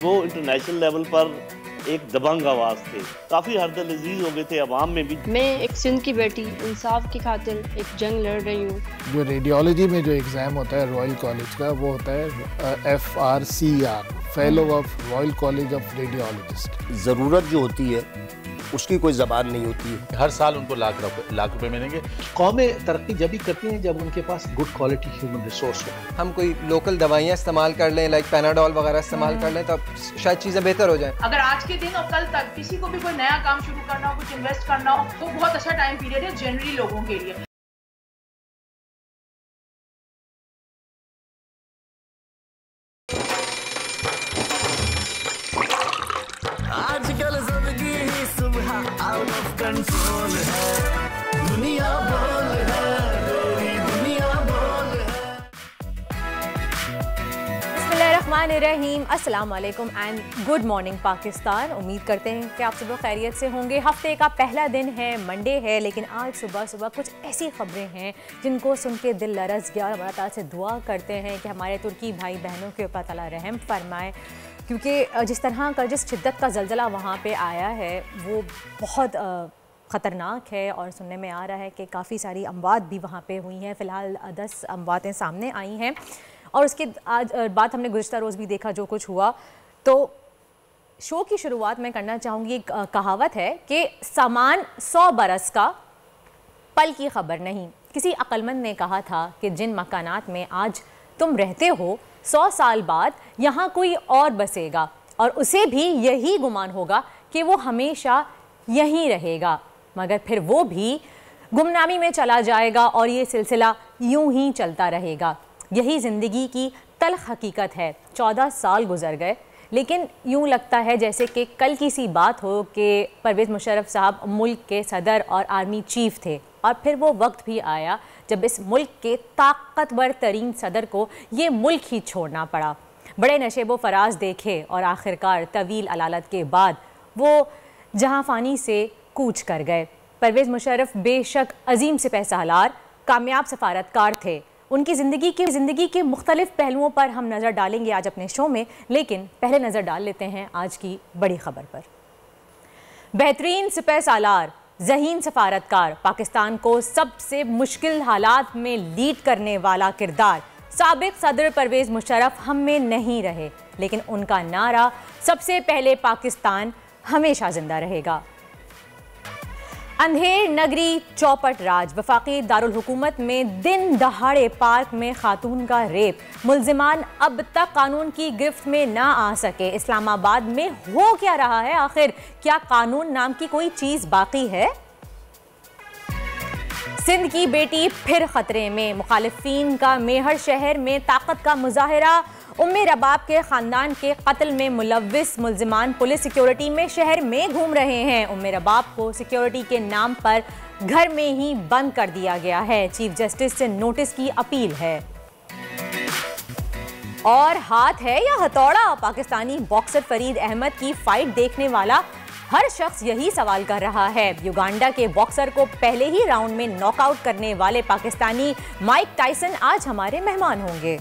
वो international level पर एक दबंग आवाज़ थे, काफ़ी हरदिल अजीज हो गए थे अवाम में भी। मैं एक सिंध की बेटी इंसाफ की खातिर एक जंग लड़ रही हूँ। जो रेडियोलॉजी में जो एग्ज़ाम होता है रॉयल कॉलेज का, वो होता है FRCR, fellow of royal college of radiologist. ज़रूरत जो होती है उसकी कोई ज़बान नहीं होती है। हर साल उनको लाख रुपए मिलेंगे। कौमें तरक्की जब भी करती हैं जब उनके पास गुड क्वालिटी ह्यूमन रिसोर्स हो। हम कोई लोकल दवाइयाँ इस्तेमाल कर लें, लाइक पैनाडोल वगैरह इस्तेमाल कर लें, तो शायद चीज़ें बेहतर हो जाएं। अगर आज के दिन और कल तक किसी को भी कोई नया काम शुरू करना हो, कुछ इन्वेस्ट करना हो, तो बहुत अच्छा टाइम पीरियड है जनरली लोगों के लिए। आजकल जिंदगी ही सुबह आउट ऑफ कंट्रोल है, दुनिया बोल है, मेरी दुनिया बोल है। बिस्मिल्लाहिर्रहमानिर्रहीम, अस्सलाम वालेकुम एंड गुड मॉर्निंग पाकिस्तान। उम्मीद करते हैं कि आप सुबह खैरियत से होंगे। हफ्ते का पहला दिन है, मंडे है, लेकिन आज सुबह सुबह कुछ ऐसी खबरें हैं जिनको सुन के दिल लरस गया और अल्लाह ताला से दुआ करते हैं कि हमारे तुर्की भाई बहनों के ऊपर ताला रहम फरमाए, क्योंकि जिस तरह का जिस शिद्दत का ज़लज़ला वहाँ पे आया है वो बहुत ख़तरनाक है और सुनने में आ रहा है कि काफ़ी सारी अमवात भी वहाँ पे हुई हैं। फ़िलहाल 10 अमवातें सामने आई हैं और उसके आज बात हमने गुज़िश्ता रोज़ भी देखा जो कुछ हुआ। तो शो की शुरुआत में करना चाहूँगी, एक कहावत है कि सामान 100 बरस का पल की ख़बर नहीं। किसी अक्लमंद ने कहा था कि जिन मकानात में आज तुम रहते हो 100 साल बाद यहाँ कोई और बसेगा और उसे भी यही गुमान होगा कि वो हमेशा यहीं रहेगा, मगर फिर वो भी गुमनामी में चला जाएगा और ये सिलसिला यूं ही चलता रहेगा। यही ज़िंदगी की तल्ख हकीकत है। 14 साल गुजर गए, लेकिन यूं लगता है जैसे कि कल की सी बात हो कि परवेज़ मुशर्रफ साहब मुल्क के सदर और आर्मी चीफ थे और फिर वो वक्त भी आया जब इस मुल्क के ताकतवर तरीन सदर को ये मुल्क ही छोड़ना पड़ा। बड़े नशेबो फराज देखे और आखिरकार तवील अलालत के बाद वो जहां फ़ानी से कूच कर गए। परवेज़ मुशर्रफ बेशक अजीम सिपह सालार, कामयाब सफारतकार थे। उनकी ज़िंदगी के मुख्तलिफ पहलुओं पर हम नज़र डालेंगे आज अपने शो में, लेकिन पहले नज़र डाल लेते हैं आज की बड़ी खबर पर। बेहतरीन सिपह सालार, ज़हीन सफारतकार, पाकिस्तान को सबसे मुश्किल हालात में लीड करने वाला किरदार साबिक सदर परवेज़ मुशर्रफ हम में नहीं रहे, लेकिन उनका नारा सबसे पहले पाकिस्तान हमेशा जिंदा रहेगा। अंधेर नगरी चौपट राज, वफाकी दारुल हुकूमत में दिन दहाड़े पार्क में खातून का रेप, मुल्जिमान अब तक कानून की गिरफ्त में ना आ सके। इस्लामाबाद में हो क्या रहा है आखिर? क्या कानून नाम की कोई चीज बाकी है? सिंध की बेटी फिर खतरे में, मुखालिफिन का मेहर शहर में ताकत का मुजाहिरा, उम्मे रबाब के ख़ानदान के कत्ल में मुलव्विस मुल्जिमान पुलिस सिक्योरिटी में शहर में घूम रहे हैं। उम्मे रबाब को सिक्योरिटी के नाम पर घर में ही बंद कर दिया गया है। चीफ जस्टिस से नोटिस की अपील है। और हाथ है या हथौड़ा? पाकिस्तानी बॉक्सर फरीद अहमद की फाइट देखने वाला हर शख्स यही सवाल कर रहा है। युगांडा के बॉक्सर को पहले ही राउंड में नॉकआउट करने वाले पाकिस्तानी माइक टाइसन आज हमारे मेहमान होंगे।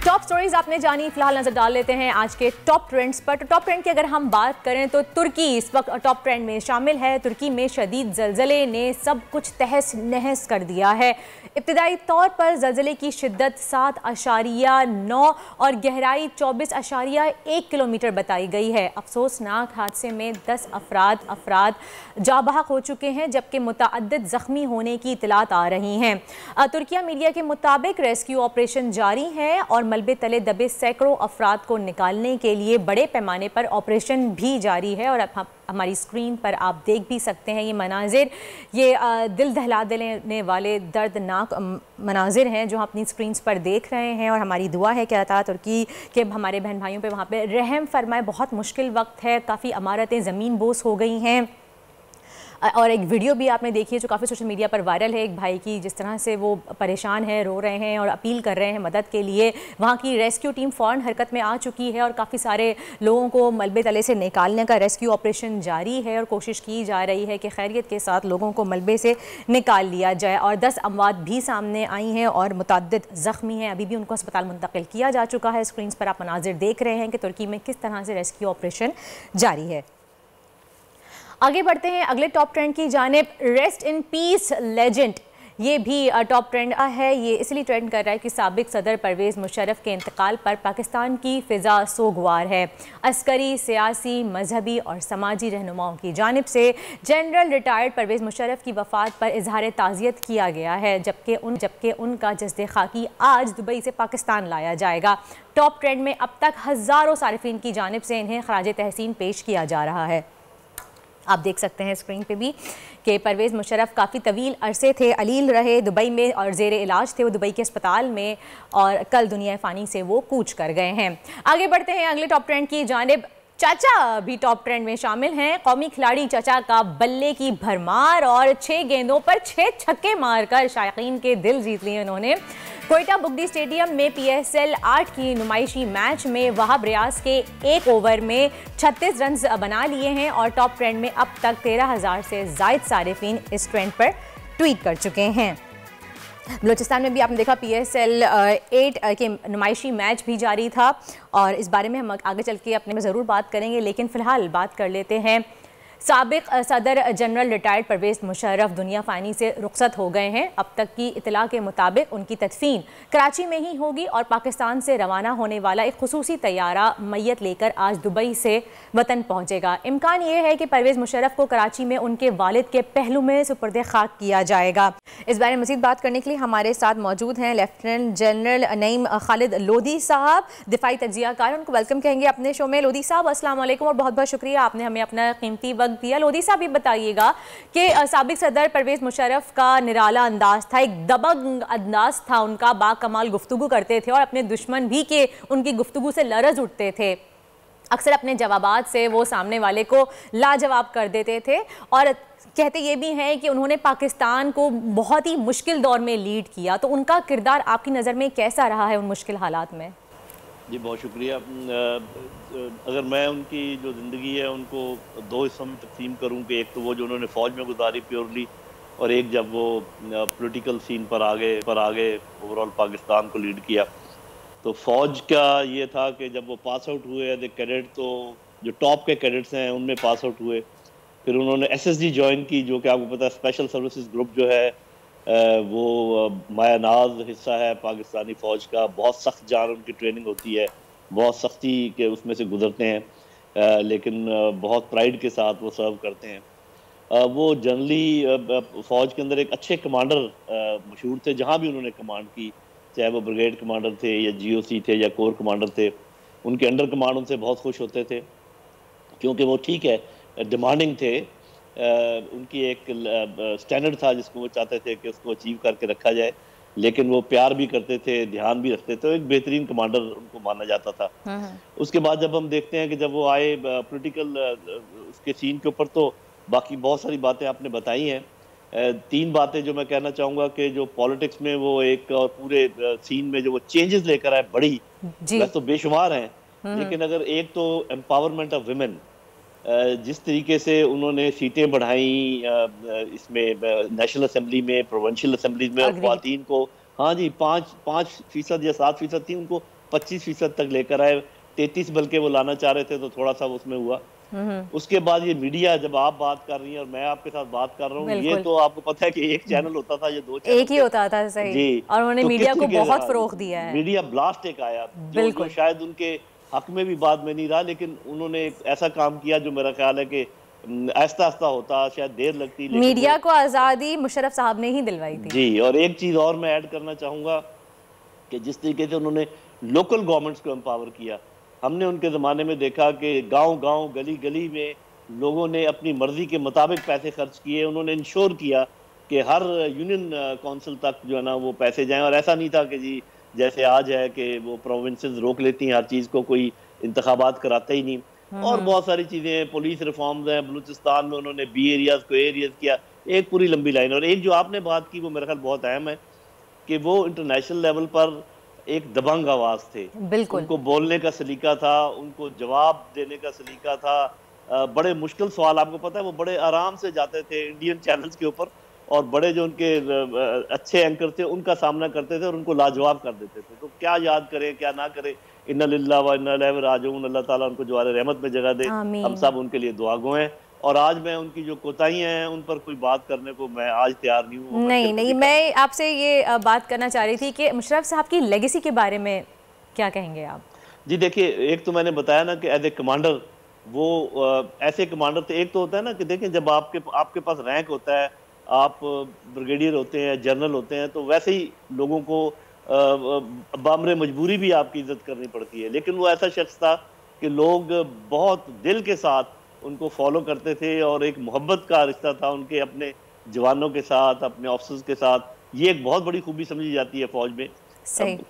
टॉप स्टोरीज आपने जानी, फिलहाल नजर डाल लेते हैं आज के टॉप ट्रेंड्स पर। तो टॉप ट्रेंड की अगर हम बात करें तो तुर्की इस वक्त टॉप ट्रेंड में शामिल है। तुर्की में शदीद जलजले ने सब कुछ तहस नहस कर दिया है। इब्तिदाई तौर पर जलजले की शिद्दत 7.9 और गहराई 24.1 किलोमीटर बताई गई है। अफसोसनाक हादसे में 10 अफराद जाँ बहक हो चुके हैं, जबकि मुतअद्दिद जख्मी होने की इतलात आ रही हैं। तुर्किया मीडिया के मुताबिक रेस्क्यू ऑपरेशन जारी है और मलबे तले दबे सैकड़ों अफराद को निकालने के लिए बड़े पैमाने पर ऑपरेशन भी जारी है। और अब हमारी स्क्रीन पर आप देख भी सकते हैं ये मनाजिर, ये दिल दहला देने वाले दर्दनाक मनाजिर हैं जो हम अपनी स्क्रीन्स पर देख रहे हैं। और हमारी दुआ है कि अल्लाह ताला तुर्की के हमारे बहन भाइयों पे वहाँ पे रहम फरमाए। बहुत मुश्किल वक्त है, काफ़ी इमारतें ज़मीन बोस हो गई हैं। और एक वीडियो भी आपने देखी है जो काफ़ी सोशल मीडिया पर वायरल है, एक भाई की जिस तरह से वो परेशान है, रो रहे हैं और अपील कर रहे हैं मदद के लिए। वहाँ की रेस्क्यू टीम फ़ौरन हरकत में आ चुकी है और काफ़ी सारे लोगों को मलबे तले से निकालने का रेस्क्यू ऑपरेशन जारी है और कोशिश की जा रही है कि खैरियत के साथ लोगों को मलबे से निकाल लिया जाए। और 10 अमवात भी सामने आई हैं और मुतअद्दिद ज़ख्मी हैं, अभी भी उनको अस्पताल मुंतकिल किया जा चुका है। स्क्रीन पर आप मनाजिर देख रहे हैं कि तुर्की में किस तरह से रेस्क्यू ऑपरेशन जारी है। आगे बढ़ते हैं अगले टॉप ट्रेंड की जानिब। रेस्ट इन पीस लेजेंड, ये भी टॉप ट्रेंड है। ये इसलिए ट्रेंड कर रहा है कि साबिक सदर परवेज़ मुशर्रफ के इंतकाल पर पाकिस्तान की फ़िज़ा सोगवार है। अस्करी, सियासी, मजहबी और समाजी रहनुमाओं की जानिब से जनरल रिटायर्ड परवेज़ मुशर्रफ की वफ़ात पर इजहार ताज़ियत किया गया है, जबकि उनका जस्दे खाकी आज दुबई से पाकिस्तान लाया जाएगा। टॉप ट्रेंड में अब तक हज़ारों सारिफीन की जानिब से इन्हें खराज तहसीन पेश किया जा रहा है। आप देख सकते हैं स्क्रीन पे भी कि परवेज़ मुशर्रफ काफ़ी तवील अरसे थे अलील रहे दुबई में और ज़ेर इलाज थे वो दुबई के अस्पताल में, और कल दुनिया फ़ानी से वो कूच कर गए हैं। आगे बढ़ते हैं अगले टॉप ट्रेंड की जानिब। चाचा भी टॉप ट्रेंड में शामिल हैं। कौमी खिलाड़ी चाचा का बल्ले की भरमार और 6 गेंदों पर 6 छक्के मारकर शायकीन के दिल जीत लिए उन्होंने। कोयटा बुगडी स्टेडियम में PSL 8 की नुमाइशी मैच में वहाब रियाज के 1 ओवर में 36 रन बना लिए हैं और टॉप ट्रेंड में अब तक 13,000 से ज़ायद सारिफीन इस ट्रेंड पर ट्वीट कर चुके हैं। बलूचिस्तान में भी आपने देखा PSL 8 के नुमाइशी मैच भी जारी था और इस बारे में हम आगे चल के अपने में ज़रूर बात करेंगे, लेकिन फ़िलहाल बात कर लेते हैं। साबिक सदर जनरल रिटायर्ड परवेज़ मुशर्रफ दुनिया फ़ानी से रुखसत हो गए हैं। अब तक की इतला के मुताबिक उनकी तदफीन कराची में ही होगी और पाकिस्तान से रवाना होने वाला एक खुसूसी तैयारा मैयत लेकर आज दुबई से वतन पहुंचेगा। इम्कान ये है कि परवेज़ मुशर्रफ को कराची में उनके वालिद के पहलू में सुपुर्द खाक किया जाएगा। इस बारे में मज़ीद बात करने के लिए हमारे साथ मौजूद हैं लेफ्टिनेंट जनरल नईम खालिद लोधी साहब, दिफाई तज्जियाकार। उनको वेलकम कहेंगे अपने शो में। लोधी साहब अस्सलाम वालेकुम और बहुत बहुत शुक्रिया, आपने हमें अपना कीमती वक्त दिया। लोधी साहब ये बताइएगा कि साबिक सदर परवेज़ मुशर्रफ का निराला अंदाज था, एक दबंग अंदाज था उनका, बाकमाल गुफ्तगू करते थे और अपने दुश्मन भी के उनकी गुफ्तगू से लरज़ उठते थे। अक्सर अपने जवाबात से वो सामने वाले को लाजवाब कर देते थे और कहते ये भी हैं कि उन्होंने पाकिस्तान को बहुत ही मुश्किल दौर में लीड किया। तो उनका किरदार आपकी नज़र में कैसा रहा है उन मुश्किल हालात में? जी बहुत शुक्रिया। अगर मैं उनकी जो ज़िंदगी है उनको 2 हिस्सों में तकसीम करूं कि एक तो वो जो उन्होंने फ़ौज में गुजारी प्योरली, और एक जब वो पॉलिटिकल सीन पर आगे ओवरऑल पाकिस्तान को लीड किया। तो फ़ौज का ये था कि जब वो पास आउट हुए एज ए कैडेट, तो जो टॉप के कैडेट्स हैं उनमें पास आउट हुए। फिर उन्होंने SSG ज्वाइन की, जो कि आपको पता है स्पेशल सर्विसेज ग्रुप जो है वो मायानाज हिस्सा है पाकिस्तानी फ़ौज का। बहुत सख्त जान उनकी ट्रेनिंग होती है, बहुत सख्ती के उसमें से गुजरते हैं, लेकिन बहुत प्राइड के साथ वो सर्व करते हैं। वो जनरली फ़ौज के अंदर एक अच्छे कमांडर मशहूर थे जहाँ भी उन्होंने कमांड की, चाहे वो ब्रिगेड कमांडर थे या GOC थे या कोर कमांडर थे। उनके अंडर कमांड उनसे बहुत खुश होते थे क्योंकि वो ठीक है डिमांडिंग थे, उनकी एक स्टैंडर्ड था जिसको वो चाहते थे कि उसको अचीव करके रखा जाए, लेकिन वो प्यार भी करते थे, ध्यान भी रखते थे। एक बेहतरीन कमांडर उनको माना जाता था। उसके बाद जब हम देखते हैं कि जब वो आए पॉलिटिकल उसके सीन के ऊपर, तो बाकी बहुत सारी बातें आपने बताई हैं। 3 बातें जो मैं कहना चाहूँगा कि जो पॉलिटिक्स में वो एक और पूरे सीन में जो वो चेंजेस लेकर आए बड़ी, वैसे तो बेशुमार हैं, लेकिन अगर एक तो एम्पावरमेंट ऑफ वुमेन, जिस तरीके से उन्होंने सीटें बढ़ाई इसमें नेशनल असेंबली में, प्रोविंशियल असेंबली में, और ख्वातीन को 5% या 7% थी, उनको 25% तक लेकर आए। 33 बल्कि वो लाना चाह रहे थे, तो थोड़ा सा उसमें हुआ। उसके बाद ये मीडिया, जब आप बात कर रही हैं और मैं आपके साथ बात कर रहा हूँ, ये तो आपको पता है कि एक चैनल होता था, ये 2 चैनल एक ही होता था, सही जी। और उन्होंने मीडिया को बहुत फरोग दिया है। मीडिया ब्लास्ट एक आया जो शायद उनके हक में भी बाद में नहीं रहा, लेकिन उन्होंने एक ऐसा काम किया जो मेरा ख्याल है कि आहिस्ता आहिस्ता होता, शायद देर लगती, लेकिन मीडिया को आज़ादी मुशर्रफ साहब ने ही दिलवाई थी। जी, और एक चीज़ और मैं ऐड करना चाहूँगा कि जिस तरीके से उन्होंने लोकल गवर्नमेंट्स को एम्पावर किया, हमने उनके ज़माने में देखा कि गांव-गांव, गली-गली में लोगों ने अपनी मर्जी के मुताबिक पैसे खर्च किए। उन्होंने इंश्योर किया कि हर यूनियन काउंसिल तक जो है ना वो पैसे जाएं, और ऐसा नहीं था कि जी जैसे आज है कि वो प्रोविंसेस रोक लेती हैं हर चीज़ को, कोई इंतखाबात कराते ही नहीं। और बहुत सारी चीजें, पुलिस रिफॉर्म्स हैं, बलूचिस्तान में उन्होंने बी एरियाज को एरियाज किया, एक पूरी लंबी लाइन। और एक जो आपने बात की वो मेरे ख्याल बहुत अहम है कि वो इंटरनेशनल लेवल पर एक दबंग आवाज थे, बिल्कुल उनको बोलने का सलीका था, उनको जवाब देने का सलीका था। बड़े मुश्किल सवाल, आपको पता है वो बड़े आराम से जाते थे इंडियन चैनल्स के ऊपर और बड़े जो उनके अच्छे एंकर थे उनका सामना करते थे और उनको लाजवाब कर देते थे। तो क्या याद करें क्या ना करें, इन्ना लिल्लाह व इन्ना इलैहि राजिऊन, अल्लाह ताला उनको जवारे रहमत में जगह दे, हम सब उनके लिए दुआगो हैं। और आज मैं उनकी जो कोताहियां हैं उन पर कोई बात करने को मैं आज तैयार नहीं हूँ। नहीं, मैं आपसे ये बात करना चाह रही थी कि मुशर्रफ साहब की लेगेसी के बारे में क्या कहेंगे आप? जी देखिए, एक तो मैंने बताया ना कि एज ए कमांडर वो ऐसे कमांडर थे। एक तो होता है ना कि देखें, जब आपके पास रैंक होता है, आप ब्रिगेडियर होते हैं, जनरल होते हैं, तो वैसे ही लोगों को बामरे मजबूरी भी आपकी इज्जत करनी पड़ती है। लेकिन वो ऐसा शख्स था कि लोग बहुत दिल के साथ उनको फॉलो करते थे और एक मोहब्बत का रिश्ता था उनके अपने जवानों के साथ, अपने ऑफिसर्स के साथ। ये एक बहुत बड़ी खूबी समझी जाती है फौज में।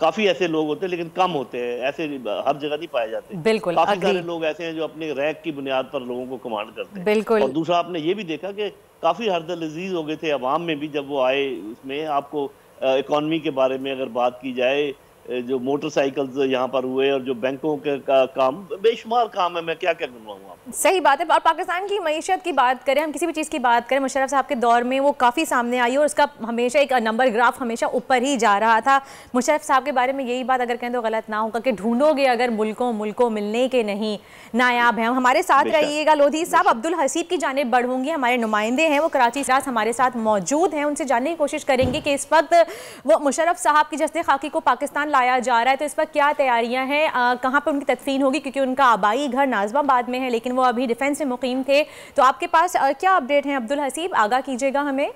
काफी ऐसे लोग होते हैं लेकिन कम होते हैं, ऐसे हर जगह नहीं पाए जाते। बिल्कुल, काफी सारे लोग ऐसे हैं जो अपने रैंक की बुनियाद पर लोगों को कमांड करते हैं। बिल्कुल। और दूसरा आपने ये भी देखा कि काफी हरदल अजीज हो गए थे अवाम में भी जब वो आए। उसमें आपको इकॉनमी के बारे में अगर बात की जाए, जो मोटरसाइकिल्स यहाँ पर हुए और जो बैंकों के काम, बेशुमार काम है, मैं क्या क्या करवाऊँ आप। सही बात है। और पाकिस्तान की मईशत की बात करें, हम किसी भी चीज़ की बात करें, मुशर्रफ साहब के दौर में वो काफ़ी सामने आई और उसका हमेशा एक नंबर ग्राफ हमेशा ऊपर ही जा रहा था। मुशर्रफ साहब के बारे में यही बात अगर कहें तो गलत ना होगा कि ढूंढोगे अगर मुल्कों मिलने के नहीं नायाब हैं। हमारे साथ रहिएगा लोधी साहब। अब्दुल हसीब की जानिब बढ़ूंगी, हमारे नुमाइंदे हैं, वो कराची से हमारे साथ मौजूद हैं। उनसे जानने की कोशिश करेंगे कि इस वक्त वो मुशर्रफ साहब की जस्ते खाकी को पाकिस्तान लाया जा रहा है तो इस वक्त क्या तैयारियां हैं, कहाँ पर उनकी तदफीन होगी, क्योंकि उनका आबाई घर नाज़िमाबाद में है लेकिन वो अभी डिफेंस में मुकीम थे। तो आपके पास क्या अपडेट हैं अब्दुल हसीब, आगाह कीजिएगा हमें।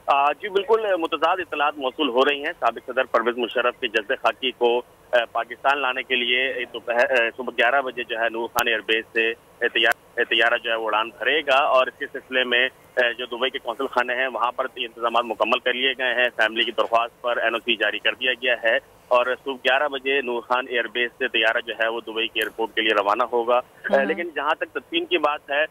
जी बिल्कुल, मुतज़ाद इत्तलात मौसूल हो रही हैं। साबिक सदर परवेज़ मुशर्रफ के जज्बे खाकी को पाकिस्तान लाने के लिए सुबह 11 बजे जो है नूर खान एयरबेस से तैयारा जो है वो उड़ान भरेगा और इसके सिलसिले में जो दुबई के कौंसल खाने हैं वहाँ पर इंतजाम मुकम्मल कर लिए गए हैं। फैमिली की दरख्वास्त पर NOC जारी कर दिया गया है और सुबह 11 बजे नूर खान एयरबेस से तैयारा जो है वो दुबई के एयरपोर्ट के लिए रवाना होगा। लेकिन जहाँ तक तदफीन की बात है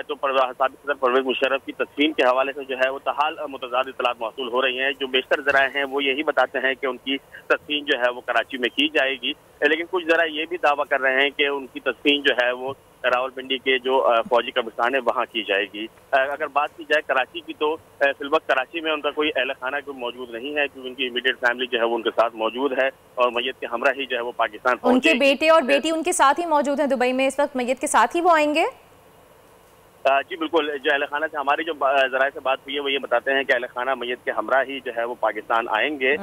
तो साबिक सदर परवेज़ मुशर्रफ की तदफीन के हवाले से जो है वो तहाल मुतज़ाद इत्तलात मौसूल हो रही हैं। जो बेशतर ज़राए हैं वो यही बताते हैं कि उनकी तदफीन जो है वो कराची में की जाएगी, लेकिन कुछ ज़राए ये भी दावा कर रहे हैं कि उनकी तदफीन जो है वो रावलपिंडी के जो फौजी कब्रिस्तान है वहाँ की जाएगी। अगर बात की जाए कराची की तो फिलवक्त कराची में उनका कोई अहल खाना मौजूद नहीं है क्योंकि उनकी इमीडिएट फैमिली जो है वो उनके साथ मौजूद है और मैयत के हमरा ही जो है वो पाकिस्तान उनके बेटे और बेटी उनके साथ ही मौजूद हैं दुबई में इस वक्त, मैयत के साथ ही वो आएंगे। जी बिल्कुल, जो अहल खाना से हमारी जो ज़राए से बात हुई है वो ये बताते हैं कि अहल खाना मैयत के हमरा ही जो है वो पाकिस्तान आएंगे।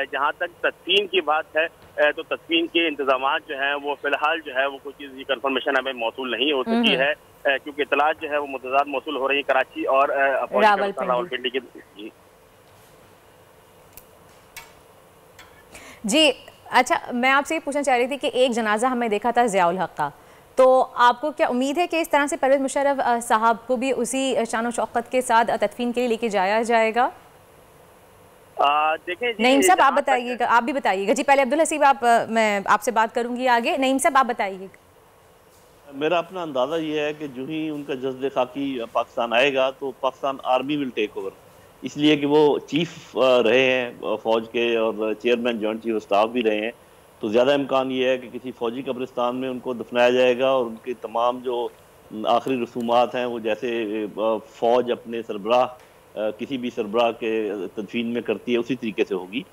जहाँ तक तदफीन की बात है तो तदफीन के इंतजामात जो हैं वो फिलहाल जो है वो कुछ चीज़ कंफर्मेशन हमें मौसूल नहीं हो सकी है क्योंकि इत्तलात जो है वो मुतज़ाद मौसूल हो रही है कराची और रावलपिंडी की। जी अच्छा, मैं आपसे ये पूछना चाह रही थी कि एक जनाजा हमें देखा था ज़ियाउल हक का, तो आपको क्या उम्मीद है कि इस तरह से परवेज़ मुशर्रफ साहब को भी उसी शान शौकत के साथ तदफीन के लिए लेके जाया जाएगा? देखें नईम साहब आप बताइएगा, आप भी बताइएगा। जी पहले अब्दुल हसीब मैं आपसे बात करूंगी आगे। नईम साहब आप बताइएगा। मेरा अपना अंदाज़ा ये है कि जो ही उनका जज्बे खाकी पाकिस्तान आएगा तो Pakistan army will take over, इसलिए कि वो चीफ रहे हैं फौज के और chairman joint chief of staff भी रहे हैं। तो ज़्यादा इम्कान ये है कि किसी फ़ौजी कब्रिस्तान में उनको दफनाया जाएगा और उनके तमाम जो आखिरी रसूमात हैं वो जैसे फ़ौज अपने सरबराह किसी भी सरबराह के तदफीन में करती है उसी तरीके से होगी।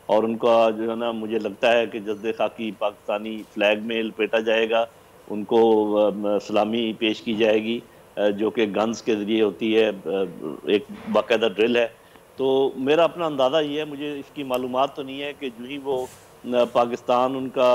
और उनका जो है ना, मुझे लगता है कि जज्बे खाकी पाकिस्तानी फ्लैग में लपेटा जाएगा, उनको सलामी पेश की जाएगी जो कि गन्स के ज़रिए होती है, एक बाकायदा ड्रिल है। तो मेरा अपना अंदाज़ा ये है, मुझे इसकी मालूमात तो नहीं है कि जो ही वो पाकिस्तान उनका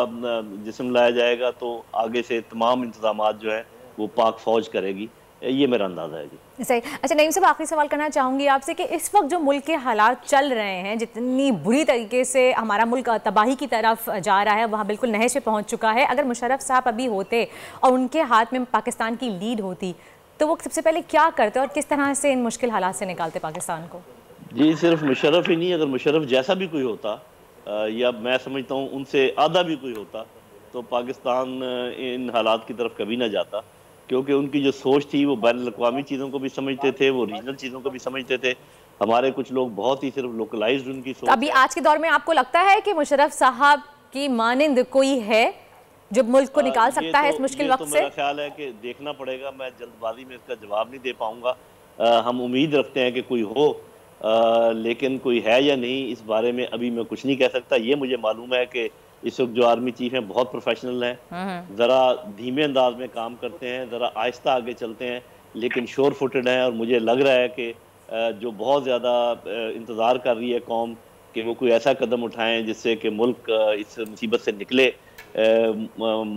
जिस्म लाया जाएगा तो आगे से तमाम इंतजामात जो है वो पाक फ़ौज करेगी, ये मेरा अंदाज़ा है। जी सही। अच्छा नईम साहब, आखिरी सवाल करना चाहूँगी आपसे कि इस वक्त जो मुल्क के हालात चल रहे हैं, जितनी बुरी तरीके से हमारा मुल्क तबाही की तरफ जा रहा है, वहाँ बिल्कुल नहज पे पहुँच चुका है, अगर मुशर्रफ साहब अभी होते और उनके हाथ में पाकिस्तान की लीड होती तो वो सबसे पहले क्या करते और किस तरह से इन मुश्किल हालात से निकालते पाकिस्तान को? जी सिर्फ मुशर्रफ ही नहीं, अगर मुशर्रफ जैसा भी कोई होता या मैं समझता हूँ उनसे आधा भी कोई होता तो पाकिस्तान इन हालात की तरफ कभी ना जाता, क्योंकि उनकी जो सोच थी वो बैन अवी चीज़ों को भी समझते थे, वो रीजनल चीज़ों को भी समझते थे। हमारे कुछ लोग बहुत ही सिर्फ लोकलाइज्ड उनकी सोच। अभी आज के दौर में आपको लगता है कि मुशर्रफ साहब की मानिंद कोई है जो मुल्क को निकाल सकता है इस मुश्किल वक्त से? मेरा ख्याल है कि देखना पड़ेगा, मैं जल्दबाजी में इसका जवाब नहीं दे पाऊंगा। हम उम्मीद रखते हैं कि कोई हो, लेकिन कोई है या नहीं इस बारे में अभी मैं कुछ नहीं कह सकता। ये मुझे मालूम है कि इस वक्त जो आर्मी चीफ हैं बहुत प्रोफेशनल हैं, ज़रा धीमे अंदाज में काम करते हैं, ज़रा आहिस्ता आगे चलते हैं, लेकिन श्योर फुटेड हैं। और मुझे लग रहा है कि जो बहुत ज़्यादा इंतज़ार कर रही है कौम कि वो कोई ऐसा कदम उठाएं जिससे कि मुल्क इस मुसीबत से निकले,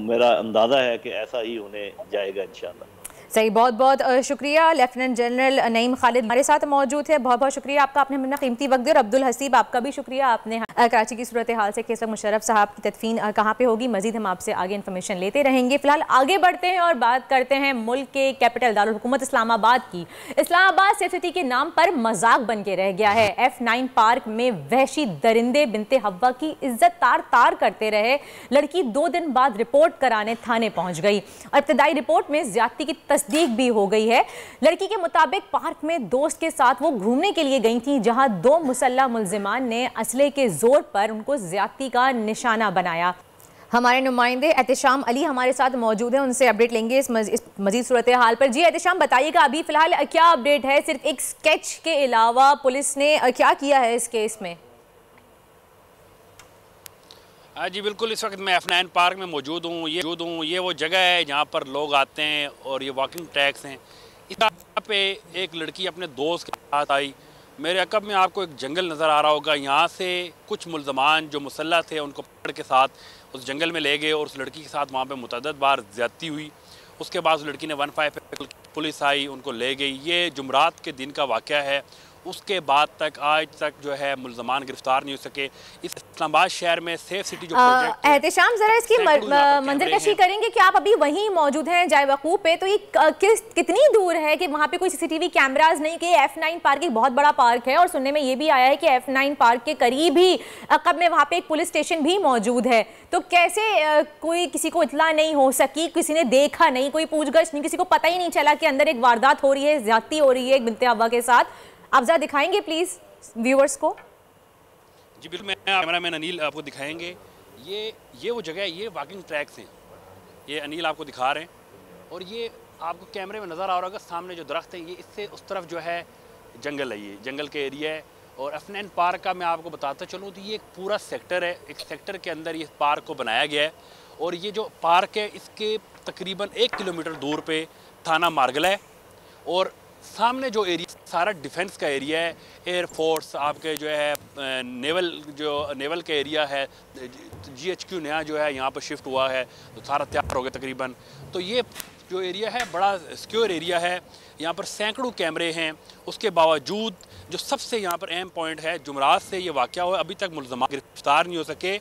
मेरा अंदाज़ा है कि ऐसा ही होने जाएगा इंशाअल्लाह। सही, बहुत बहुत शुक्रिया। लेफ्टिनेंट जनरल नईम खालिद हमारे साथ मौजूद है, बहुत बहुत शुक्रिया आपका, आपने अपना कीमती वक्त दिया। और अब्दुल हसीब आपका भी शुक्रिया, आपने कराची की सूरत हाल से कि इस वक्त मुशर्रफ साहब की तदफीन कहाँ पे होगी, मजीद हम आपसे आगे इन्फॉर्मेशन लेते रहेंगे। फिलहाल आगे बढ़ते हैं और बात करते हैं मुल्क के कैपिटल दारुल हुकूमत इस्लामाबाद की। इस्लामाबाद सेफ सिटी के नाम पर मजाक बन के रह गया है। F9 पार्क में वहशी दरिंदे बिनते हव्वा की इज्जत तार तार करते रहे। लड़की 2 दिन बाद रिपोर्ट कराने थाने पहुंच गई और इब्तदाई रिपोर्ट में ज्यादती की तस्दीक भी हो गई है। लड़की के मुताबिक पार्क में दोस्त के साथ वो घूमने के लिए गई थी, जहां 2 मुसल्लह मुल्जिमान ने असले के जोर पर उनको ज्यादती का निशाना बनाया। हमारे नुमाइंदे एहतिशाम अली हमारे साथ मौजूद हैं, उनसे अपडेट लेंगे इस मजीद सूरत हाल पर। जी एहतिशाम, बताइएगा अभी फिलहाल क्या अपडेट है? सिर्फ एक स्केच के अलावा पुलिस ने क्या किया है इस केस में? जी बिल्कुल, इस वक्त मैं F9 पार्क में मौजूद हूँ। ये वो जगह है जहाँ पर लोग आते हैं और ये वॉकिंग ट्रैक्स हैं। इस पे एक लड़की अपने दोस्त के साथ आई। मेरे अकब में आपको एक जंगल नज़र आ रहा होगा। यहाँ से कुछ मुल्ज़मान जो मुसल्लह थे उनको पकड़ के साथ उस जंगल में ले गए और उस लड़की के साथ वहाँ पे मुतअद्दिद बार ज़्यादती हुई। उसके बाद उस लड़की ने 15 पे पुलिस आई, उनको ले गई। ये जुमरात के दिन का वाक़या है। उसके बाद तक आज तक जो है मुल्ज़मान गिरफ्तार नहीं हो सके। इस इस्लामाबाद शहर में सेफ सिटी जो प्रोजेक्ट एहतिशाम जरा इसकी मंजरकशी करेंगे कि आप अभी वहीं मौजूद हैं जाए वकूफ़ पे, तो ये कितनी दूर है कि वहाँ पे कोई सीसीटीवी कैमरास नहीं? कि F9 पार्क एक बहुत बड़ा पार्क है और सुनने में ये भी आया है कि F9 पार्क के करीब ही अकब में वहाँ पे एक पुलिस स्टेशन भी मौजूद है। तो कैसे कोई किसी को इतला नहीं हो सकी, किसी ने देखा नहीं, कोई पूछगछ नहीं, किसी को पता ही नहीं चला कि अंदर एक वारदात हो रही है, ज्यादती हो रही है एक बिनते हव्वा के साथ? आप जरा दिखाएंगे प्लीज व्यूअर्स को। जी बिल्कुल, मैं कैमरामैन अनिल आपको दिखाएंगे। ये वो जगह है, ये वॉकिंग ट्रैक्स हैं, ये अनिल आपको दिखा रहे हैं। और ये आपको कैमरे में नज़र आ रहा होगा सामने जो दरख्त है, ये इससे उस तरफ जो है जंगल है, ये जंगल के एरिया है। और F9 पार्क का मैं आपको बताता चलूँ तो ये एक पूरा सेक्टर है। एक सेक्टर के अंदर ये पार्क को बनाया गया है। और ये जो पार्क है इसके तकरीबन 1 किलोमीटर दूर पे थाना मारगला है। और सामने जो एरिया सारा डिफेंस का एरिया है, एयरफोर्स आपके जो है नेवल का एरिया है। GHQ नया जो है यहाँ पर शिफ्ट हुआ है, तो सारा तैयार हो गया तकरीबन। तो ये जो एरिया है बड़ा सिक्योर एरिया है। यहाँ पर सैकड़ों कैमरे हैं। उसके बावजूद जो सबसे यहाँ पर अहम पॉइंट है, जुमरात से ये वाक़या हुआ, अभी तक मुल्ज़मान गिरफ्तार नहीं हो सके।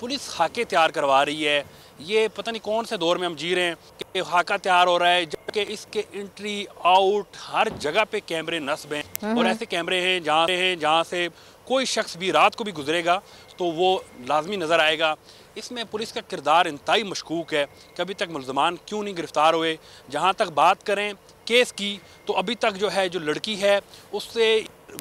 पुलिस खाके तैयार करवा रही है। ये पता नहीं कौन से दौर में हम जी रहे हैं कि खाका तैयार हो रहा है, जबकि इसके एंट्री आउट हर जगह पे कैमरे नस्ब हैं। और ऐसे कैमरे हैं जहाँ से कोई शख्स भी रात को भी गुजरेगा तो वो लाजमी नज़र आएगा। इसमें पुलिस का किरदार इंतहाई मशकूक है कि अभी तक मुल्ज़मान क्यों नहीं गिरफ्तार हुए। जहाँ तक बात करें केस की, तो अभी तक जो है जो लड़की है उससे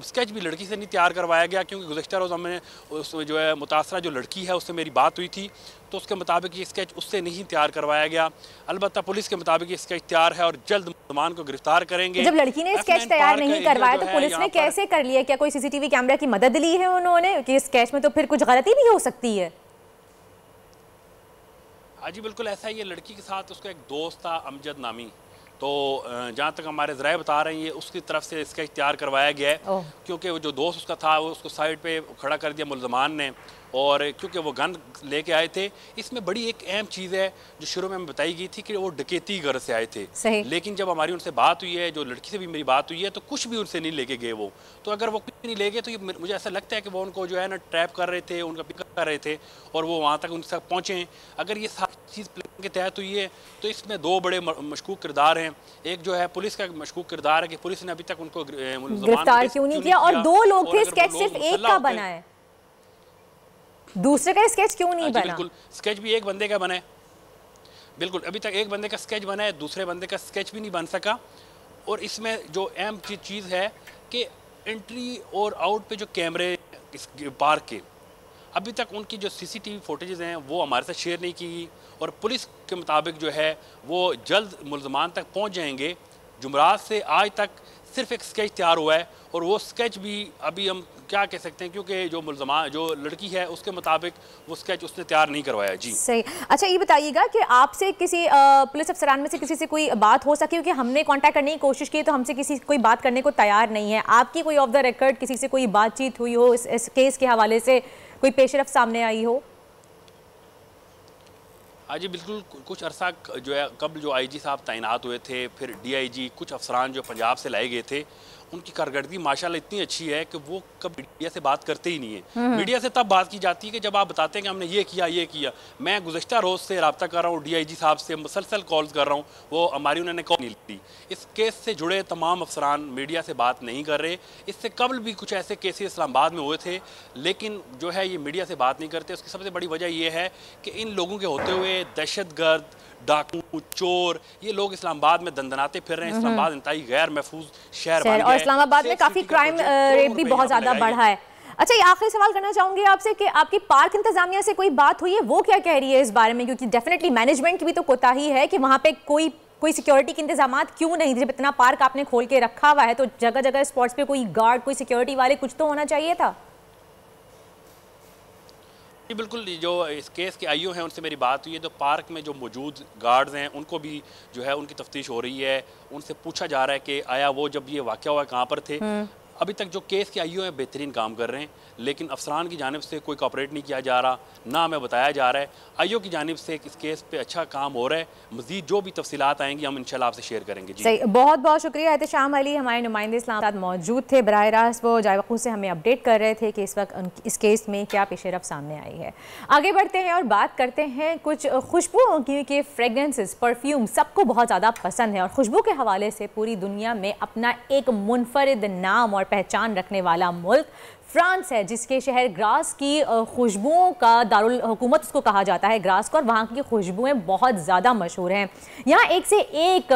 स्केच भी लड़की से नहीं तैयार करवाया गया, क्योंकि गुज़श्ता रोज़ हमने उसमें जो है मुतासरा जो लड़की है उससे मेरी बात हुई थी, तो उसके मुताबिक ये स्केच उससे नहीं तैयार करवाया गया। अलबत्ता पुलिस के मुताबिक ये स्केच तैयार है और जल्द मुल्ज़मान को गिरफ्तार करेंगे। जब लड़की ने स्केच तैयार नहीं करवाया तो पुलिस ने कैसे कर लिया? क्या कोई CCTV कैमरा की मदद ली है उन्होंने कि स्केच में तो फिर कुछ गलती भी हो सकती है? हाँ जी बिल्कुल ऐसा ही है। लड़की के साथ उसका एक दोस्त था अमजद नामी, तो जहाँ तक हमारे ज़राए बता रहे हैं ये उसकी तरफ से स्केच तैयार करवाया गया है। क्योंकि वो जो दोस्त उसका था वो उसको साइड पे खड़ा कर दिया मुल्ज़मान ने, और क्योंकि वो गन लेके आए थे। इसमें बड़ी एक अहम चीज़ है जो शुरू में बताई गई थी कि वो डकैती घर से आए थे, लेकिन जब हमारी उनसे बात हुई है, जो लड़की से भी मेरी बात हुई है, तो कुछ भी उनसे नहीं लेके गए वो। तो अगर वो कुछ नहीं ले गए तो ये मुझे ऐसा लगता है कि वो उनको जो है ना ट्रैप कर रहे थे, उनका पिकअप कर रहे थे और वो वहाँ तक उनसे पहुँचे। अगर ये सारी चीज़ प्लान के तहत हुई है तो इसमें 2 बड़े मशकूक किरदार हैं। एक जो है पुलिस का मशकूक किरदार है कि पुलिस ने अभी तक उनको गिरफ्तार क्यों नहीं किया, और 2 लोग थे, स्केच सिर्फ एक का बना है। दूसरे का स्केच क्यों नहीं बना? बिल्कुल, स्केच भी एक बंदे का बना है, बिल्कुल अभी तक एक बंदे का स्केच बना है, दूसरे बंदे का स्केच भी नहीं बन सका। और इसमें जो अहम चीज़ है कि एंट्री और आउट पे जो कैमरे इस पार्क के, अभी तक उनकी जो सीसीटीवी फुटेजेस हैं वो हमारे साथ शेयर नहीं की, और पुलिस के मुताबिक जो है वो जल्द मुल्ज़मान तक पहुंच जाएंगे। जुमरात से आज तक सिर्फ एक स्केच तैयार हुआ है, और वो स्केच भी अभी हम क्या कह सकते हैं, क्योंकि जो मुल्ज़मान जो लड़की है उसके मुताबिक वो स्केच उसने तैयार नहीं करवाया। जी सही। अच्छा ये बताइएगा कि आपसे किसी पुलिस अफसरान में से किसी से कोई बात हो सकी, क्योंकि हमने कांटेक्ट करने की कोशिश की तो हमसे किसी कोई बात करने को तैयार नहीं है। आपकी कोई ऑफ द रिकॉर्ड किसी से कोई बातचीत हुई हो, इस केस के हवाले से कोई पेशरफ सामने आई हो? हाँ जी बिल्कुल, कुछ अरसा जो है कबल जो आईजी साहब तैनात हुए थे, फिर डीआईजी, कुछ अफसरान जो पंजाब से लाए गए थे, उनकी कारकर्दगी माशाल्लाह इतनी अच्छी है कि वो कभी मीडिया से बात करते ही नहीं है। मीडिया से तब बात की जाती है कि जब आप बताते हैं कि हमने ये किया। मैं गुज़श्ता रोज़ से रब्ता कर रहा हूँ डीआईजी साहब से, मुसलसल कॉल्स कर रहा हूँ, वो हमारी उन्होंने कॉल नहीं ली। इस केस से जुड़े तमाम अफसरान मीडिया से बात नहीं कर रहे। इससे कबल भी कुछ ऐसे केसेस इस्लामाबाद में हुए थे, लेकिन जो है ये मीडिया से बात नहीं करते। उसकी सबसे बड़ी वजह ये है कि इन लोगों के होते हुए दहशतगर्द, डाकू, चोर, ये लोग इस्लामाबाद में दंदनाते फिर रहे हैं। इस्लामाबाद इंतहाई गैर महफूज शहर बन गया है, और इस्लामाबाद में काफी क्राइम रेट भी बहुत ज्यादा बढ़ा है। अच्छा ये आखिरी सवाल करना चाहूंगी आपसे कि आपकी पार्क इंतजामिया से कोई बात हुई है, वो क्या कह रही है इस बारे में? क्योंकि डेफिनेटली मैनेजमेंट की भी तो कोताही है कि वहाँ पे कोई सिक्योरिटी के इंतजाम क्यों नहीं? जब इतना पार्क आपने खोल के रखा हुआ है तो जगह जगह स्पॉट्स पे कोई गार्ड, कोई सिक्योरिटी वाले कुछ तो होना चाहिए था। जी बिल्कुल, जो इस केस के आईओ हैं उनसे मेरी बात हुई है, तो पार्क में जो मौजूद गार्ड्स हैं उनको भी जो है उनकी तफ्तीश हो रही है। उनसे पूछा जा रहा है कि आया वो जब ये वाक़या हुआ कहाँ पर थे। अभी तक जो केस के आईओ हैं बेहतरीन काम कर रहे हैं, लेकिन अफसरान की जानिब से कोई कोऑपरेट नहीं किया जा रहा, ना हमें बताया जा रहा है। आईओ की जानिब से इस केस पे अच्छा काम हो रहा है। मज़ीद जो भी तफसीलात आएंगी हम इंशाल्लाह आपसे शेयर करेंगे। जी सही, बहुत बहुत शुक्रिया। एहतशाम अली हमारे नुमाइंदे इस्लाम साथ मौजूद थे, बराह रास्त वो जायवकू से हमें अपडेट कर रहे थे कि इस वक्त इस केस में क्या पेशरफ सामने आई है। आगे बढ़ते हैं और बात करते हैं कुछ खुशबुओं की कि फ्रेगरेंसेस, परफ्यूम सबको बहुत ज़्यादा पसंद है, और खुशबू के हवाले से पूरी दुनिया में अपना एक मुनफरिद नाम और पहचान रखने वाला मुल्क फ्रांस है, जिसके शहर ग्रास की खुशबुओं का दारुल हुकूमत उसको कहा जाता है, ग्रास को, और वहाँ की खुशबुएं बहुत ज़्यादा मशहूर हैं। यहाँ एक से एक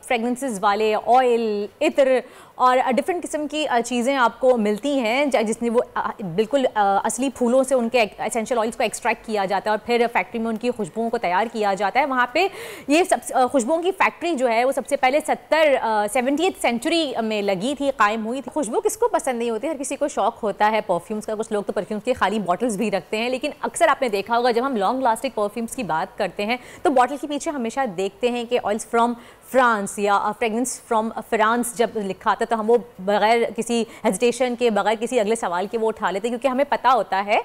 फ्रेगरेंसेस वाले ऑयल, इत्र और डिफरेंट किस्म की चीज़ें आपको मिलती हैं, जिसमें वो बिल्कुल असली फूलों से उनके एसेंशियल ऑयल्स को एक्सट्रैक्ट किया जाता है और फिर फैक्ट्री में उनकी खुशबुओं को तैयार किया जाता है। वहाँ पे ये सब खुशबुओं की फैक्ट्री जो है वो सबसे पहले 70वीं सेंचुरी में लगी थी, कायम हुई थी। खुशबू किसको पसंद नहीं होती, हर किसी को शौक होता है परफ्यूम्स का। कुछ लोग तो परफ्यूम्स की खाली बॉटल्स भी रखते हैं, लेकिन अक्सर आपने देखा होगा जब हम लॉन्ग लास्टिंग परफ्यूम्स की बात करते हैं तो बॉटल के पीछे हमेशा देखते हैं कि ऑयल्स फ्रॉम फ्रांस या फ्रेगरेंस फ्रॉम फ्रांस जब लिखा आता है तो हम वो बगैर किसी हेजिटेशन के, बगैर किसी अगले सवाल के वो उठा लेते हैं, क्योंकि हमें पता होता है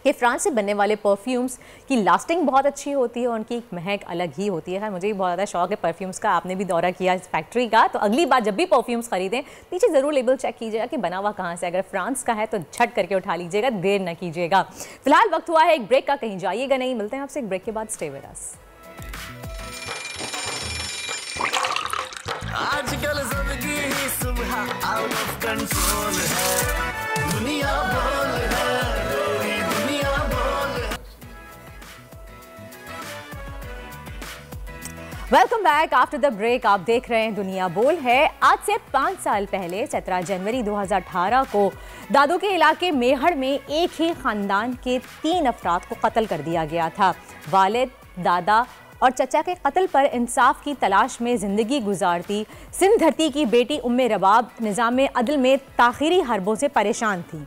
कि फ्रांस से बनने वाले परफ्यूम्स की लास्टिंग बहुत अच्छी होती है, उनकी एक महक अलग ही होती है। मुझे भी बहुत ज़्यादा शौक है परफ्यूम्स का, आपने भी दौरा किया इस फैक्ट्री का, तो अगली बार जब भी परफ्यूम्स खरीदें पीछे ज़रूर लेबल चेक कीजिएगा कि बना हुआ कहाँ से। अगर फ्रांस का है तो झट करके उठा लीजिएगा, देर न कीजिएगा। फिलहाल वक्त हुआ है एक ब्रेक का, कहीं जाइएगा नहीं, मिलते हैं आपसे एक ब्रेक के बाद। Stay with us. आजकल जिंदगी ही सुबह आउट ऑफ कंट्रोल है, दुनिया बोल है, दुनिया बोल है। Welcome back after the break. आप देख रहे हैं दुनिया बोल है। आज से 5 साल पहले 17 जनवरी 2018 को दादू के इलाके मेहड़ में एक ही खानदान के 3 अफराद को कत्ल कर दिया गया था। वालिद, दादा और चचा के कत्ल पर इंसाफ की तलाश में ज़िंदगी गुजारती सिंध धरती की बेटी उम्मे रबाब निज़ाम अदल में ताख़ीरी हरबों से परेशान थी।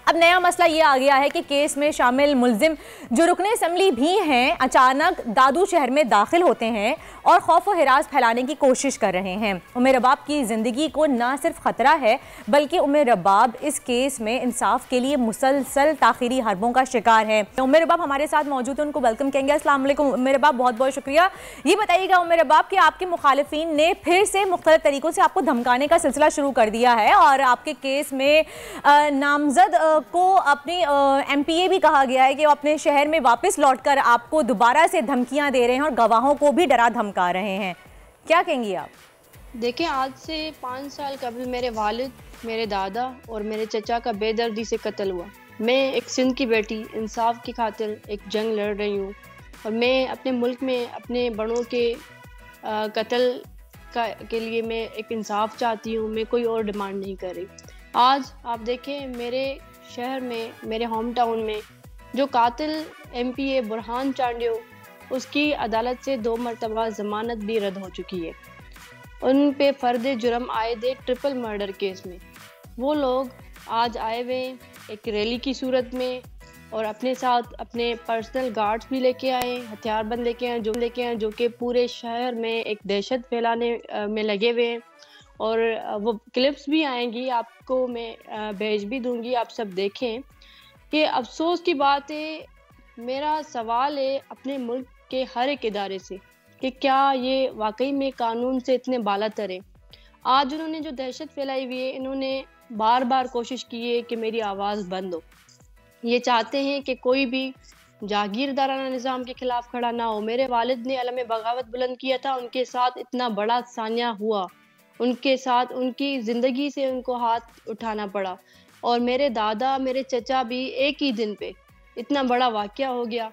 अब नया मसला ये आ गया है कि केस में शामिल मुल्जिम जो रुकने असम्बली भी हैं, अचानक दादू शहर में दाखिल होते हैं और खौफ व हिरास फैलाने की कोशिश कर रहे हैं। उम्मे रबाब की ज़िंदगी को न सिर्फ ख़तरा है बल्कि उम्मे रबाब इस केस में इंसाफ के लिए मुसलसल ताख़ीरी हरबों का शिकार है। उम्मे रबाब हमारे साथ मौजूद है, उनको वेलकम कहेंगे। अस्सलाम वालेकुम उम्मे रबाब, बहुत बहुत शुक्रिया। ये बताइएगा उम्मे रबाब कि आपके मुखालिफिन ने फिर से मुख्तलिफ तरीक़ों से आपको धमकाने का सिलसिला शुरू कर दिया है और आपके केस में नामजद को अपनी MPA भी कहा गया है कि वो अपने शहर में वापस लौटकर आपको दोबारा से धमकियां दे रहे हैं और गवाहों को भी डरा धमका रहे हैं। क्या कहेंगी आप? देखें, आज से 5 साल कबल मेरे वालिद, मेरे दादा और मेरे चचा का बेदर्दी से कत्ल हुआ। मैं एक सिंध की बेटी इंसाफ की खातिर एक जंग लड़ रही हूँ और मैं अपने मुल्क में अपने बड़ों के कत्ल के लिए मैं एक इंसाफ चाहती हूँ। मैं कोई और डिमांड नहीं कर रही। आज आप देखें मेरे शहर में, मेरे होम टाउन में जो कातिल MPA बुरहान चांडियो, उसकी अदालत से 2 मरतबा ज़मानत भी रद्द हो चुकी है। उन पे फ़र्द जुर्म आए थे ट्रिपल मर्डर केस में। वो लोग आज आए हुए एक रैली की सूरत में और अपने साथ अपने पर्सनल गार्ड्स भी लेके आए, हथियारबंद लेके आए जो कि पूरे शहर में एक दहशत फैलाने में लगे हुए हैं। और वो क्लिप्स भी आएंगी, आपको मैं भेज भी दूंगी, आप सब देखें। कि अफसोस की बात है, मेरा सवाल है अपने मुल्क के हर एक इदारे से कि क्या ये वाकई में कानून से इतने बालातर है। आज उन्होंने जो दहशत फैलाई हुई है, इन्होंने बार बार कोशिश की है कि मेरी आवाज़ बंद हो। ये चाहते हैं कि कोई भी जागीरदाराना निज़ाम के खिलाफ खड़ा ना हो। मेरे वालिद ने अलम बगावत बुलंद किया था, उनके साथ इतना बड़ा सान्या हुआ, उनके साथ उनकी ज़िंदगी से उनको हाथ उठाना पड़ा। और मेरे दादा, मेरे चचा भी एक ही दिन पे इतना बड़ा वाक़या हो गया।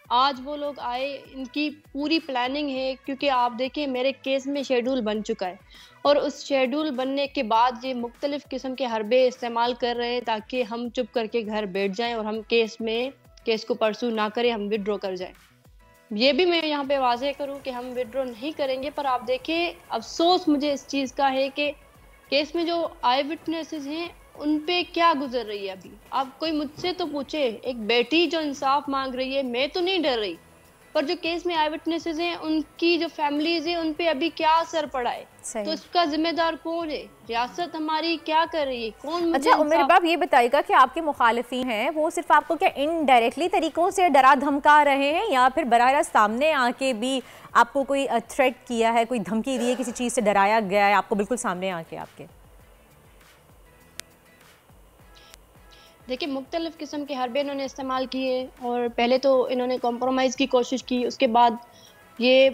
आज वो लोग आए, इनकी पूरी प्लानिंग है, क्योंकि आप देखें मेरे केस में शेड्यूल बन चुका है और उस शेड्यूल बनने के बाद ये मुख्तलिफ़ किस्म के हरबे इस्तेमाल कर रहे हैं ताकि हम चुप करके घर बैठ जाएं और हम केस को परसू ना करें, हम विड्रॉ कर जाएं। ये भी मैं यहाँ पे वाज़ेह करूँ कि हम विड्रॉ नहीं करेंगे। पर आप देखें अफसोस मुझे इस चीज़ का है कि केस में जो आई विटनेसेस हैं उन पे क्या गुजर रही है अभी। आप कोई मुझसे तो पूछे, एक बेटी जो इंसाफ मांग रही है, मैं तो नहीं डर रही, पर जो केस में आई विटनेसेस हैं उनकी जो फैमिलीज है उन पे अभी क्या असर पड़ा है, तो इसका जिम्मेदार कौन है? रियासत हमारी क्या कर रही है? कौन? अच्छा उमर बाब ये बताइएगा कि आपके मुखालिफिन हैं वो सिर्फ आपको क्या इनडायरेक्टली तरीकों से डरा धमका रहे हैं या फिर बराह रास्त सामने आके भी आपको कोई थ्रेट किया है, कोई धमकी दी है, किसी चीज़ से डराया गया है आपको बिल्कुल सामने आके? आपके देखिए मुख्तलिफ़ किस्म के हरबे इन्होंने इस्तेमाल किए और पहले तो इन्होंने कॉम्प्रोमाइज़ की कोशिश की। उसके बाद ये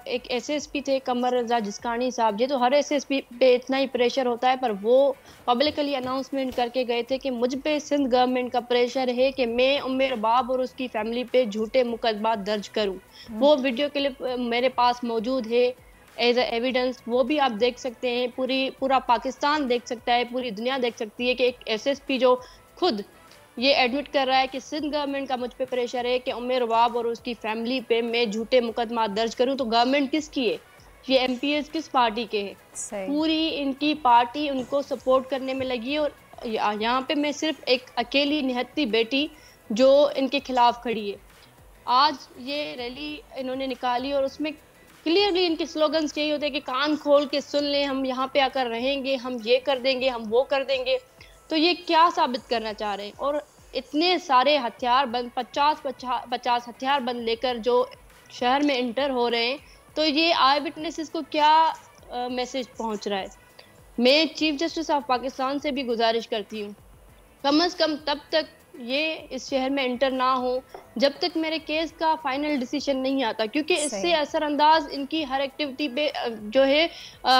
एक SSP थे कमर रजा जिस्कानी साहब, ये तो हर SSP पे इतना ही प्रेशर होता है, पर वो पब्लिकली अनाउंसमेंट करके गए थे कि मुझ पे सिंध गवर्नमेंट का प्रेशर है कि मैं उम्र बाब और उसकी फैमिली पे झूठे मुकदमा दर्ज करूं। वो वीडियो क्लिप मेरे पास मौजूद है एज एविडेंस, वो भी आप देख सकते हैं। पूरा पाकिस्तान देख सकता है, पूरी दुनिया देख सकती है कि एक SSP जो खुद ये एडमिट कर रहा है कि सिंध गवर्नमेंट का मुझ पे प्रेशर है कि उमर बाब और उसकी फैमिली पे मैं झूठे मुकदमा दर्ज करूं। तो गवर्नमेंट किसकी है? ये MPs किस पार्टी के हैं? पूरी इनकी पार्टी उनको सपोर्ट करने में लगी है। और यहाँ पे मैं सिर्फ एक अकेली निहत्ती बेटी जो इनके खिलाफ खड़ी है। आज ये रैली इन्होंने निकाली और उसमें क्लियरली इनके स्लोगन्स यही होते हैं कि कान खोल के सुन लें, हम यहाँ पे आकर रहेंगे, हम ये कर देंगे, हम वो कर देंगे। तो ये क्या साबित करना चाह रहे हैं? और इतने सारे हथियार बंद 50 हथियार बंद लेकर जो शहर में इंटर हो रहे हैं, तो ये आई विटनेसेस को क्या मैसेज पहुंच रहा है? मैं चीफ जस्टिस ऑफ पाकिस्तान से भी गुजारिश करती हूँ कम से कम तब तक ये इस शहर में इंटर ना हो जब तक मेरे केस का फाइनल डिसीजन नहीं आता, क्योंकि इससे असरअंदाज इनकी हर एक्टिविटी पे जो है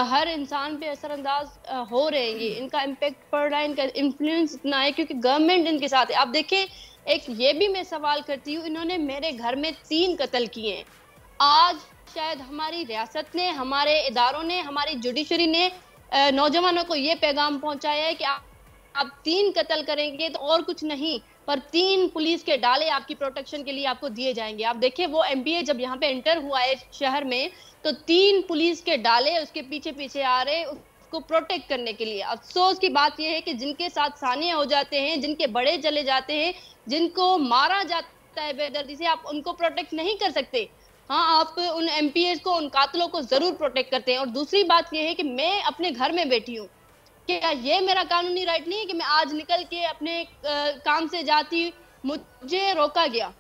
हर इंसान पे असरअंदाज हो रहे हैं। इनका इम्पेक्ट पड़ रहा है, इनका इन्फ्लुएंस इतना है क्योंकि गवर्नमेंट इनके साथ है। आप देखें, एक ये भी मैं सवाल करती हूँ, इन्होंने मेरे घर में 3 कत्ल किए हैं। आज शायद हमारी रियासत ने, हमारे इदारों ने, हमारी जुडिशरी ने नौजवानों को ये पैगाम पहुंचाया है कि आप 3 कत्ल करेंगे तो और कुछ नहीं, पर 3 पुलिस के डाले आपकी प्रोटेक्शन के लिए आपको दिए जाएंगे। आप देखिए वो MPA जब यहाँ पे एंटर हुआ है शहर में, तो 3 पुलिस के डाले उसके पीछे पीछे आ रहे उसको प्रोटेक्ट करने के लिए। अफसोस की बात यह है कि जिनके साथ सानिया हो जाते हैं, जिनके बड़े चले जाते हैं, जिनको मारा जाता है बेदर्दी से, आप उनको प्रोटेक्ट नहीं कर सकते। हाँ, आप उन MPAs को, उन कातलों को जरूर प्रोटेक्ट करते हैं। और दूसरी बात यह है कि मैं अपने घर में बैठी हूँ, क्या ये मेरा कानूनी राइट नहीं है कि मैं आज निकल के अपने काम से जाती, मुझे रोका गया,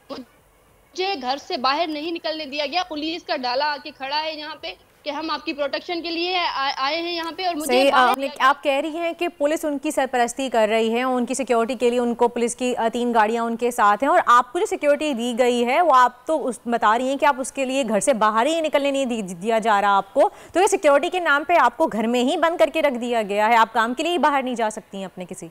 मुझे घर से बाहर नहीं निकलने दिया गया, पुलिस का डाला आके खड़ा है यहाँ पे कि हम आपकी प्रोटेक्शन के लिए आए हैं यहाँ पे, और मुझे आप कह रही हैं कि पुलिस उनकी सरपरस्ती कर रही है, उनकी सिक्योरिटी के लिए उनको पुलिस की 3 गाड़ियाँ उनके साथ हैं, और आपको जो सिक्योरिटी दी गई है वो आप तो बता रही हैं कि आप उसके लिए घर से बाहर ही निकलने नहीं दिया जा रहा आपको, तो ये सिक्योरिटी के नाम पे आपको घर में ही बंद करके रख दिया गया है, आप काम के लिए ही बाहर नहीं जा सकती हैं अपने किसी?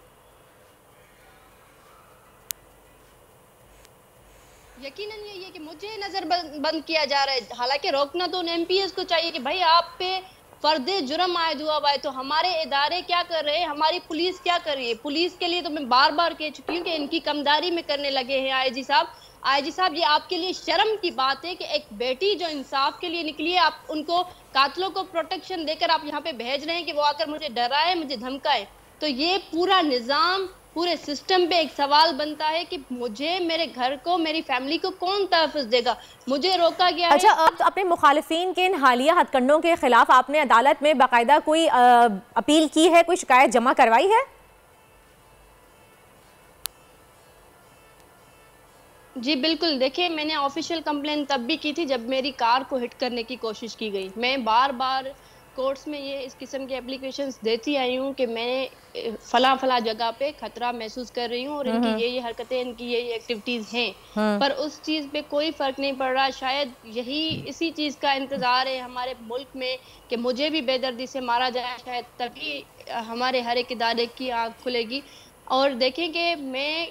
यकीनन ये कि मुझे नजर बंद किया जा रहा है। हालांकि रोकना तो उन एमपीएस को चाहिए कि भाई आप पे फर्दे जुर्म आयद हुआ है, तो हमारे इदारे क्या कर रहे हैं, हमारी पुलिस क्या कर रही है। पुलिस के लिए तो मैं बार बार कह चुकी हूँ कि इनकी कमदारी में करने लगे हैं आईजी साहब। ये आपके लिए शर्म की बात है कि एक बेटी जो इंसाफ के लिए निकली है, आप उनको कातलों को प्रोटेक्शन देकर आप यहाँ पे भेज रहे हैं कि वो आकर मुझे डराए, मुझे धमकाए। तो ये पूरा निजाम, पूरे सिस्टम पे एक सवाल बनता है कि मुझे, मेरे घर को, मेरी फैमिली को कौन तहफ़्फ़ुज़ देगा। मुझे रोका गया है। अच्छा, अब अपने मुखालिफिन के इन हालिया हथकंडों के खिलाफ आपने अदालत में बाकायदा कोई अपील की है, कोई शिकायत जमा करवाई है? जी बिल्कुल, देखिए मैंने ऑफिशियल कंप्लेन तब भी की थी जब मेरी कार को हिट करने की कोशिश की गई। मैं बार बार कोर्ट्स में ये इस किस्म के एप्लीकेशंस देती आई हूँ कि मैं फला जगह पे खतरा महसूस कर रही हूँ और इनकी ये हरकतें, इनकी ये एक्टिविटीज हैं, पर उस चीज़ पे कोई फर्क नहीं पड़ रहा। शायद इसी चीज़ का इंतज़ार है हमारे मुल्क में कि मुझे भी बेदर्दी से मारा जाए, शायद तभी हमारे हर एक इदारे की आँख खुलेगी। और देखें कि मैं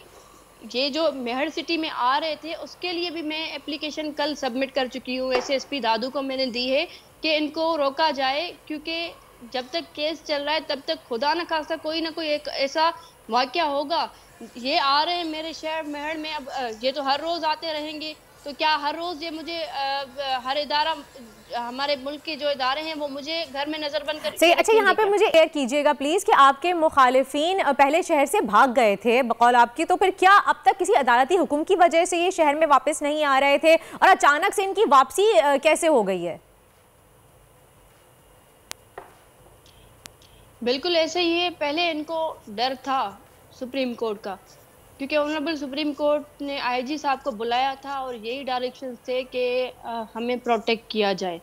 ये जो मेहर सिटी में आ रहे थे उसके लिए भी मैं एप्लीकेशन कल सबमिट कर चुकी हूँ। एसएसपी दादू को मैंने दी है कि इनको रोका जाए, क्योंकि जब तक केस चल रहा है तब तक खुदा न खास्ता कोई ना कोई एक ऐसा वाक़या होगा। ये आ रहे हैं मेरे शहर मेहर में, अब ये तो हर रोज़ आते रहेंगे, तो क्या हर रोज़ ये मुझे हर इदारा, हमारे मुल्क के जो इदारे हैं वो मुझे घर में नजर बंद कर। अच्छा, यहाँ पे मुझे क्लियर कीजिएगा प्लीज कि आपके मुखालिफिन पहले शहर से भाग गए थे बकौल आपकी, तो फिर क्या अब तक किसी अदालती हुक्म की वजह से ये शहर में वापस नहीं आ रहे थे और अचानक से इनकी वापसी कैसे हो गई है? बिल्कुल ऐसे ही है, पहले इनको डर था सुप्रीम कोर्ट का, क्योंकि ऑनरेबल सुप्रीम कोर्ट ने आईजी साहब को बुलाया था और यही डायरेक्शंस थे कि हमें प्रोटेक्ट किया जाए,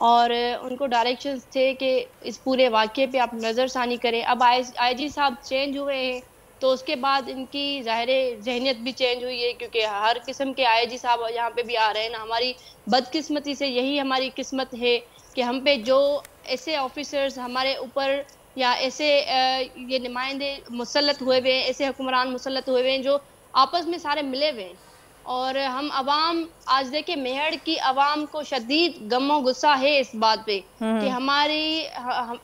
और उनको डायरेक्शंस थे कि इस पूरे वाक़े पे आप नज़रसानी करें। अब आईजी साहब चेंज हुए हैं तो उसके बाद इनकी ज़ाहिर जहनियत भी चेंज हुई है, क्योंकि हर किस्म के आईजी साहब यहाँ पे भी आ रहे हैं ना। हमारी बदकिस्मती से यही हमारी किस्मत है कि हम पे जो ऐसे ऑफिसर्स हमारे ऊपर या ऐसे ये नुमाइंदे मुसल्लत हुए हुए हैं, ऐसे हुक्मरान मुसल्लत हुए हुए हैं जो आपस में सारे मिले हुए हैं। और हम अवाम, आज देखे मेहर की अवाम को शदीद गमो गुस्सा है इस बात पे कि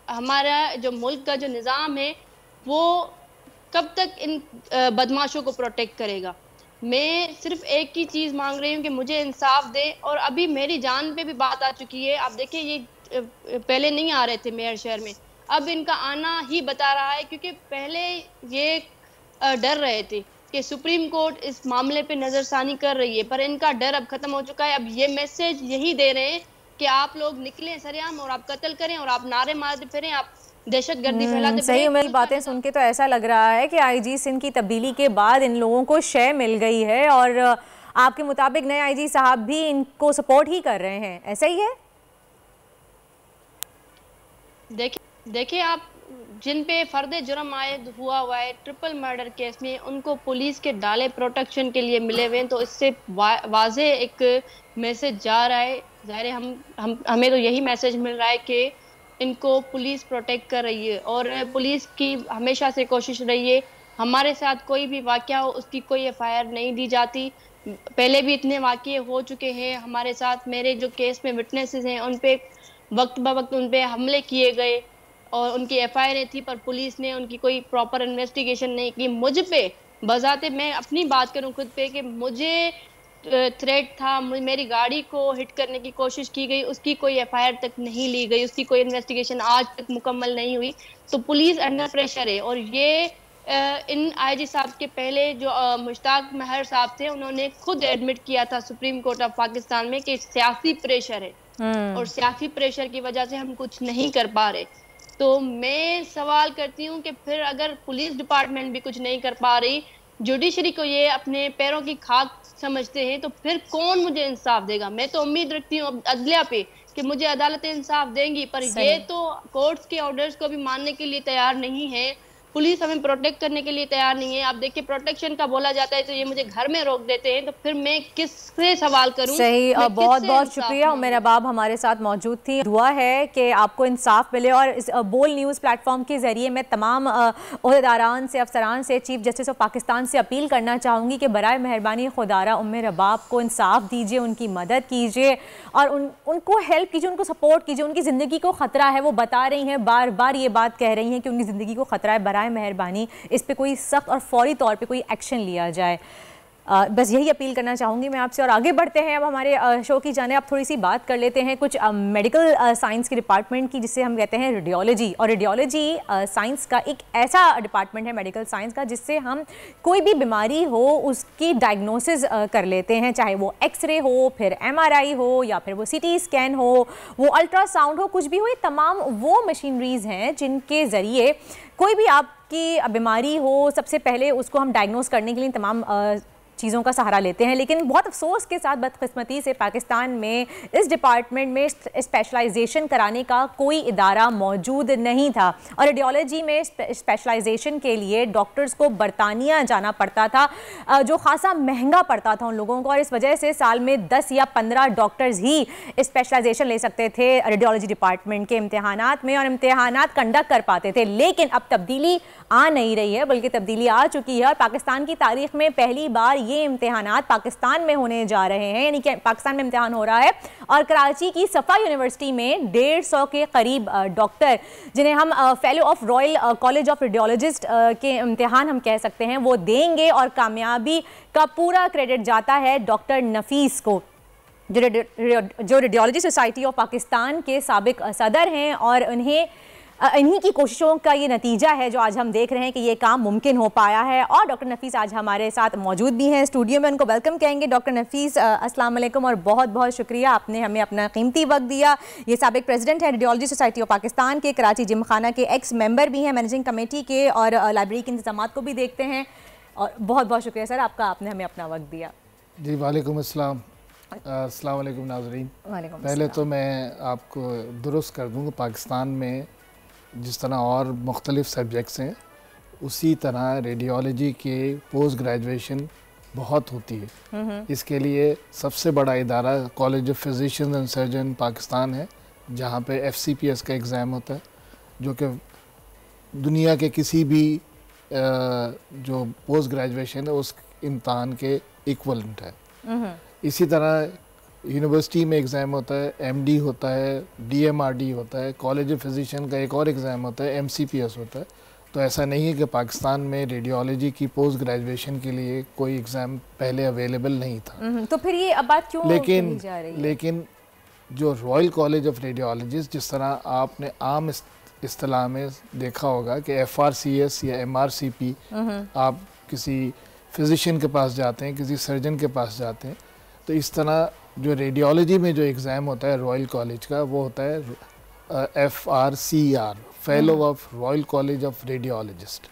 हमारा जो मुल्क का जो निज़ाम है वो कब तक इन बदमाशों को प्रोटेक्ट करेगा। मैं सिर्फ एक ही चीज़ मांग रही हूँ कि मुझे इंसाफ दे, और अभी मेरी जान पे भी बात आ चुकी है। आप देखिए ये पहले नहीं आ रहे थे मेहर शहर में, अब इनका आना ही बता रहा है, क्योंकि पहले ये डर रहे थे कि सुप्रीम कोर्ट इस मामले पे नज़रसानी कर रही है, पर इनका डर अब खत्म हो चुका है। अब ये मैसेज यही दे रहे हैं कि आप लोग निकलें सरेआम और आप कत्ल करें और आप नारे मारते फिरें, आप दहशतगर्दी फैलाते फिरें। सही, मेरी बातें सुन के तो ऐसा लग रहा है कि आईजी सिंध की तब्दीली के बाद इन लोगों को शय मिल गई है और आपके मुताबिक नए आईजी साहब भी इनको सपोर्ट ही कर रहे हैं, ऐसा ही है? देखिए आप जिन पे फर्दे जुर्म आयद हुआ है ट्रिपल मर्डर केस में, उनको पुलिस के डाले प्रोटेक्शन के लिए मिले हुए हैं, तो इससे वाज़े एक मैसेज जा रहा है। ज़ाहिर हमें तो यही मैसेज मिल रहा है कि इनको पुलिस प्रोटेक्ट कर रही है, और पुलिस की हमेशा से कोशिश रही है हमारे साथ कोई भी वाक़या हो उसकी कोई एफआईआर नहीं दी जाती। पहले भी इतने वाक़ये हो चुके हैं हमारे साथ, मेरे जो केस में विटनेसेस हैं उन पे वक्त ब वक्त उन पे हमले किए गए और उनकी एफआईआर थी, पर पुलिस ने उनकी कोई प्रॉपर इन्वेस्टिगेशन नहीं की। मुझ पे बजाते, मैं अपनी बात करूं खुद पे, कि मुझे थ्रेट था, मेरी गाड़ी को हिट करने की कोशिश की गई, उसकी कोई एफआईआर तक नहीं ली गई, उसकी कोई इन्वेस्टिगेशन आज तक मुकम्मल नहीं हुई। तो पुलिस अंडर प्रेशर है, और ये इन आईजी साहब के पहले जो मुश्ताक महर साहब थे उन्होंने खुद एडमिट किया था सुप्रीम कोर्ट ऑफ पाकिस्तान में कि सियासी प्रेशर है, और सियासी प्रेशर की वजह से हम कुछ नहीं कर पा रहे। तो मैं सवाल करती हूँ कि फिर अगर पुलिस डिपार्टमेंट भी कुछ नहीं कर पा रही, जुडिशरी को ये अपने पैरों की खाक समझते हैं, तो फिर कौन मुझे इंसाफ देगा? मैं तो उम्मीद रखती हूँ अदलिया पे कि मुझे अदालतें इंसाफ देंगी, पर ये तो कोर्ट्स के ऑर्डर्स को भी मानने के लिए तैयार नहीं है। पुलिस हमें प्रोटेक्ट करने के लिए तैयार नहीं है। आप देखिए प्रोटेक्शन का बोला जाता है तो ये मुझे घर में रोक देते हैं, तो फिर मैं किससे सवाल करूं? सही, बहुत बहुत शुक्रिया उम्मेर अबाब हमारे साथ मौजूद थी। दुआ है कि आपको इंसाफ मिले और इस बोल न्यूज़ प्लेटफॉर्म के ज़रिए मैं तमाम ओहदेदारान से, अफसरान से, चीफ जस्टिस ऑफ पाकिस्तान से अपील करना चाहूँगी कि बराए मेहरबानी खुदारा उम्मेर अबाब को इंसाफ दीजिए, उनकी मदद कीजिए और उनको हेल्प कीजिए, उनको सपोर्ट कीजिए। उनकी ज़िंदगी को ख़तरा है, वो बता रही हैं, बार बार ये बात कह रही हैं कि उनकी ज़िंदगी को ख़तरा है। बराए मेहरबानी इस पे कोई सख्त और फौरी तौर पे कोई एक्शन लिया जाए। बस यही अपील करना चाहूँगी मैं आपसे। और आगे बढ़ते हैं अब हमारे शो की जाने। अब थोड़ी सी बात कर लेते हैं कुछ मेडिकल साइंस के डिपार्टमेंट की, जिसे हम कहते हैं रेडियोलॉजी। और रेडियोलॉजी साइंस का एक ऐसा डिपार्टमेंट है मेडिकल साइंस का जिससे हम कोई भी बीमारी हो उसकी डायग्नोसिस कर लेते हैं, चाहे वो एक्सरे हो, फिर MRI हो, या फिर वो CT स्कैन हो, वो अल्ट्रासाउंड हो, कुछ भी हो। ये तमाम वो मशीनरीज हैं जिनके ज़रिए कोई भी आपकी बीमारी हो सबसे पहले उसको हम डायग्नोस करने के लिए तमाम चीज़ों का सहारा लेते हैं। लेकिन बहुत अफसोस के साथ, बदकिस्मती से पाकिस्तान में इस डिपार्टमेंट में स्पेशलाइजेशन कराने का कोई इदारा मौजूद नहीं था और रेडियोलॉजी में स्पेशलाइजेशन के लिए डॉक्टर्स को बरतानिया जाना पड़ता था, जो खासा महंगा पड़ता था उन लोगों को। और इस वजह से साल में 10 या 15 डॉक्टर्स ही स्पेशलाइजेशन ले सकते थे रेडियोलॉजी डिपार्टमेंट के इम्तिहानात में और इम्तिहानात कंडक्ट कर पाते थे। लेकिन अब तब्दीली आ नहीं रही है, बल्कि तब्दीली आ चुकी है और पाकिस्तान की तारीख में पहली बार ये इम्तिहानात पाकिस्तान में होने जा रहे हैं, यानी कि पाकिस्तान में इम्तिहान हो रहा है। और कराची की सफ़ा यूनिवर्सिटी में 150 के करीब डॉक्टर, जिन्हें हम fellow of royal college of radiologist के इम्तिहान हम कह सकते हैं, वो देंगे। और कामयाबी का पूरा क्रेडिट जाता है डॉक्टर नफीस को, जो रेडियोलॉजी सोसाइटी ऑफ पाकिस्तान के साबिक सदर हैं। और उन्हें इन्हीं की कोशिशों का ये नतीजा है जो आज हम देख रहे हैं कि ये काम मुमकिन हो पाया है। और डॉक्टर नफीस आज हमारे साथ मौजूद भी हैं स्टूडियो में, उनको वेलकम कहेंगे। डॉक्टर नफीस, अस्सलाम वालेकुम और बहुत बहुत शुक्रिया, आपने हमें अपना कीमती वक्त दिया। ये साबिक प्रेसिडेंट हैं रेडियोलॉजी सोसाइटी ऑफ पाकिस्तान के, कराची जिमखाना के एक्स मेंबर भी हैं, मैनेजिंग कमेटी के, और लाइब्रेरी के इंतजाम को भी देखते हैं। और बहुत बहुत शुक्रिया सर आपका, आपने हमें अपना वक्त दिया। जी वालेकुम अस्सलाम। अस्सलाम वालेकुम नाज़रीन। पहले तो मैं आपको दुरुस्त कर दूँ, पाकिस्तान में जिस तरह और मुख्तलिफ़ सब्जेक्ट्स हैं उसी तरह रेडियोलॉजी के पोस्ट ग्रेजुएशन बहुत होती है। इसके लिए सबसे बड़ा इदारा college of physician and surgeon Pakistan है, जहाँ पे FCPS का एग्ज़ाम होता है, जो कि दुनिया के किसी भी जो पोस्ट ग्रेजुएशन है उस इम्तहान के इक्वलेंट है। इसी तरह यूनिवर्सिटी में एग्ज़ाम होता है, MD होता है, DMRD होता है, कॉलेज ऑफ फिजिशियन का एक और एग्ज़ाम होता है, MCPS होता है। तो ऐसा नहीं है कि पाकिस्तान में रेडियोलॉजी की पोस्ट ग्रेजुएशन के लिए कोई एग्ज़ाम पहले अवेलेबल नहीं था। तो फिर ये अब बात क्यों कही जा रही है? लेकिन जो रॉयल कॉलेज ऑफ रेडियोलॉजिस्ट, जिस तरह आपने आम इस्तिलाह में देखा होगा कि FRCS या MRCP, आप किसी फिजिशियन के पास जाते हैं, किसी सर्जन के पास जाते हैं, तो इस तरह जो रेडियोलॉजी में जो एग्ज़ाम होता है रॉयल कॉलेज का, वो होता है FRCR, fellow of royal college of radiologist.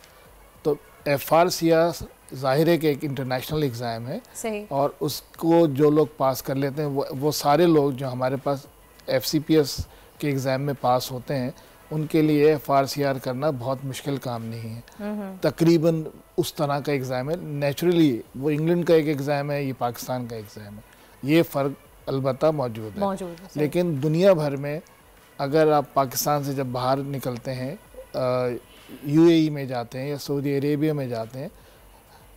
तो FRCR ज़ाहिर है कि एक इंटरनेशनल एग्ज़ाम है। सही। और उसको जो लोग पास कर लेते हैं वो सारे लोग जो हमारे पास FCPS के एग्ज़ाम में पास होते हैं, उनके लिए FRCR करना बहुत मुश्किल काम नहीं है। तकरीबन उस तरह का एग्ज़ाम है। नेचुरली वो इंग्लैंड का एक एग्ज़ाम है, ये पाकिस्तान का एग्ज़ाम है, ये फ़र्क अलबत्ता मौजूद है। लेकिन दुनिया भर में अगर आप पाकिस्तान से जब बाहर निकलते हैं, UAE में जाते हैं या सऊदी अरेबिया में जाते हैं,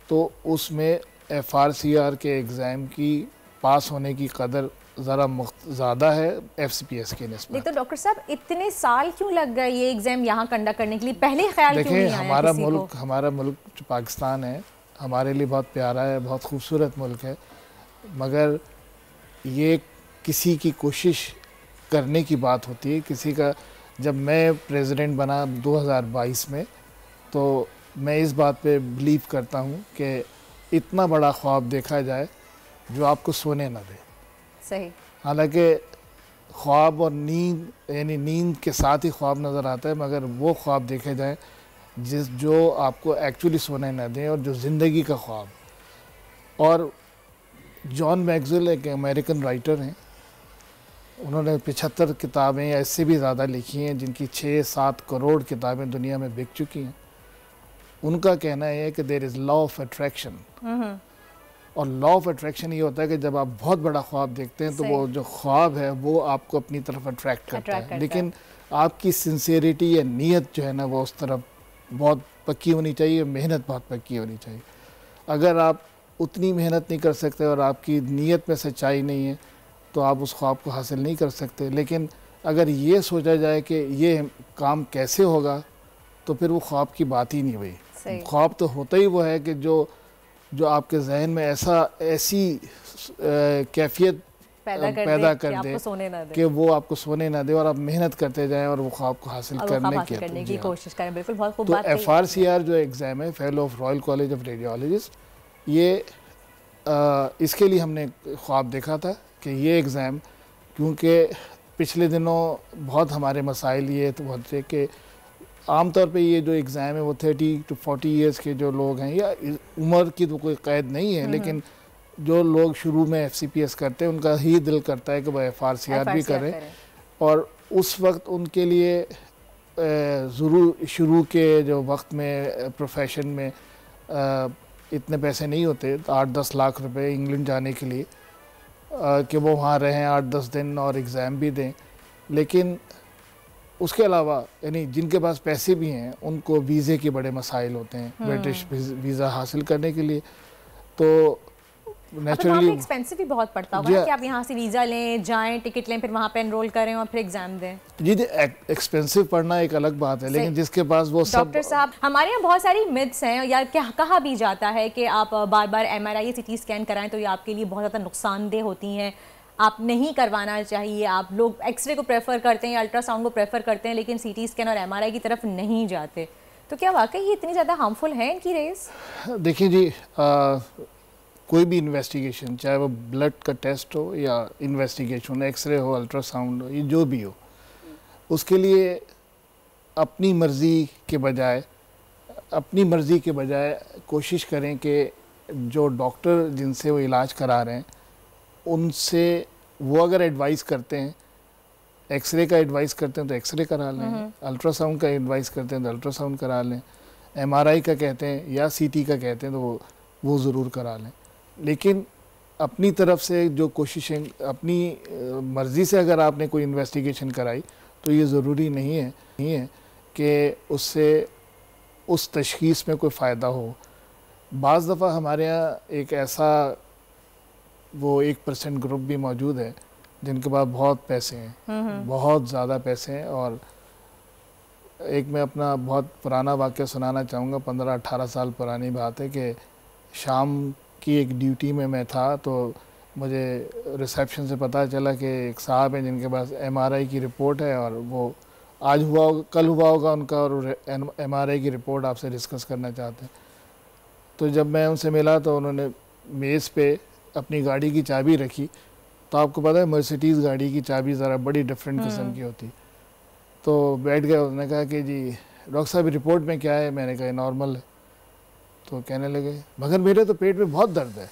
तो उसमें FRCR के एग्ज़ाम की पास होने की कदर ज़रा ज़्यादा है FCPS के निस्बत। तो डॉक्टर साहब इतने साल क्यों लग गए ये एग्ज़ाम यहाँ कंडक्ट करने के लिए? पहले ख्याल क्यों नहीं आया? हमारा मुल्क जो पाकिस्तान है हमारे लिए बहुत प्यारा है, बहुत खूबसूरत मुल्क है, मगर ये किसी की कोशिश करने की बात होती है। किसी का, जब मैं प्रेसिडेंट बना 2022 में, तो मैं इस बात पे बिलीव करता हूँ कि इतना बड़ा ख्वाब देखा जाए जो आपको सोने ना दे। सही। हालांकि ख्वाब और नींद, यानी नींद के साथ ही ख्वाब नज़र आता है, मगर वो ख्वाब देखे जाए जो आपको एक्चुअली सोने ना दें, और जो ज़िंदगी का ख्वाब। और जॉन मैक्सवेल एक अमेरिकन राइटर हैं, उन्होंने 75 किताबें या इससे भी ज़्यादा लिखी हैं, जिनकी 6-7 करोड़ किताबें दुनिया में बिक चुकी हैं। उनका कहना है कि there is law of attraction, और लॉ ऑफ अट्रैक्शन ये होता है कि जब आप बहुत बड़ा ख्वाब देखते हैं तो वो जो ख्वाब है वो आपको अपनी तरफ अट्रैक्ट करता है, लेकिन आपकी सिंसियरिटी या नीयत जो है ना वो उस तरफ बहुत पक्की होनी चाहिए, मेहनत बहुत पक्की होनी चाहिए। अगर आप उतनी मेहनत नहीं कर सकते और आपकी नीयत में सच्चाई नहीं है तो आप उस ख्वाब को हासिल नहीं कर सकते। लेकिन अगर ये सोचा जाए कि ये काम कैसे होगा तो फिर वो ख्वाब की बात ही नहीं हुई। ख्वाब तो होता ही वो है कि जो आपके जहन में ऐसी कैफियत पैदा कर दे कि वो आपको सोने ना दे और आप मेहनत करते जाएं और वो ख्वाब को हासिल करने की कोशिश करें। बिल्कुल, बहुत खूब तो बात कही। FRCR जो एग्ज़ाम है, fellow of royal college of radiologist, ये इसके लिए हमने ख्वाब देखा था कि ये एग्ज़ाम, क्योंकि पिछले दिनों बहुत हमारे मसाइल ये तो बहुत थे कि आमतौर पे ये जो एग्ज़ाम है वो 30 to 40 ईयर्स के जो लोग हैं, या उम्र की तो कोई कैद नहीं है, लेकिन जो लोग शुरू में FCPS करते हैं उनका ही दिल करता है कि वह FRCR भी करें, और उस वक्त उनके लिए ज़रूर शुरू के जो वक्त में प्रोफेशन में इतने पैसे नहीं होते, 8-10 लाख रुपए इंग्लैंड जाने के लिए कि वो वहाँ रहें 8-10 दिन और एग्ज़ाम भी दें। लेकिन उसके अलावा यानी जिनके पास पैसे भी हैं उनको वीज़े के बड़े मसाइल होते हैं ब्रिटिश वीज़ा हासिल करने के लिए, तो नेचुरली एक्सपेंसिव भी बहुत पड़ता होगा कि आप यहाँ से वीज़ा लें, जाएं, टिकट लें, फिर वहाँ पे एनरोल करें और फिर एग्जाम दें। जी एक्सपेंसिव पढ़ना एक अलग बात है, लेकिन जिसके पास वो सब। डॉक्टर साहब, हमारे यहाँ बहुत सारी मिथ्स हैं, या क्या कहा भी जाता है कि आप बार बार MRI CT स्कैन कराएं तो ये आपके लिए बहुत ज़्यादा नुकसानदेह होती हैं, आप नहीं करवाना चाहिए। आप लोग एक्सरे को प्रेफर करते हैं या अल्ट्रासाउंड को प्रेफर करते हैं, लेकिन CT स्कैन और MRI की तरफ नहीं जाते। तो क्या वाकई ये इतनी ज़्यादा हार्मफुल है इनकी रेस? देखिए जी, कोई भी इन्वेस्टिगेशन, चाहे वो ब्लड का टेस्ट हो या इन्वेस्टिगेशन, एक्सरे हो, अल्ट्रासाउंड हो, ये जो भी हो, उसके लिए अपनी मर्ज़ी के बजाय कोशिश करें कि जो डॉक्टर जिनसे वो इलाज करा रहे हैं उनसे वो अगर एडवाइस करते हैं, एक्सरे का एडवाइस करते हैं तो एक्सरे करा लें, अल्ट्रासाउंड का एडवाइस करते हैं तो अल्ट्रासाउंड करा लें, MRI का कहते हैं या CT का कहते हैं तो वो ज़रूर करा लें। लेकिन अपनी तरफ से जो कोशिशें, अपनी मर्ज़ी से अगर आपने कोई इन्वेस्टिगेशन कराई तो ये ज़रूरी नहीं है कि उससे उस तशख़ीस में कोई फ़ायदा हो। बाज़ दफ़ा हमारे यहाँ एक ऐसा वो 1% ग्रुप भी मौजूद है जिनके पास बहुत पैसे हैं, बहुत ज़्यादा पैसे हैं। और एक मैं अपना बहुत पुराना वाक़या सुनाना चाहूँगा, 15-18 साल पुरानी बात है कि शाम की एक ड्यूटी में मैं था तो मुझे रिसेप्शन से पता चला कि एक साहब हैं जिनके पास MRI की रिपोर्ट है और वो आज हुआ होगा, कल हुआ होगा उनका, और MRI की रिपोर्ट आपसे डिस्कस करना चाहते हैं। तो जब मैं उनसे मिला तो उन्होंने मेज़ पे अपनी गाड़ी की चाबी रखी, तो आपको पता है मर्सिडीज़ गाड़ी की चाबी ज़रा बड़ी डिफरेंट किस्म की होती। तो बैठ गए, उन्होंने कहा कि जी डॉक्टर साहब रिपोर्ट में क्या है? मैंने कहा नॉर्मल है। तो कहने लगे मगर मेरे तो पेट में बहुत दर्द है।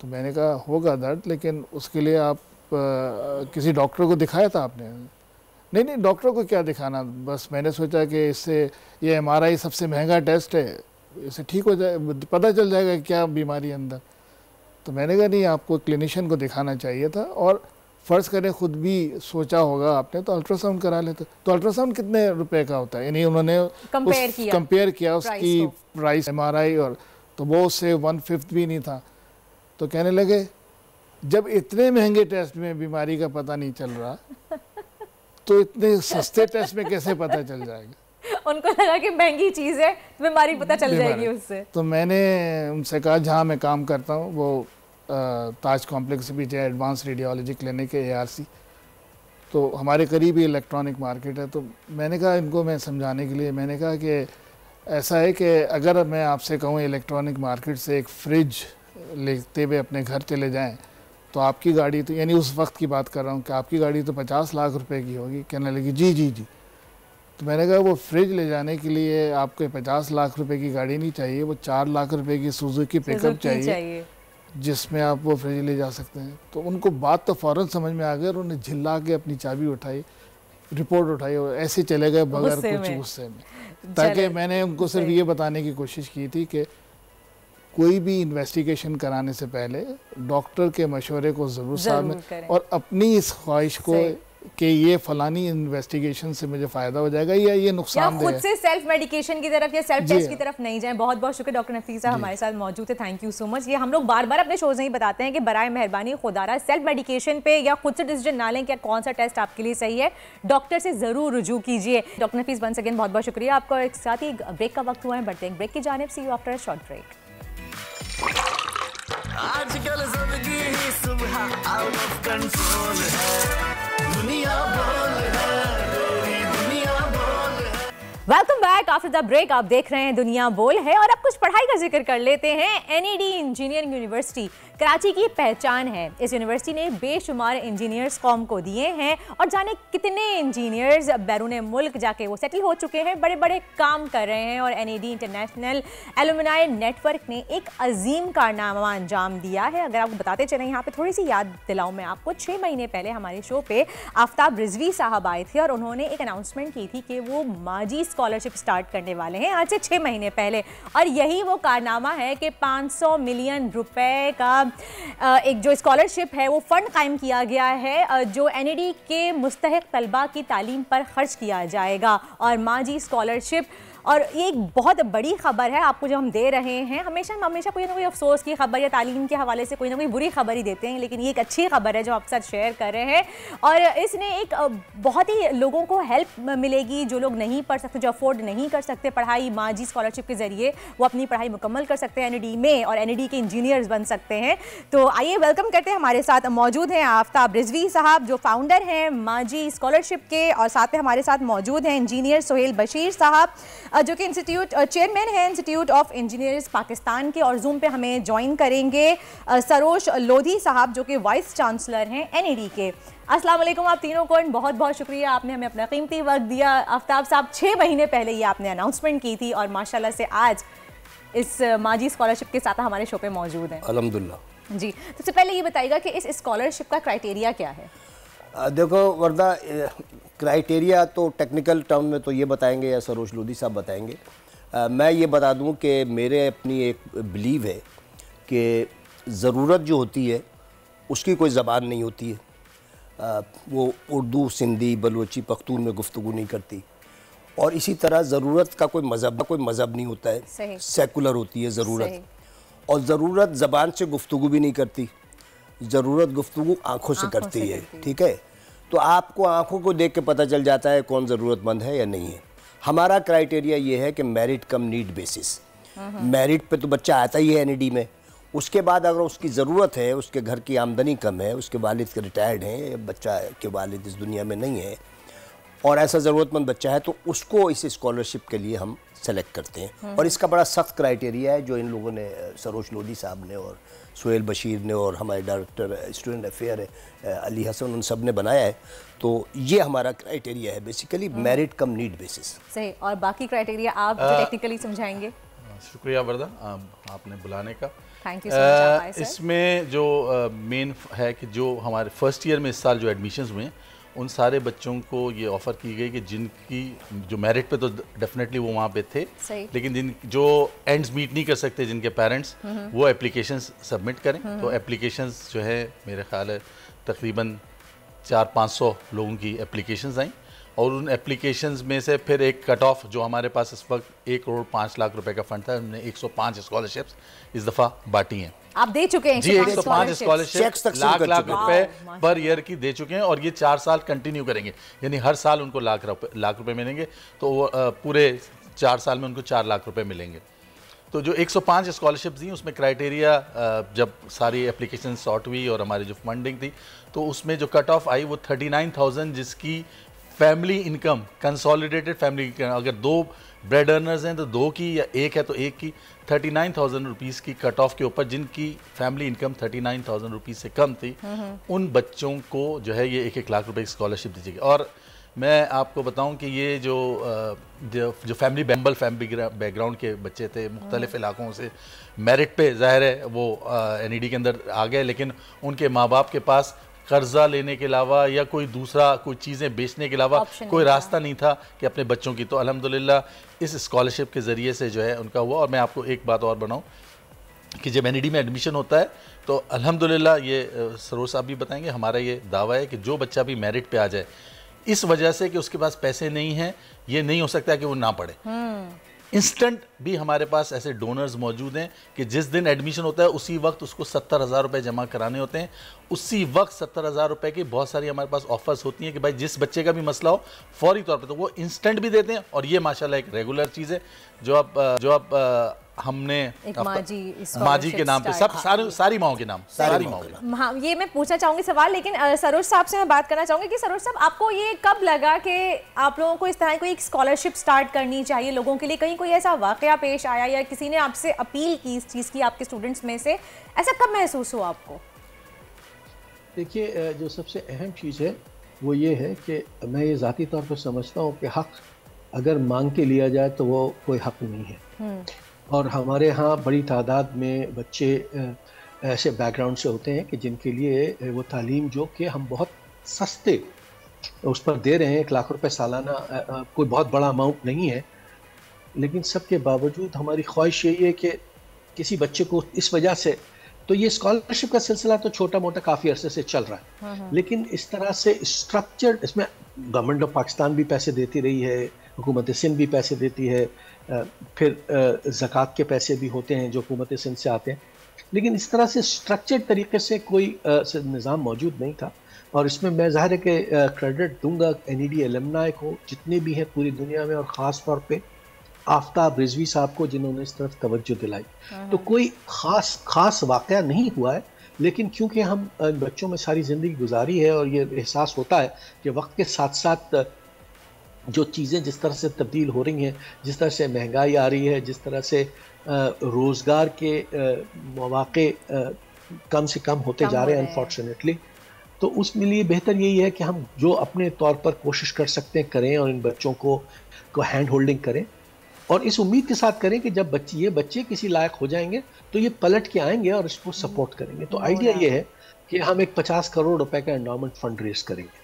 तो मैंने कहा होगा दर्द, लेकिन उसके लिए आप किसी डॉक्टर को दिखाया था आपने? नहीं डॉक्टर को क्या दिखाना, बस मैंने सोचा कि इससे ये MRI सबसे महंगा टेस्ट है, इससे ठीक हो जाए, पता चल जाएगा क्या बीमारी अंदर। तो मैंने कहा नहीं, आपको क्लिनिशियन को दिखाना चाहिए था, और फ़र्ज़ करें ख़ुद भी सोचा होगा आपने तो अल्ट्रासाउंड करा लेते। तो अल्ट्रासाउंड कितने रुपए का होता है? यानी उन्होंने कंपेयर किया उसकी प्राइस MRI, और तो वो उससे 1/5 भी नहीं था। तो कहने लगे जब इतने महंगे टेस्ट में बीमारी का पता नहीं चल रहा तो इतने सस्ते टेस्ट में कैसे पता चल जाएगा? उनको लगा कि महंगी चीज़ है, बीमारी पता चल जाएगी उससे। तो मैंने उनसे कहा जहाँ मैं काम करता हूँ वो ताज कॉम्प्लेक्स से पीछे एडवांस रेडियोलॉजी क्लिनिक है, ARC, तो हमारे करीब ही इलेक्ट्रॉनिक मार्केट है। तो मैंने कहा इनको मैं समझाने के लिए, मैंने कहा कि ऐसा है कि अगर मैं आपसे कहूँ इलेक्ट्रॉनिक मार्केट से एक फ्रिज लेते हुए अपने घर चले जाएं तो आपकी गाड़ी तो, यानी उस वक्त की बात कर रहा हूँ, कि आपकी गाड़ी तो 50 लाख रुपए की होगी। कहने लगी जी। तो मैंने कहा वो फ्रिज ले जाने के लिए आपको 50 लाख रुपए की गाड़ी नहीं चाहिए, वो 4 लाख रुपए की सुजुकी पिकअप चाहिए जिसमें आप वो फ्रिज ले जा सकते हैं। तो उनको बात तो फ़ौरन समझ में आ गई और उन्होंने झिल्ला के अपनी चाबी उठाई, रिपोर्ट उठाई और ऐसे चले गए बगैर कुछ गुस्से में, ताकि मैंने उनको सिर्फ ये बताने की कोशिश की थी कि कोई भी इन्वेस्टिगेशन कराने से पहले डॉक्टर के मशवरे को ज़रूर सामने और अपनी इस ख्वाहिश को कि ये फलानी इन्वेस्टिगेशन से मुझे फ़ायदा हो जाएगा या ये नुकसान खुद से सेल्फ मेडिकेशन की तरफ या सेल्फ टेस्ट की तरफ नहीं जाएं। बहुत बहुत शुक्रिया डॉक्टर नफीस साहब हमारे साथ मौजूद है, थैंक यू सो मच। ये हम लोग बार बार अपने शोज में ही बताते हैं कि बराए मेहरबानी खुदारा सेल्फ मेडिकेशन पे या खुद से डिसीजन ना लें कि कौन सा टेस्ट आपके लिए सही है, डॉक्टर से ज़रूर रुजू कीजिए। डॉक्टर नफीस वंस अगेन बहुत बहुत शुक्रिया आपका। एक साथ ही ब्रेक का वक्त हुआ है, बढ़ते हैं ब्रेक की जानिब। See you after a short break. आजकल जिंदगी ही सुबह आउट ऑफ कंट्रोल है, दुनिया बोल है, तेरी दुनिया बोल है। Welcome back after the break. आप देख रहे हैं दुनिया बोल है और अब कुछ पढ़ाई का जिक्र कर लेते हैं। एनईडी इंजीनियरिंग यूनिवर्सिटी कराची की पहचान है। इस यूनिवर्सिटी ने बेशुमार इंजीनियर्स कौम को दिए हैं और जाने कितने इंजीनियर्स बैरून मुल्क जाके वो सेटल हो चुके हैं, बड़े बड़े काम कर रहे हैं। और एनईडी इंटरनेशनल एलुमनाई नेटवर्क ने एक अजीम कारनामा अंजाम दिया है। अगर आपको बताते चलें, यहाँ पे थोड़ी सी याद दिलाऊं मैं आपको, 6 महीने पहले हमारे शो पे आफ्ताब रिजवी साहब आए थे और उन्होंने एक अनाउंसमेंट की थी कि वो माजी स्कॉलरशिप स्टार्ट करने वाले हैं आज से 6 महीने पहले। और यही वो कारनामा है कि 500 मिलियन रुपए का एक जो स्कॉलरशिप है वो फंड कायम किया गया है जो एनईडी के मुस्तहिक तलबा की तालीम पर खर्च किया जाएगा। और माजी स्कॉलरशिप, और ये एक बहुत बड़ी खबर है आपको जो हम दे रहे हैं। हमेशा कोई ना कोई अफसोस की खबर या तालीम के हवाले से कोई ना कोई बुरी खबर ही देते हैं, लेकिन ये एक अच्छी खबर है जो आपके साथ शेयर कर रहे हैं। और इसने एक बहुत ही लोगों को हेल्प मिलेगी, जो लोग नहीं पढ़ सकते, जो अफोर्ड नहीं कर सकते पढ़ाई, माजी स्कॉलरशिप के ज़रिए वो अपनी पढ़ाई मुकम्मल कर सकते हैं एनईडी में और एनईडी के इंजीनियर्स बन सकते हैं। तो आइए वेलकम करते हैं, हमारे साथ मौजूद हैं आफ्ताब रिजवी साहब जो फाउंडर हैं माजी स्कॉलरशिप के, और साथ में हमारे साथ मौजूद हैं इंजीनियर सोहेल बशीर साहब जो कि इंस्टीट्यूट चेयरमैन हैं इंस्टीट्यूट ऑफ इंजीनियर्स पाकिस्तान के, और जूम पे हमें ज्वाइन करेंगे सरोज लोधी साहब जो कि वाइस चांसलर हैं एनईडी के। अस्सलाम वालेकुम आप तीनों को, बहुत बहुत शुक्रिया आपने हमें अपना कीमती वक्त दिया। आफ्ताब साहब 6 महीने पहले ये आपने अनाउंसमेंट की थी और माशाल्लाह से आज इस माजी स्कॉलरशिप के साथ हमारे शो पे मौजूद हैं। अल्हम्दुलिल्लाह जी, सबसे पहले ये बताइएगा कि इस स्कॉलरशिप का क्राइटेरिया क्या है? देखो वर्दा, क्राइटेरिया तो टेक्निकल टर्म में तो ये बताएंगे या सरोज लोधी साहब बताएंगे। मैं ये बता दूं कि मेरे अपनी एक बिलीव है कि ज़रूरत जो होती है उसकी कोई ज़बान नहीं होती है। वो उर्दू, सिंधी, बलूची, पख्तून में गुफ्तगू नहीं करती, और इसी तरह ज़रूरत का कोई मज़हब नहीं होता है, सेकुलर होती है ज़रूरत। और ज़रूरत ज़बान से गुफ्तगू भी नहीं करती, ज़रूरत गुफ्तगू आँखों से करती है। ठीक है, तो आपको आँखों को देख के पता चल जाता है कौन ज़रूरतमंद है या नहीं है। हमारा क्राइटेरिया ये है कि मेरिट कम नीड बेसिस। मेरिट पे तो बच्चा आता ही है एनईडी में, उसके बाद अगर उसकी ज़रूरत है, उसके घर की आमदनी कम है, उसके वालिद के रिटायर्ड हैं या बच्चा के वालिद इस दुनिया में नहीं है और ऐसा ज़रूरतमंद बच्चा है, तो उसको इस स्कॉलरशिप के लिए हम सेलेक्ट करते हैं। और इसका बड़ा सख्त क्राइटेरिया है जो इन लोगों ने, सरोज लोधी साहब ने और सोहेल बशीर ने और हमारे director student affair Ali Hasan, उन सब ने बनाया है। तो ये हमारा क्राइटेरिया है बेसिकली, मेरिट कम नीड बेसिस। सही, और बाकी क्राइटेरिया आप जो टेक्निकली समझाएंगे। शुक्रिया वर्दा आपने बुलाने का, थैंक यू सो मच। इसमें जो मेन है कि जो हमारे फर्स्ट ईयर में इस साल जो एडमिशन्स हुए हैं उन सारे बच्चों को ये ऑफ़र की गई कि जिनकी जो मेरिट पे तो डेफिनेटली वो वहाँ पे थे, लेकिन जिन जो एंड्स मीट नहीं कर सकते, जिनके पेरेंट्स, वो एप्लीकेशंस सबमिट करें। तो एप्लीकेशंस जो है मेरे ख्याल है तकरीबन 400-500 लोगों की एप्लीकेशंस आई, और उन एप्लीकेशंस में से फिर एक कट ऑफ जो हमारे पास इस वक्त 1 करोड़ 5 लाख रुपए का फंड था, हमने 105 स्कॉलरशिप्स इस दफ़ा बांटी हैं। आप दे चुके हैं जी, 105 स्कॉलरशिप लाख रुपए पर ईयर की दे चुके हैं, और ये 4 साल कंटिन्यू करेंगे, यानी हर साल उनको लाख रुपए मिलेंगे। तो पूरे 4 साल में उनको 4 लाख रुपए मिलेंगे। तो जो 105 स्कॉलरशिप दी उसमें क्राइटेरिया, जब सारी एप्लीकेशन सॉर्ट हुई और हमारी जो फंडिंग थी, तो उसमें जो कट ऑफ आई वो 39,000, जिसकी family income, consolidated family income, अगर 2 ब्रेड अर्नर्स हैं तो 2 की, या 1 है तो 1 की, 39,000 रुपीज़ की कट ऑफ के ऊपर जिनकी फैमिली इनकम 39,000 रुपीज़ से कम थी, उन बच्चों को जो है ये 1-1 लाख रुपए की स्कॉलरशिप दी जाएगी। और मैं आपको बताऊं कि ये जो फैमिली बैकग्राउंड के बच्चे थे मुख्तलिफ इलाकों से, मेरिट पे ज़ाहिर है वो एनईडी के अंदर आ गए, लेकिन उनके माँ बाप के पास कर्जा लेने के अलावा या कोई दूसरा कोई चीज़ें बेचने के अलावा कोई रास्ता नहीं था कि अपने बच्चों की, तो अल्हम्दुलिल्लाह इस स्कॉलरशिप के ज़रिए से जो है उनका हुआ। और मैं आपको एक बात और बनाऊँ कि जब NED में एडमिशन होता है तो अल्हम्दुलिल्लाह ये सरोज साहब भी बताएंगे, हमारा ये दावा है कि जो बच्चा भी मेरिट पे आ जाए, इस वजह से कि उसके पास पैसे नहीं हैं, ये नहीं हो सकता कि वो ना पढ़े। इंस्टेंट भी हमारे पास ऐसे डोनर्स मौजूद हैं कि जिस दिन एडमिशन होता है उसी वक्त उसको 70,000 रुपये जमा कराने होते हैं। उसी वक्त 70,000 रुपये की बहुत सारी हमारे पास ऑफर्स होती हैं कि भाई जिस बच्चे का भी मसला हो फौरी तौर पे, तो वो इंस्टेंट भी देते हैं। और ये माशाल्लाह एक रेगुलर चीज़ है जो अब हमने माजी के नाम पे सब सारी माओं के नाम, सारी माओं के नाम। हाँ, ये मैं पूछना चाहूँगी सवाल, लेकिन सरोज साहब से मैं बात करना चाहूँगी कि सरोज साहब आपको ये कब लगा कि आप लोगों को इस तरह कोई स्कॉलरशिप स्टार्ट करनी चाहिए लोगों के लिए? कहीं कोई ऐसा वाकया पेश आया या किसी ने आपसे अपील की इस चीज़ की आपके स्टूडेंट्स में से, ऐसा कब महसूस हुआ आपको? देखिए, जो सबसे अहम चीज़ है वो ये है कि मैं ये ज़ाती तौर पर समझता हूँ कि हक़ अगर मांग के लिया जाए तो वो कोई हक़ नहीं है। और हमारे यहाँ बड़ी तादाद में बच्चे ऐसे बैकग्राउंड से होते हैं कि जिनके लिए वो तालीम जो कि हम बहुत सस्ते उस पर दे रहे हैं, 1 लाख रुपए सालाना कोई बहुत बड़ा अमाउंट नहीं है, लेकिन सबके बावजूद हमारी ख्वाहिश यही है कि किसी बच्चे को इस वजह से, तो ये स्कॉलरशिप का सिलसिला तो छोटा मोटा काफ़ी अरसे से चल रहा है, लेकिन इस तरह से स्ट्रक्चर्ड, इसमें गवर्नमेंट ऑफ पाकिस्तान भी पैसे देती रही है, हुकूमत सिंध भी पैसे देती है, फिर ज़कात के पैसे भी होते हैं जो हुकूमत सिंध से आते हैं, लेकिन इस तरह से स्ट्रक्चर्ड तरीके से कोई निज़ाम मौजूद नहीं था। और इसमें मैं ज़ाहिर है कि क्रेडिट दूंगा NED एलुमनाई को, जितने भी हैं पूरी दुनिया में, और ख़ास तौर पे आफ्ताब रिजवी साहब को जिन्होंने इस तरफ तवज्जो दिलाई। तो कोई ख़ास वाक़या नहीं हुआ है, लेकिन क्योंकि हम बच्चों में सारी ज़िंदगी गुजारी है और ये एहसास होता है कि वक्त के साथ साथ जो चीज़ें जिस तरह से तब्दील हो रही हैं, जिस तरह से महंगाई आ रही है, जिस तरह से रोज़गार के मौक़े कम से कम होते जा रहे हैं अनफॉर्चुनेटली, तो उसके लिए बेहतर यही है कि हम जो अपने तौर पर कोशिश कर सकते हैं करें और इन बच्चों को हैंड होल्डिंग करें, और इस उम्मीद के साथ करें कि जब ये बच्चे किसी लायक हो जाएंगे तो ये पलट के आएंगे और इसको सपोर्ट करेंगे। तो आइडिया ये है कि हम एक 50 करोड़ रुपए का एंडोमेंट फंड रेज करेंगे,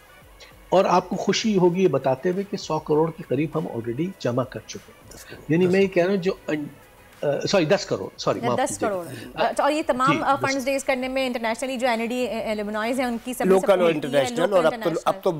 और आपको खुशी होगी ये बताते हुए कि 100 करोड़ के करीब हम ऑलरेडी जमा कर चुके हैं। यानी मैं ये कह रहा हूँ जो 10 करोड़, सॉरी 10 करोड़। और ये तमाम फंड्स रेज करने में इंटरनेशनली जो NED एलुमनाइज हैं उनकी सब लोकल और इंटरनेशनल, और अब तो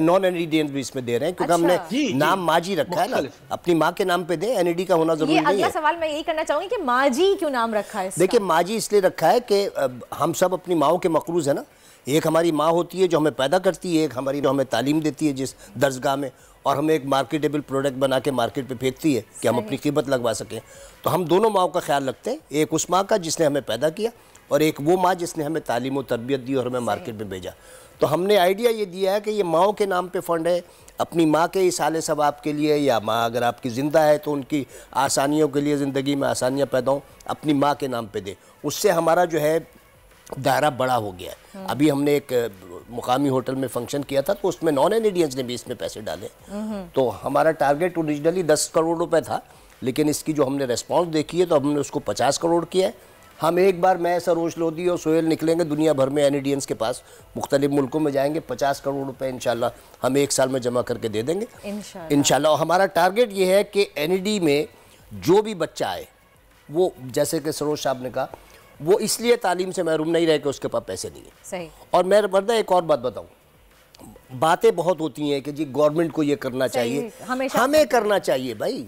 नॉन NED भी इसमें दे रहे हैं, क्योंकि हमने नाम माजी रखा है ना, अपनी माँ के नाम पे दें, NED का होना जरूरी नहीं है। अगला सवाल मैं यही करना चाहूंगी कि माजी क्यों नाम रखा है? देखिए, माजी इसलिए रखा है कि हम सब अपनी माओं के मकरूज है ना। एक हमारी माँ होती है जो हमें पैदा करती है, एक हमारी जो हमें तालीम देती है जिस दर्जगाह में, और हमें एक मार्केटेबल प्रोडक्ट बना के मार्केट पे फेंकती है कि हम अपनी कीमत लगवा सकें। तो हम दोनों माओं का ख्याल रखते हैं, एक उस माँ का जिसने हमें पैदा किया, और एक वो माँ जिसने हमें तालीम और तरबियत दी और हमें मार्केट में भेजा। तो हमने आइडिया ये दिया है कि ये माओं के नाम पे फ़ंड है, अपनी माँ के इसाले सवाब के लिए, या माँ अगर आपकी ज़िंदा है तो उनकी आसानियों के लिए, ज़िंदगी में आसानियाँ पैदा हों, अपनी माँ के नाम पे दे। उससे हमारा जो है दायरा बड़ा हो गया है। अभी हमने एक मुकामी होटल में फंक्शन किया था, तो उसमें नॉन NEDians ने भी इसमें पैसे डाले। तो हमारा टारगेट ओरिजिनली 10 करोड़ रुपए था, लेकिन इसकी जो हमने रेस्पॉन्स देखी है तो हमने उसको 50 करोड़ किया है। हम एक बार, मैं, सरोज लोधी और सोहेल निकलेंगे दुनिया भर में NEDians के पास, मुख्तलिफ मुल्कों में जाएंगे, 50 करोड़ रुपए इंशाल्लाह हम 1 साल में जमा करके दे देंगे इंशाल्लाह। और हमारा टारगेट ये है कि NED में जो भी बच्चा आए, वो जैसे कि सरोज साहब ने कहा, वो इसलिए तालीम से महरूम नहीं रहे कि उसके पास पैसे नहीं है। सही। और मैं वर्दा एक और बात बताऊं, बातें बहुत होती हैं कि जी गवर्नमेंट को ये करना चाहिए, हमें करना चाहिए। भाई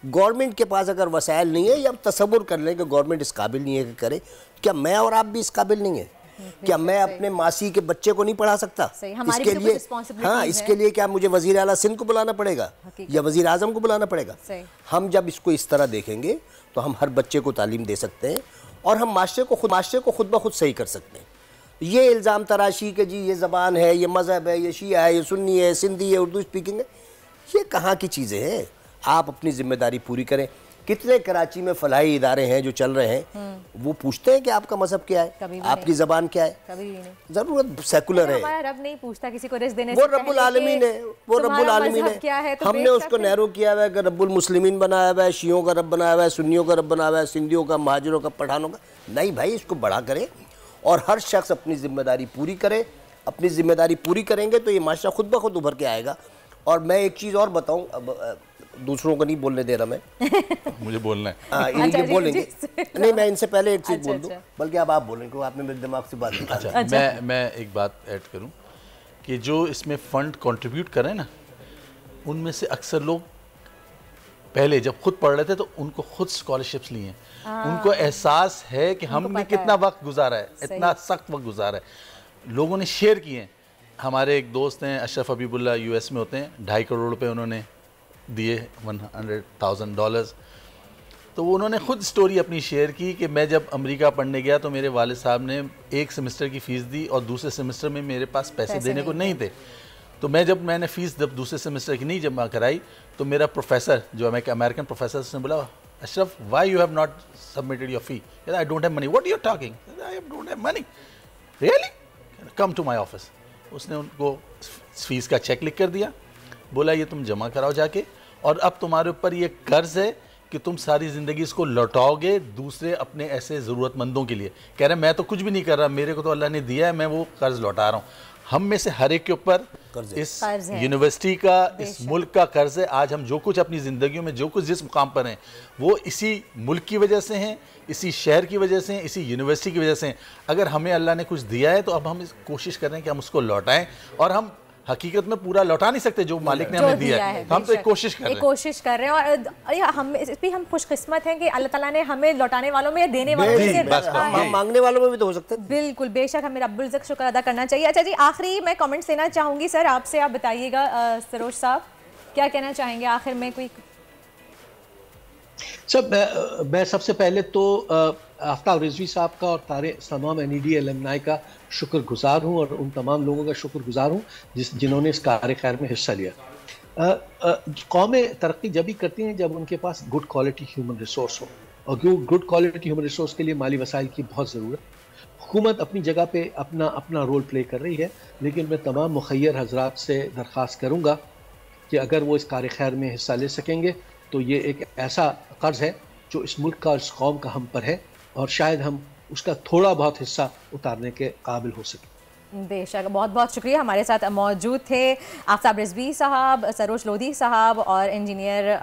गवर्नमेंट के पास अगर वसाइल नहीं है, या हम तसव्वुर कर लें कि गवर्नमेंट इस काबिल नहीं है कि करे, क्या मैं और आप भी इस काबिल नहीं है? क्या मैं अपने मासी के बच्चे को नहीं पढ़ा सकता? इसके लिए, हाँ, इसके लिए क्या मुझे वजीर आला सिंध को बुलाना पड़ेगा या वजीर आजम को बुलाना पड़ेगा? हम जब इसको इस तरह देखेंगे तो हम हर बच्चे को तालीम दे सकते हैं, और हम माशरे को खुद ब खुद सही कर सकते हैं। ये इल्ज़ाम तराशी के जी ये ज़बान है, ये मज़हब है, ये शिया है, ये सुन्नी है, सिंधी है, उर्दू स्पीकिंग है, ये कहाँ की चीज़ें हैं? आप अपनी जिम्मेदारी पूरी करें। कितने कराची में फलाही इदारे हैं जो चल रहे हैं, वो पूछते हैं कि आपका मज़हब क्या है, आपकी ज़बान क्या है? कभी भी नहीं। ज़रूरत सेकुलर है। हमारा रब नहीं पूछता किसी को रिज़्क़ देने से, वो रब्बुल आलमीन है, वो रब्बुल आलमीन है। हमने उसको नैरो किया हुआ है कि रब्बुल मुस्लिमीन बनाया हुआ है, शियों का रब बनाया हुआ है, सुन्नियों का रब बनाया हुआ है, सिंधियों का, महाजिरों का, पठानों का। नहीं भाई, इसको बड़ा करे और हर शख्स अपनी जिम्मेदारी पूरी करे। अपनी जिम्मेदारी पूरी करेंगे तो ये माशरा खुद ब खुद उभर के आएगा। और मैं एक चीज़ और बताऊँ, अब दूसरों को नहीं बोलने दे रहा मैं मुझे बोलना है। ये बोलेंगे नहीं, मैं इनसे पहले एक चीज़ बोल दूँ, बल्कि अब आप बोलेंगे क्योंकि आपने मेरे दिमाग से बात अच्छा, मैं एक बात ऐड करूँ कि जो इसमें फ़ंड कंट्रीब्यूट करें ना, उनमें से अक्सर लोग पहले जब खुद पढ़ रहे थे तो उनको खुद स्कॉलरशिप्स लिए हैं, उनको एहसास है कि हमने कितना वक्त गुजारा है, इतना सख्त वक्त गुजारा है। लोगों ने शेयर किए हैं। हमारे एक दोस्त हैं अशरफ हबीबुल्ला, यूएस में होते हैं, 2.5 करोड़ रुपए उन्होंने दिए, $100,000। तो वो उन्होंने खुद स्टोरी अपनी शेयर की कि मैं जब अमेरिका पढ़ने गया तो मेरे वालिद साहब ने एक सेमेस्टर की फ़ीस दी और दूसरे सेमेस्टर में मेरे पास पैसे देने को नहीं थे। तो मैंने फ़ीस जब दूसरे सेमेस्टर की नहीं जमा कराई तो मेरा प्रोफेसर, जो अमेरिकन प्रोफेसर, उसने बोला, Ashraf why you have not submitted your fee? I don't have money. What you are talking? I don't have money. Really? Come to my office. उसने उनको फ़ीस का चेक लिख कर दिया, बोला ये तुम जमा कराओ जाके, और अब तुम्हारे ऊपर ये कर्ज है कि तुम सारी ज़िंदगी इसको लौटाओगे दूसरे अपने ऐसे ज़रूरतमंदों के लिए। कह रहे मैं तो कुछ भी नहीं कर रहा, मेरे को तो अल्लाह ने दिया है, मैं वो कर्ज लौटा रहा हूँ। हम में से हर एक के ऊपर इस यूनिवर्सिटी का, इस मुल्क का कर्ज है। आज हम जो कुछ अपनी ज़िंदगियों में जो कुछ जिस मुकाम पर हैं वो इसी मुल्क की वजह से हैं, इसी शहर की वजह से हैं, इसी यूनिवर्सिटी की वजह से हैं। अगर हमें अल्लाह ने कुछ दिया है तो अब हम कोशिश कर रहे हैं कि हम उसको लौटाएं, और हम हकीकत में पूरा लौटा नहीं सकते जो मालिक ने हमें दिया है। हम तो एक कोशिश कर रहे हैं और हम खुशकिस्मत हैं कि अल्लाह ताला ने हमें लौटाने वालों में, देने वालों में, मांगने वालों में भी तो हो सकता है। बिल्कुल, बेशक हमें रब्बुल इज्जत का शुक्र अदा करना चाहिए। अच्छा जी, आखिरी मैं कमेंट्स देना चाहूँगी सर आपसे, आप बताइएगा सरोज साहब क्या कहना चाहेंगे आखिर में? कोई सब मैं सबसे पहले तो आफ्ताब रिजवी साहब का और तमाम NED एलुमनाई का शुक्रगुजार हूँ और उन तमाम लोगों का शुक्रगुजार हूँ जिन्होंने इस कार्य खैर में हिस्सा लिया। कौमें तरक्की जब भी करती हैं जब उनके पास गुड क्वालिटी ह्यूमन रिसोर्स हो, और गुड क्वालिटी ह्यूमन रिसोर्स के लिए माली वसाइल की बहुत ज़रूरत। हुकूमत अपनी जगह पे अपना रोल प्ले कर रही है, लेकिन मैं तमाम मुखय्यर हजरात से दरख्वास्त करूँगा कि अगर वो इस कार्य खैर में हिस्सा ले सकेंगे तो ये एक ऐसा कर्ज है जो इस मुल्क का, इस कौम का हम पर है, और शायद हम उसका थोड़ा बहुत हिस्सा उतारने के काबिल हो सके। बेशक, बहुत बहुत शुक्रिया। हमारे साथ मौजूद थे आफ्ताब रिजवी साहब, सरोज लोधी साहब और इंजीनियर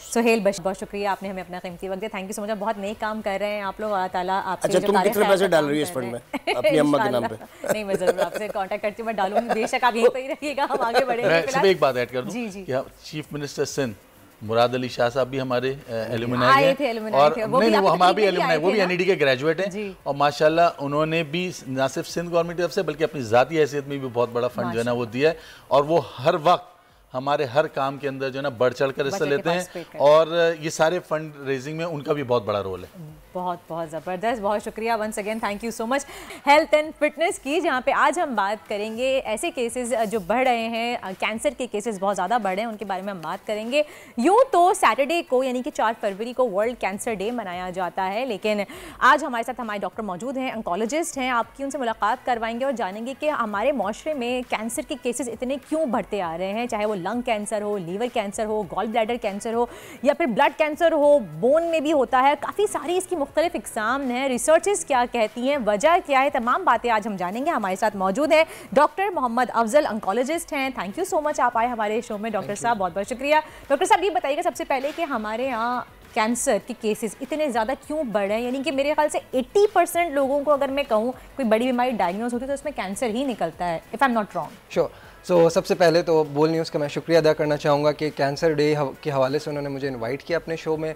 सुहेल बशीर। बहुत शुक्रिया, आपने हमें अपना कीमती वक्त दिया। Thank you so much. बहुत नेक काम कर रहे हैं आप लोग, अल्लाह ताला आपसे अच्छा, तुम कितने पैसे डाल रही हो इस फंड में अपनी अम्मा के नाम पे? नहीं, मैं जरूर आपसे कांटेक्ट करती हूँ, मैं डालूंगी। बेशक आप यहीं पे ही रहिएगा, हम आगे बढ़ेंगे। मैं सिर्फ एक बात ऐड कर दूं, चीफ मिनिस्टर सिंध मुराद अली शाह साहब भी हमारे एलुमनाई हैं, और नहीं वो हमारे भी एलुमनाई, वो भी NED के ग्रेजुएट हैं, और माशाल्लाह उन्होंने भी ना सिर्फ सिंध गवर्नमेंट की तरफ से बल्कि अपनी ज़ाती हैसियत में भी बहुत बड़ा फंड जो है ना वो दिया है, और वो हर वक्त हमारे हर काम के अंदर जो है ना बढ़ चढ़ कर हिस्सा लेते हैं, और ये सारे फंड रेजिंग में उनका भी बहुत बड़ा रोल है। बहुत बहुत ज़बरदस्त, बहुत शुक्रिया once again, thank you so much. Health and fitness की, जहाँ पे आज हम बात करेंगे ऐसे केसेस जो बढ़ रहे हैं, कैंसर के केसेस बहुत ज़्यादा बढ़ रहे हैं, उनके बारे में हम बात करेंगे। यूँ तो सैटरडे को यानी कि 4 फरवरी को वर्ल्ड कैंसर डे मनाया जाता है, लेकिन आज हमारे साथ हमारे डॉक्टर मौजूद हैं, ऑन्कोलॉजिस्ट हैं, आपकी उनसे मुलाकात करवाएंगे और जानेंगे कि हमारे माशरे में कैंसर के केसेस इतने क्यों बढ़ते आ रहे हैं, चाहे वो लंग कैंसर हो, लीवर कैंसर हो, गॉल ब्लैडर कैंसर हो, या फिर ब्लड कैंसर हो, बोन में भी होता है। काफ़ी सारी इसकी मुख्तलिफ इक़साम हैं, रिसर्चेस क्या कहती हैं, वजह क्या है, तमाम बातें आज हम जानेंगे। हमारे साथ मौजूद है डॉक्टर मोहम्मद अफजल, ऑन्कोलॉजिस्ट हैं। थैंक यू सो मच, आप आए हमारे शो में डॉक्टर साहब, बहुत बहुत शुक्रिया। डॉक्टर साहब ये बताइएगा सबसे पहले कि हमारे यहाँ कैंसर के केसेस इतने ज़्यादा क्यों बढ़ रहे हैं? यानी कि मेरे ख्याल से 80% लोगों को अगर मैं कहूँ कोई बड़ी बीमारी डायग्नोज होती है तो उसमें कैंसर ही निकलता है, if I am not wrong. Sure. So सबसे पहले तो बोल न्यूज़ का मैं शुक्रिया अदा करना चाहूँगा कि कैंसर डे के हवाले से उन्होंने मुझे इनवाइट किया अपने शो में।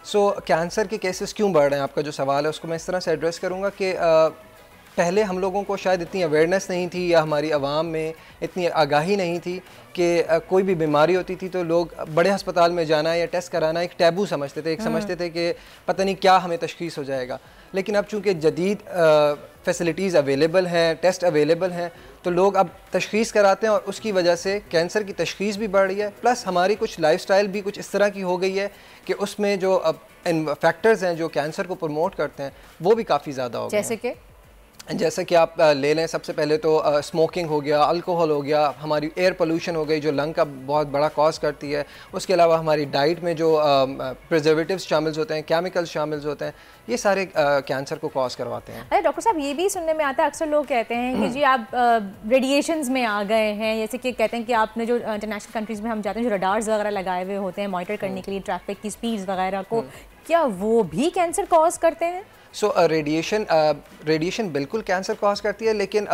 कैंसर के केसेस क्यों बढ़ रहे हैं, आपका जो सवाल है उसको मैं इस तरह से एड्रेस करूँगा कि पहले हम लोगों को शायद इतनी अवेयरनेस नहीं थी, या हमारी आवाम में इतनी आगाही नहीं थी कि कोई भी बीमारी होती थी तो लोग बड़े अस्पताल में जाना या टेस्ट कराना एक टैबू समझते थे, समझते थे कि पता नहीं क्या हमें तशख़ीस हो जाएगा। लेकिन अब चूँकि जदीद फैसिलिटीज़ अवेलेबल हैं, टेस्ट अवेलेबल हैं, तो लोग अब तशख़ीस कराते हैं और उसकी वजह से कैंसर की तशख़ीस भी बढ़ रही है। प्लस हमारी कुछ लाइफस्टाइल भी कुछ इस तरह की हो गई है कि उसमें जो फैक्टर्स हैं जो कैंसर को प्रमोट करते हैं वो भी काफ़ी ज़्यादा हो गए। जैसे कि आप ले लें, सबसे पहले तो स्मोकिंग हो गया, अल्कोहल हो गया, हमारी एयर पोल्यूशन हो गई जो लंग का बहुत बड़ा कॉज करती है। उसके अलावा हमारी डाइट में जो प्रिजर्वेटिव्स शामिल होते हैं, केमिकल्स शामिल होते हैं, ये सारे कैंसर को कॉज करवाते हैं। अरे डॉक्टर साहब, ये भी सुनने में आता है, अक्सर लोग कहते हैं कि जी आप रेडिएशंस में आ गए हैं, जैसे कि कहते हैं कि आपने जो इंटरनेशनल कंट्रीज़ में हम जाते हैं जो रडार्स वगैरह लगाए हुए होते हैं मॉनिटर करने के लिए ट्रैफिक की स्पीड्स वगैरह को, क्या वो भी कैंसर कॉज करते हैं? रेडिएशन बिल्कुल कैंसर कॉज करती है, लेकिन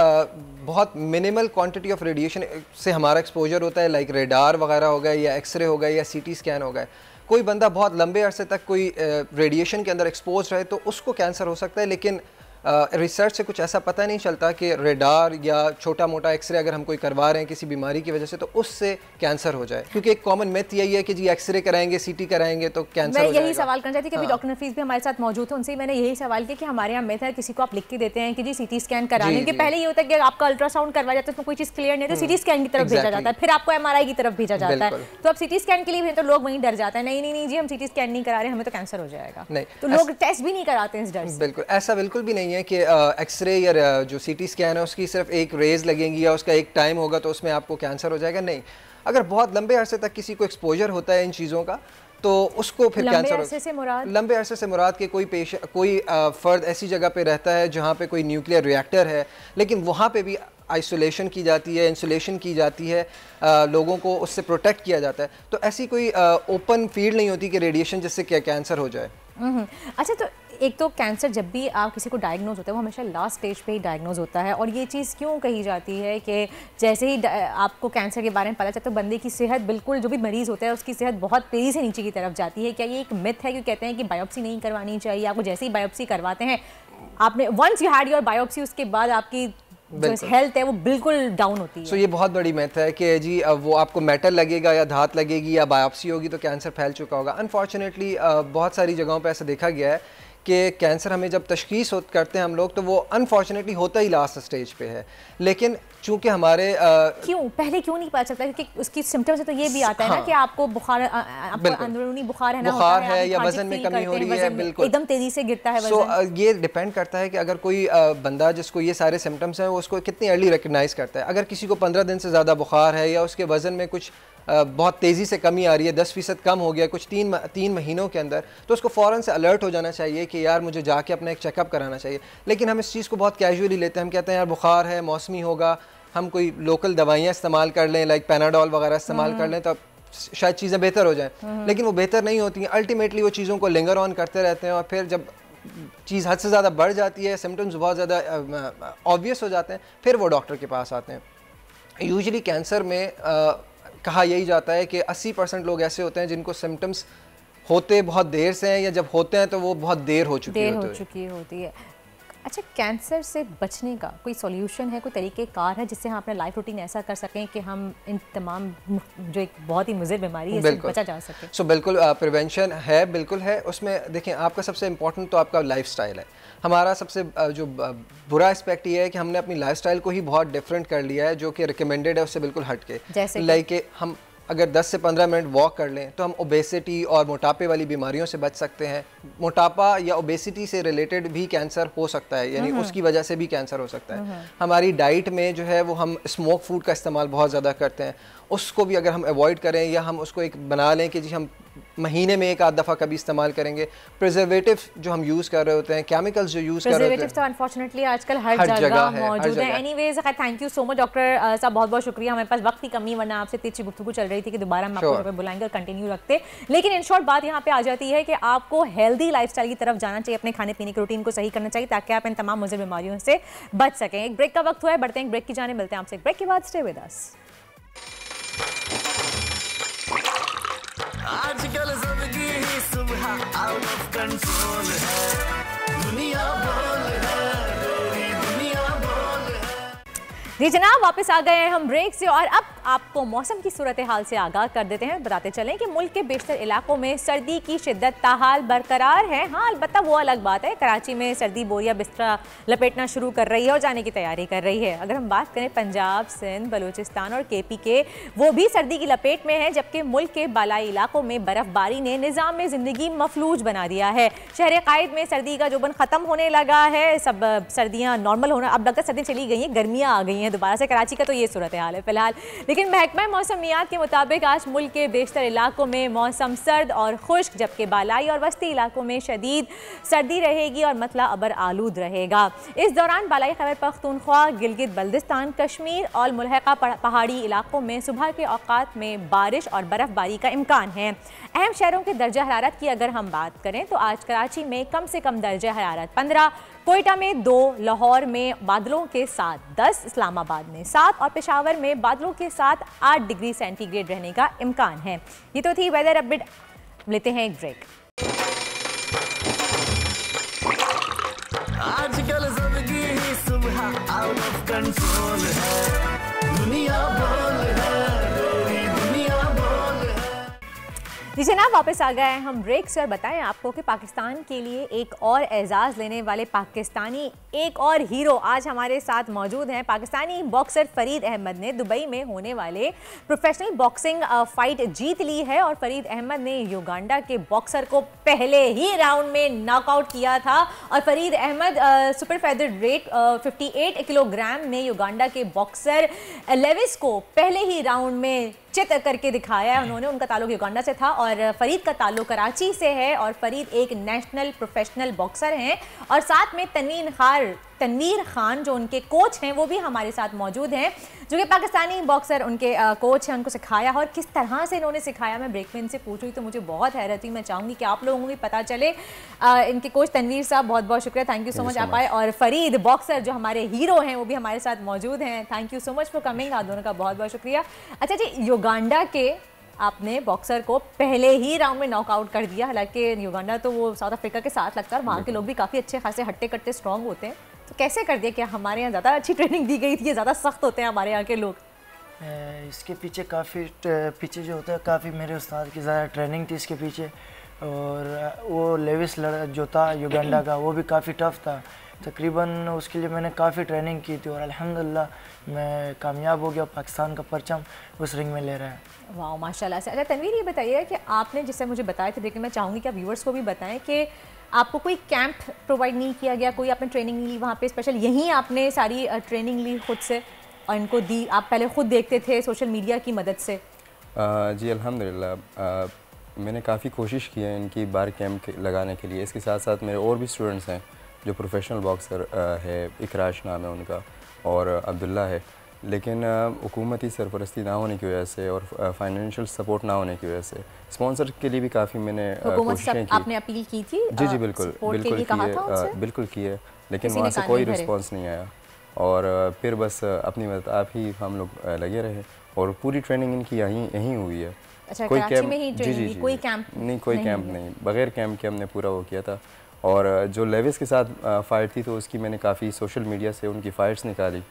बहुत मिनिमल क्वांटिटी ऑफ रेडिएशन से हमारा एक्सपोजर होता है, लाइक रेडार वगैरह हो गए या एक्सरे हो गए या सीटी स्कैन हो गए। कोई बंदा बहुत लंबे अरसे तक कोई रेडिएशन के अंदर एक्सपोज रहे तो उसको कैंसर हो सकता है, लेकिन रिसर्च से कुछ ऐसा पता नहीं चलता कि रेडार या छोटा मोटा एक्सरे अगर हम कोई करवा रहे हैं किसी बीमारी की वजह से तो उससे कैंसर हो जाए, क्योंकि एक कॉमन मिथ यही है कि जी एक्सरे कराएंगे, सीटी कराएंगे तो कैंसर हो जाएगा। मैं यही सवाल करना चाहती थी कि अभी डॉक्टर नफीस भी हमारे साथ मौजूद थे, उनसे मैंने यही सवाल किया कि हमारे यहाँ मिथ है, किसी को आप लिख के देते हैं कि जी सीटी स्कैन कराने के पहले ये होता है कि आपका अल्ट्रासाउंड करवाया जाता है, उसमें कोई चीज़ क्लियर नहीं है तो सीटी स्कैन की तरफ भेजा जाता है, फिर आपको MRI की तरफ भेजा जाता है। तो अब सीटी स्कैन के लिए तो लोग वहीं डर जाते हैं, नहीं जी हम सीटी स्कैन नहीं करा रहे, हमें तो कैंसर हो जाएगा, तो लोग टेस्ट भी नहीं कराते इस डर से। बिल्कुल ऐसा बिल्कुल भी नहीं है कि एक्सरे या जो सीटी स्कैन है उसकी सिर्फ एक रेज लगेंगी या उसका एक टाइम होगा तो उसमें आपको कैंसर हो जाएगा। नहीं, अगर बहुत लंबे अरसे तक किसी को एक्सपोजर होता है इन चीज़ों का तो उसको फिर कैंसर लंबे अरसे से मुराद के कोई फ़र्द ऐसी जगह पे रहता है जहाँ पे कोई न्यूक्लियर रिएक्टर है, लेकिन वहाँ पे भी आइसोलेशन की जाती है, इंसुलेशन की जाती है, लोगों को उससे प्रोटेक्ट किया जाता है, तो ऐसी कोई ओपन फील्ड नहीं होती कि रेडिएशन जिससे क्या कैंसर हो जाए। अच्छा, तो एक तो कैंसर जब भी आप किसी को डायग्नोज होता है वो हमेशा लास्ट स्टेज पे ही डायग्नोज होता है, और ये चीज़ क्यों कही जाती है कि जैसे ही आपको कैंसर के बारे में पता चलता है तो बंदे की सेहत बिल्कुल, जो भी मरीज़ होता है उसकी सेहत बहुत तेज़ी से नीचे की तरफ जाती है? क्या ये एक मिथ है कि कहते हैं कि बायोप्सी नहीं करवानी चाहिए, आपको जैसे ही बायोप्सी करवाते हैं आपने once you had your biopsy उसके बाद आपकी जो हेल्थ है वो बिल्कुल डाउन होती है? ये बहुत बड़ी मिथ है कि जी वो आपको मेटल लगेगा या धात लगेगी या बायोप्सी होगी तो कैंसर फैल चुका होगा। अनफॉर्चुनेटली बहुत सारी जगहों पे ऐसा देखा गया है कि कैंसर हमें जब तशखीस करते हैं हम लोग तो वो अनफॉर्चुनेटली होता ही लास्ट स्टेज पे है, लेकिन चूंकि हमारे पहले क्यों नहीं पता चलता? क्योंकि उसकी सिम्टम्स से तो ये भी आता है ना कि आपको बुखार, आपको अंदरूनी बुखार है या वजन में कमी हो रही है, बिल्कुल एकदम तेजी से गिरता है वजन। ये डिपेंड करता है कि अगर कोई बंदा जिसको ये सारे सिम्टम्स हैं वो उसको कितनी अर्ली रिकग्नाइज करता है। अगर किसी को 15 दिन से ज़्यादा बुखार है या उसके वजन में कुछ बहुत तेज़ी से कमी आ रही है, 10% कम हो गया कुछ 3 महीनों के अंदर, तो उसको फ़ौरन से अलर्ट हो जाना चाहिए कि यार मुझे जाके अपना एक चेकअप कराना चाहिए। लेकिन हम इस चीज़ को बहुत कैजुअली लेते हैं, हम कहते हैं यार बुखार है, मौसमी होगा, हम कोई लोकल दवाइयाँ इस्तेमाल कर लें, लाइक पैनाडोल वगैरह इस्तेमाल कर लें तो शायद चीज़ें बेहतर हो जाएँ, लेकिन वो बेहतर नहीं होती हैं। अल्टीमेटली वो चीज़ों को लिंगर ऑन करते रहते हैं और फिर जब चीज़ हद से ज़्यादा बढ़ जाती है, सिम्टम्स बहुत ज़्यादा ऑब्वियस हो जाते हैं, फिर वो डॉक्टर के पास आते हैं। यूजुअली कैंसर में कहा यही जाता है कि 80% लोग ऐसे होते हैं जिनको सिम्टम्स होते बहुत देर से हैं या जब होते हैं तो वो बहुत देर हो चुकी होती है। अच्छा, कैंसर से बचने का कोई सॉल्यूशन है, कोई तरीक़ेकार है जिससे हम अपना लाइफ रूटीन ऐसा कर सकें कि हम इन तमाम जो एक बहुत ही मुज़र बीमारी है इससे बचा जा सके? बिल्कुल प्रिवेंशन है, बिल्कुल है। उसमें देखें आपका सबसे इम्पोर्टेंट तो आपका लाइफस्टाइल है। हमारा सबसे जो बुरा एस्पेक्ट ये है कि हमने अपनी लाइफस्टाइल को ही बहुत डिफरेंट कर लिया है, जो कि रिकमेंडेड है उससे बिल्कुल हट के। जैसे लाइक हम अगर 10 से 15 मिनट वॉक कर लें तो हम ओबेसिटी और मोटापे वाली बीमारियों से बच सकते हैं। मोटापा या ओबेसिटी से रिलेटेड भी कैंसर हो सकता है, यानी उसकी वजह से भी कैंसर हो सकता है। हमारी डाइट में जो है वो हम स्मोक फूड का इस्तेमाल बहुत ज़्यादा करते हैं, उसको भी अगर हम अवॉइड करें या हम उसको एक बना लें कि जी हम महीने में एक आध दफ़ा कभी इस्तेमाल करेंगे। प्रिजर्वेटिव जो हम यूज़ कर रहे होते हैं, केमिकल्स जो यूज़ कर रहे होते हैं, तो अनफॉर्चुनेटली आजकल हर जगह मौजूद है। Anyways thank you so much doctor साहब, बहुत बहुत शुक्रिया। हमारे पास वक्त की कमी, वरना आपसे इतनी अच्छी गुफ्तगू चल रही थी कि दोबारा हम आपको बुलाएंगे और कंटिन्यू रखते। लेकिन इन शॉर्ट बात यहाँ पे आ जाती है कि आपको हेल्दी लाइफस्टाइल की तरफ जाना चाहिए, अपने खाने पीने के रूटीन को सही करना चाहिए ताकि आप इन तमाम मुज़र बीमारियों से बच सकें। एक ब्रेक का वक्त हुआ है, बढ़ते हैं ब्रेक की जाने, मिलते हैं आपसे एक ब्रेक के बाद। Stay with us. आजकल जिंदगी ही सुबह आउट ऑफ कंट्रोल है, दुनिया बोल है, दुनिया बोल है। जी जनाब, वापस आ गए हैं हम ब्रेक से और अब आपको मौसम की सूरत हाल से आगाह कर देते हैं। बताते चलें कि मुल्क के बेशतर इलाकों में सर्दी की शिद्दत ताहाल बरकरार है। हाँ, अलबत्ता वो अलग बात है, कराची में सर्दी बोरिया बिस्तरा लपेटना शुरू कर रही है और जाने की तैयारी कर रही है। अगर हम बात करें पंजाब, सिंध, बलूचिस्तान और KP के, वो भी सर्दी की लपेट में है, जबकि मुल्क के बालाई इलाकों में बर्फबारी ने निज़ाम में ज़िंदगी मफलूज बना दिया है। शहर कायद में सर्दी का जोबन ख़त्म होने लगा है, सब सर्दियाँ नॉर्मल होना, अब लगता है सर्दी चली गई हैं, गर्मियाँ आ गई हैं दोबारा से। कराची का तो ये सूरत हाल है फिलहाल। लेकिन महकमा मौसमियात के मुताबिक आज मुल्क के बेशतर इलाकों में मौसम सर्द और खुश्क, जबकि बालाई और वस्ती इलाकों में शदीद सर्दी रहेगी और मतला अबर आलूद रहेगा। इस दौरान बालाई खैबर पख्तूनख्वा, गिलगित बल्दिस्तान, कश्मीर और मुल्हका पहाड़ी इलाकों में सुबह के औकात में बारिश और बर्फबारी का इम्कान है। अहम शहरों के दर्जा हरारत की अगर हम बात करें तो आज कराची में कम से कम दर्जा हरारत 15, कोयटा में 2, लाहौर में बादलों के साथ 10, इस्लामाबाद में 7 और पेशावर में बादलों के साथ 8 डिग्री सेंटीग्रेड रहने का इम्कान है। ये तो थी वेदर अपडेट। लेते हैं एक ब्रेक। आजकल जिंदगी ही सुबह आउट ऑफ कंट्रोल है, दुनिया बोल है, दुनिया बोल है। जी जनाब, वापस आ गए हैं हम ब्रेक से और बताएं आपको कि पाकिस्तान के लिए एक और एजाज़ लेने वाले पाकिस्तानी एक और हीरो आज हमारे साथ मौजूद हैं। पाकिस्तानी बॉक्सर फरीद अहमद ने दुबई में होने वाले प्रोफेशनल बॉक्सिंग फाइट जीत ली है और फरीद अहमद ने युगांडा के बॉक्सर को पहले ही राउंड में नॉकआउट किया था। और Farid Ahmed super feather weight 58 kilogram में युगांडा के बॉक्सर लेविस को पहले ही राउंड में चित करके दिखाया है उन्होंने। उनका ताल्लुक युगांडा से था और फरीद का ताल्लुक कराची से है और फरीद एक नेशनल प्रोफेशनल बॉक्सर हैं। और साथ में तनवीर खान जो उनके कोच हैं वो भी हमारे साथ मौजूद हैं, जो कि पाकिस्तानी बॉक्सर उनके कोच हैं, उनको सिखाया। और किस तरह से इन्होंने सिखाया, मैं ब्रेक में इनसे पूछ रही तो मुझे बहुत हैरत हुई। मैं चाहूँगी कि आप लोगों को भी पता चले। इनके कोच तनवीर साहब, बहुत बहुत शुक्रिया, थैंक यू सो मच आप आए। और फरीद बॉक्सर जो हमारे हीरो हैं वो भी हमारे साथ मौजूद हैं, thank you so much for coming. आप दोनों का बहुत बहुत शुक्रिया। अच्छा जी, युगांडा के आपने बॉक्सर को पहले ही राउंड में नॉकआउट कर दिया। हालांकि युगांडा तो वो साउथ अफ्रीका के साथ लगता है और वहाँ के लोग भी काफ़ी अच्छे खासे हट्टे कट्टे स्ट्रॉन्ग होते हैं, तो कैसे कर दिया? क्या हमारे यहाँ ज़्यादा अच्छी ट्रेनिंग दी गई थी, ज़्यादा सख्त होते हैं हमारे यहाँ के लोग? इसके पीछे पीछे जो होता है काफ़ी मेरे उस्ताद की ज़्यादा ट्रेनिंग थी इसके पीछे। और वो लेविस जो था युगांडा का, वो भी काफ़ी टफ था। तकरीबन उसके लिए मैंने काफ़ी ट्रेनिंग की थी और अल्हम्दुलिल्लाह मैं कामयाब हो गया। पाकिस्तान का परचम उस रिंग में ले रहा है। वाह, माशाल्लाह से। अच्छा तनवीर, ये बताइए कि आपने जिससे मुझे बताया था, लेकिन मैं चाहूँगी कि आप व्यूअर्स को भी बताएं कि आपको कोई कैंप प्रोवाइड नहीं किया गया, कोई आपने ट्रेनिंग ली वहाँ पे स्पेशल? यहीं आपने सारी ट्रेनिंग ली खुद से और इनको दी? आप पहले खुद देखते थे सोशल मीडिया की मदद से? जी अल्हम्दुलिल्लाह, मैंने काफ़ी कोशिश की है इनकी बार कैंप लगाने के लिए। इसके साथ साथ मेरे और भी स्टूडेंट्स हैं जो प्रोफेशनल बॉक्सर है, इकराश नाम है उनका और अब्दुल्ला है, लेकिन हुकूमती सरपरस्ती ना होने की वजह से और फाइनेंशियल सपोर्ट ना होने की वजह से स्पॉन्सर के लिए भी काफ़ी मैंने कोशिशें की। आपने अपील की थी? जी जी बिल्कुल बिल्कुल की है, लेकिन वहाँ से कोई रिस्पॉन्स नहीं आया। और फिर बस अपनी मदद आप ही हम लोग लगे रहे और पूरी ट्रेनिंग इनकी यहीं हुई है। अच्छा, कोई कैंप? जी, कोई कैंप नहीं, कोई कैंप नहीं, बगैर कैंप के हमने पूरा वो किया था। और जो लेविस के साथ फ़ाइट थी तो उसकी मैंने काफ़ी सोशल मीडिया से उनकी फ़ाइट्स निकाली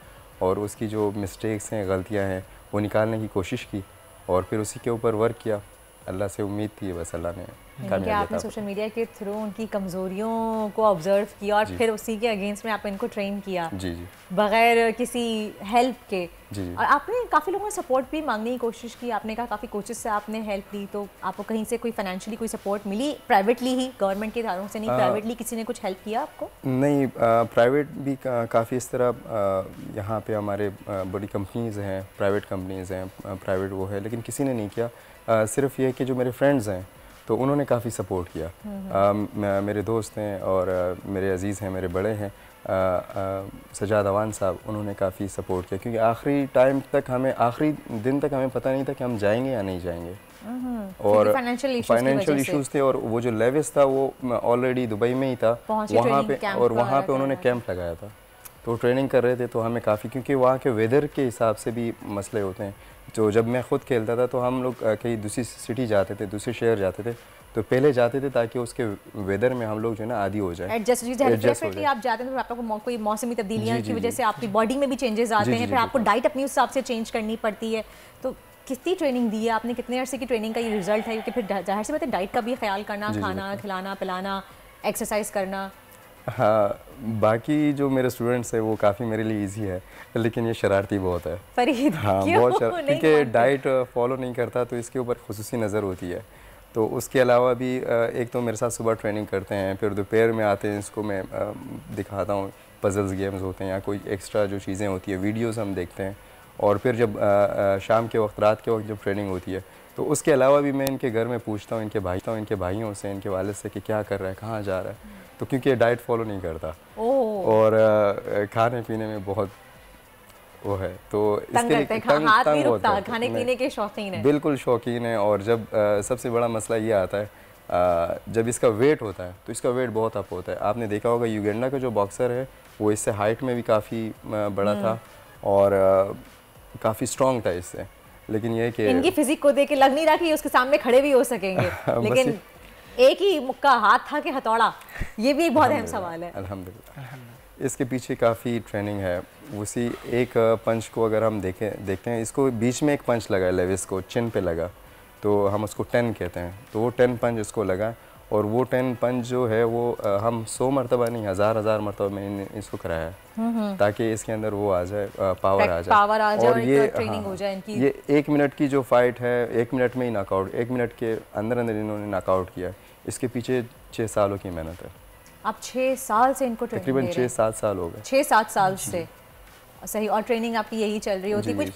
और उसकी जो मिस्टेक्स हैं, गलतियां हैं, वो निकालने की कोशिश की और फिर उसी के ऊपर वर्क किया। अल्लाह से उम्मीद थी, बस अल्लाह ने कि आपने सोशल मीडिया के थ्रू उनकी कमज़ोरियों को ऑब्जर्व किया और फिर उसी के अगेंस्ट में आप इनको ट्रेन किया। जी जी, बगैर किसी हेल्प के। जी। और आपने काफ़ी लोगों से सपोर्ट भी मांगने की कोशिश की, आपने कहा काफ़ी कोचेस से आपने हेल्प ली, तो आपको कहीं से कोई फाइनेंशियली कोई सपोर्ट मिली? प्राइवेटली ही, गवर्नमेंट के इदारों से नहीं, प्राइवेटली किसी ने कुछ हेल्प किया आपको? नहीं, प्राइवेट भी काफ़ी इस तरह यहाँ पे हमारे बड़ी कंपनीज़ हैं, प्राइवेट कंपनीज़ हैं, प्राइवेट वो है, लेकिन किसी ने नहीं किया। सिर्फ ये कि जो मेरे फ्रेंड्स हैं तो उन्होंने काफ़ी सपोर्ट किया। मेरे दोस्त हैं और मेरे अजीज़ हैं, मेरे बड़े हैं, सजाद अवान साहब, उन्होंने काफ़ी सपोर्ट किया क्योंकि आखिरी टाइम तक आखिरी दिन तक हमें पता नहीं था कि हम जाएंगे या नहीं जाएंगे। और फाइनेंशियल इश्यूज़ थे और वो जो लेविस था वो ऑलरेडी दुबई में ही था, वहाँ पे उन्होंने कैंप लगाया था। तो ट्रेनिंग कर रहे थे तो हमें काफ़ी, क्योंकि वहाँ के वेदर के हिसाब से भी मसले होते हैं। तो जब मैं ख़ुद खेलता था तो हम लोग कहीं दूसरी सिटी जाते थे, दूसरे शहर जाते थे, तो पहले जाते थे ताकि उसके वेदर में हम लोग जो है ना आदी हो जाए, एडजस्ट हो जाए। आप जाते हैं तो आपको कोई मौसमी तब्दीलियाँ की वजह से आपकी बॉडी में भी चेंजेस आते हैं, फिर आपको डाइट अपनी उस हिसाब से चेंज करनी पड़ती है। तो कितनी ट्रेनिंग दी है आपने, कितने अरसे की ट्रेनिंग का ये रिजल्ट है? क्योंकि फिर जाहिर सी बात है डाइट का भी ख्याल करना, खाना खिलाना पिलाना, एक्सरसाइज करना। हाँ, बाकी जो मेरे स्टूडेंट्स हैं वो काफ़ी मेरे लिए इजी है, लेकिन ये शरारती बहुत है फरीद। हाँ बहुत क्योंकि डाइट फॉलो नहीं करता तो इसके ऊपर खुसूसी नज़र होती है। तो उसके अलावा भी एक तो मेरे साथ सुबह ट्रेनिंग करते हैं, फिर दोपहर में आते हैं, इसको मैं दिखाता हूँ, पजल्स गेम्स होते हैं या कोई एक्स्ट्रा जो चीज़ें होती है, वीडियोज़ हम देखते हैं। और फिर जब शाम के वक्त, रात के वक्त जब ट्रेनिंग होती है तो उसके अलावा भी मैं इनके घर में पूछता हूँ, इनके भाइयों से, इनके वालिद से कि क्या कर रहा है, कहाँ जा रहा है। तो क्योंकि ये डाइट फॉलो नहीं करता और खाने पीने में बहुत वो है, तो इसके लिए हाथ नहीं रुकता, खाने पीने के शौकीन है, बिल्कुल शौकीन है। और जब सबसे बड़ा मसला ये आता है जब इसका वेट होता है तो इसका वेट बहुत अप होता है। आपने देखा होगा युगांडा का जो बॉक्सर है वो इससे हाइट में भी काफ़ी बड़ा था और काफ़ी स्ट्रॉन्ग था इससे, लेकिन ये कि इनकी फिजिक को देख के लग नहीं रहा कि उसके सामने खड़े भी हो सकेंगे। लेकिन एक ही मुक्का हाथ था कि हथौड़ा, ये भी एक बहुत अहम सवाल है। अल्हम्दुलिल्लाह इसके पीछे काफ़ी ट्रेनिंग है। उसी एक पंच को अगर हम देखते हैं, इसको बीच में एक पंच लगा है लेविस को, चिन पे लगा, तो हम उसको 10 कहते हैं। तो वो 10 पंच इसको लगा और वो 10 पंच जो है वो हम 100 मरतबा नहीं, हज़ार मरतबा में इसको कराया है ताकि इसके अंदर वो आ जाए, पावर आ जाए और ये ट्रेनिंग हो जाए इनकी। ये 1 मिनट की जो फाइट है 1 मिनट में ही नॉकआउट, 1 मिनट के अंदर इन्होंने नॉकआउट किया। इसके पीछे 6 सालों की मेहनत है। आप 6 साल से इनको ट्रेनिंग तकरीबन 6-7 साल हो गए। 6-7 साल से सही। और ट्रेनिंग आपकी यही चल रही होती? कुछ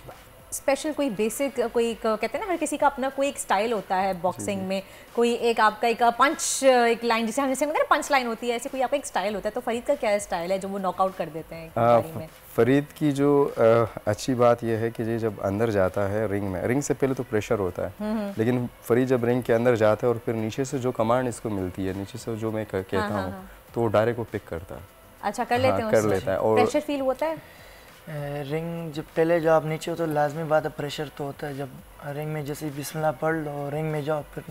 स्पेशल कोई बेसिक, कोई कहते हैं ना हर किसी का अपना कोई एक स्टाइल होता है बॉक्सिंग में, कोई एक आपका एक पंच, एक लाइन जिसे हम जैसे पंच लाइन होती है, ऐसे कोई आपका एक स्टाइल होता है। तो फरीद का क्या स्टाइल है जो वो नॉकआउट कर देते हैं? फरीद की जो अच्छी बात यह है कि ये जब अंदर जाता है रिंग से पहले तो प्रेशर होता है, लेकिन फरीद जब रिंग के अंदर जाता है और फिर नीचे से जो कमांड इसको मिलती है, नीचे से जो मैं कहता हूँ तो वो डायरेक्ट वो पिक करता है। अच्छा, कर लेते हैं, कर लेता है। और प्रेशर फील होता है रिंग जब पहले जब आप नीचे हो तो लाजमी बात है प्रेशर तो होता है। जब रिंग में जैसे बिस्मिल्लाह पढ़ लो, रिंग में जाओ, फिर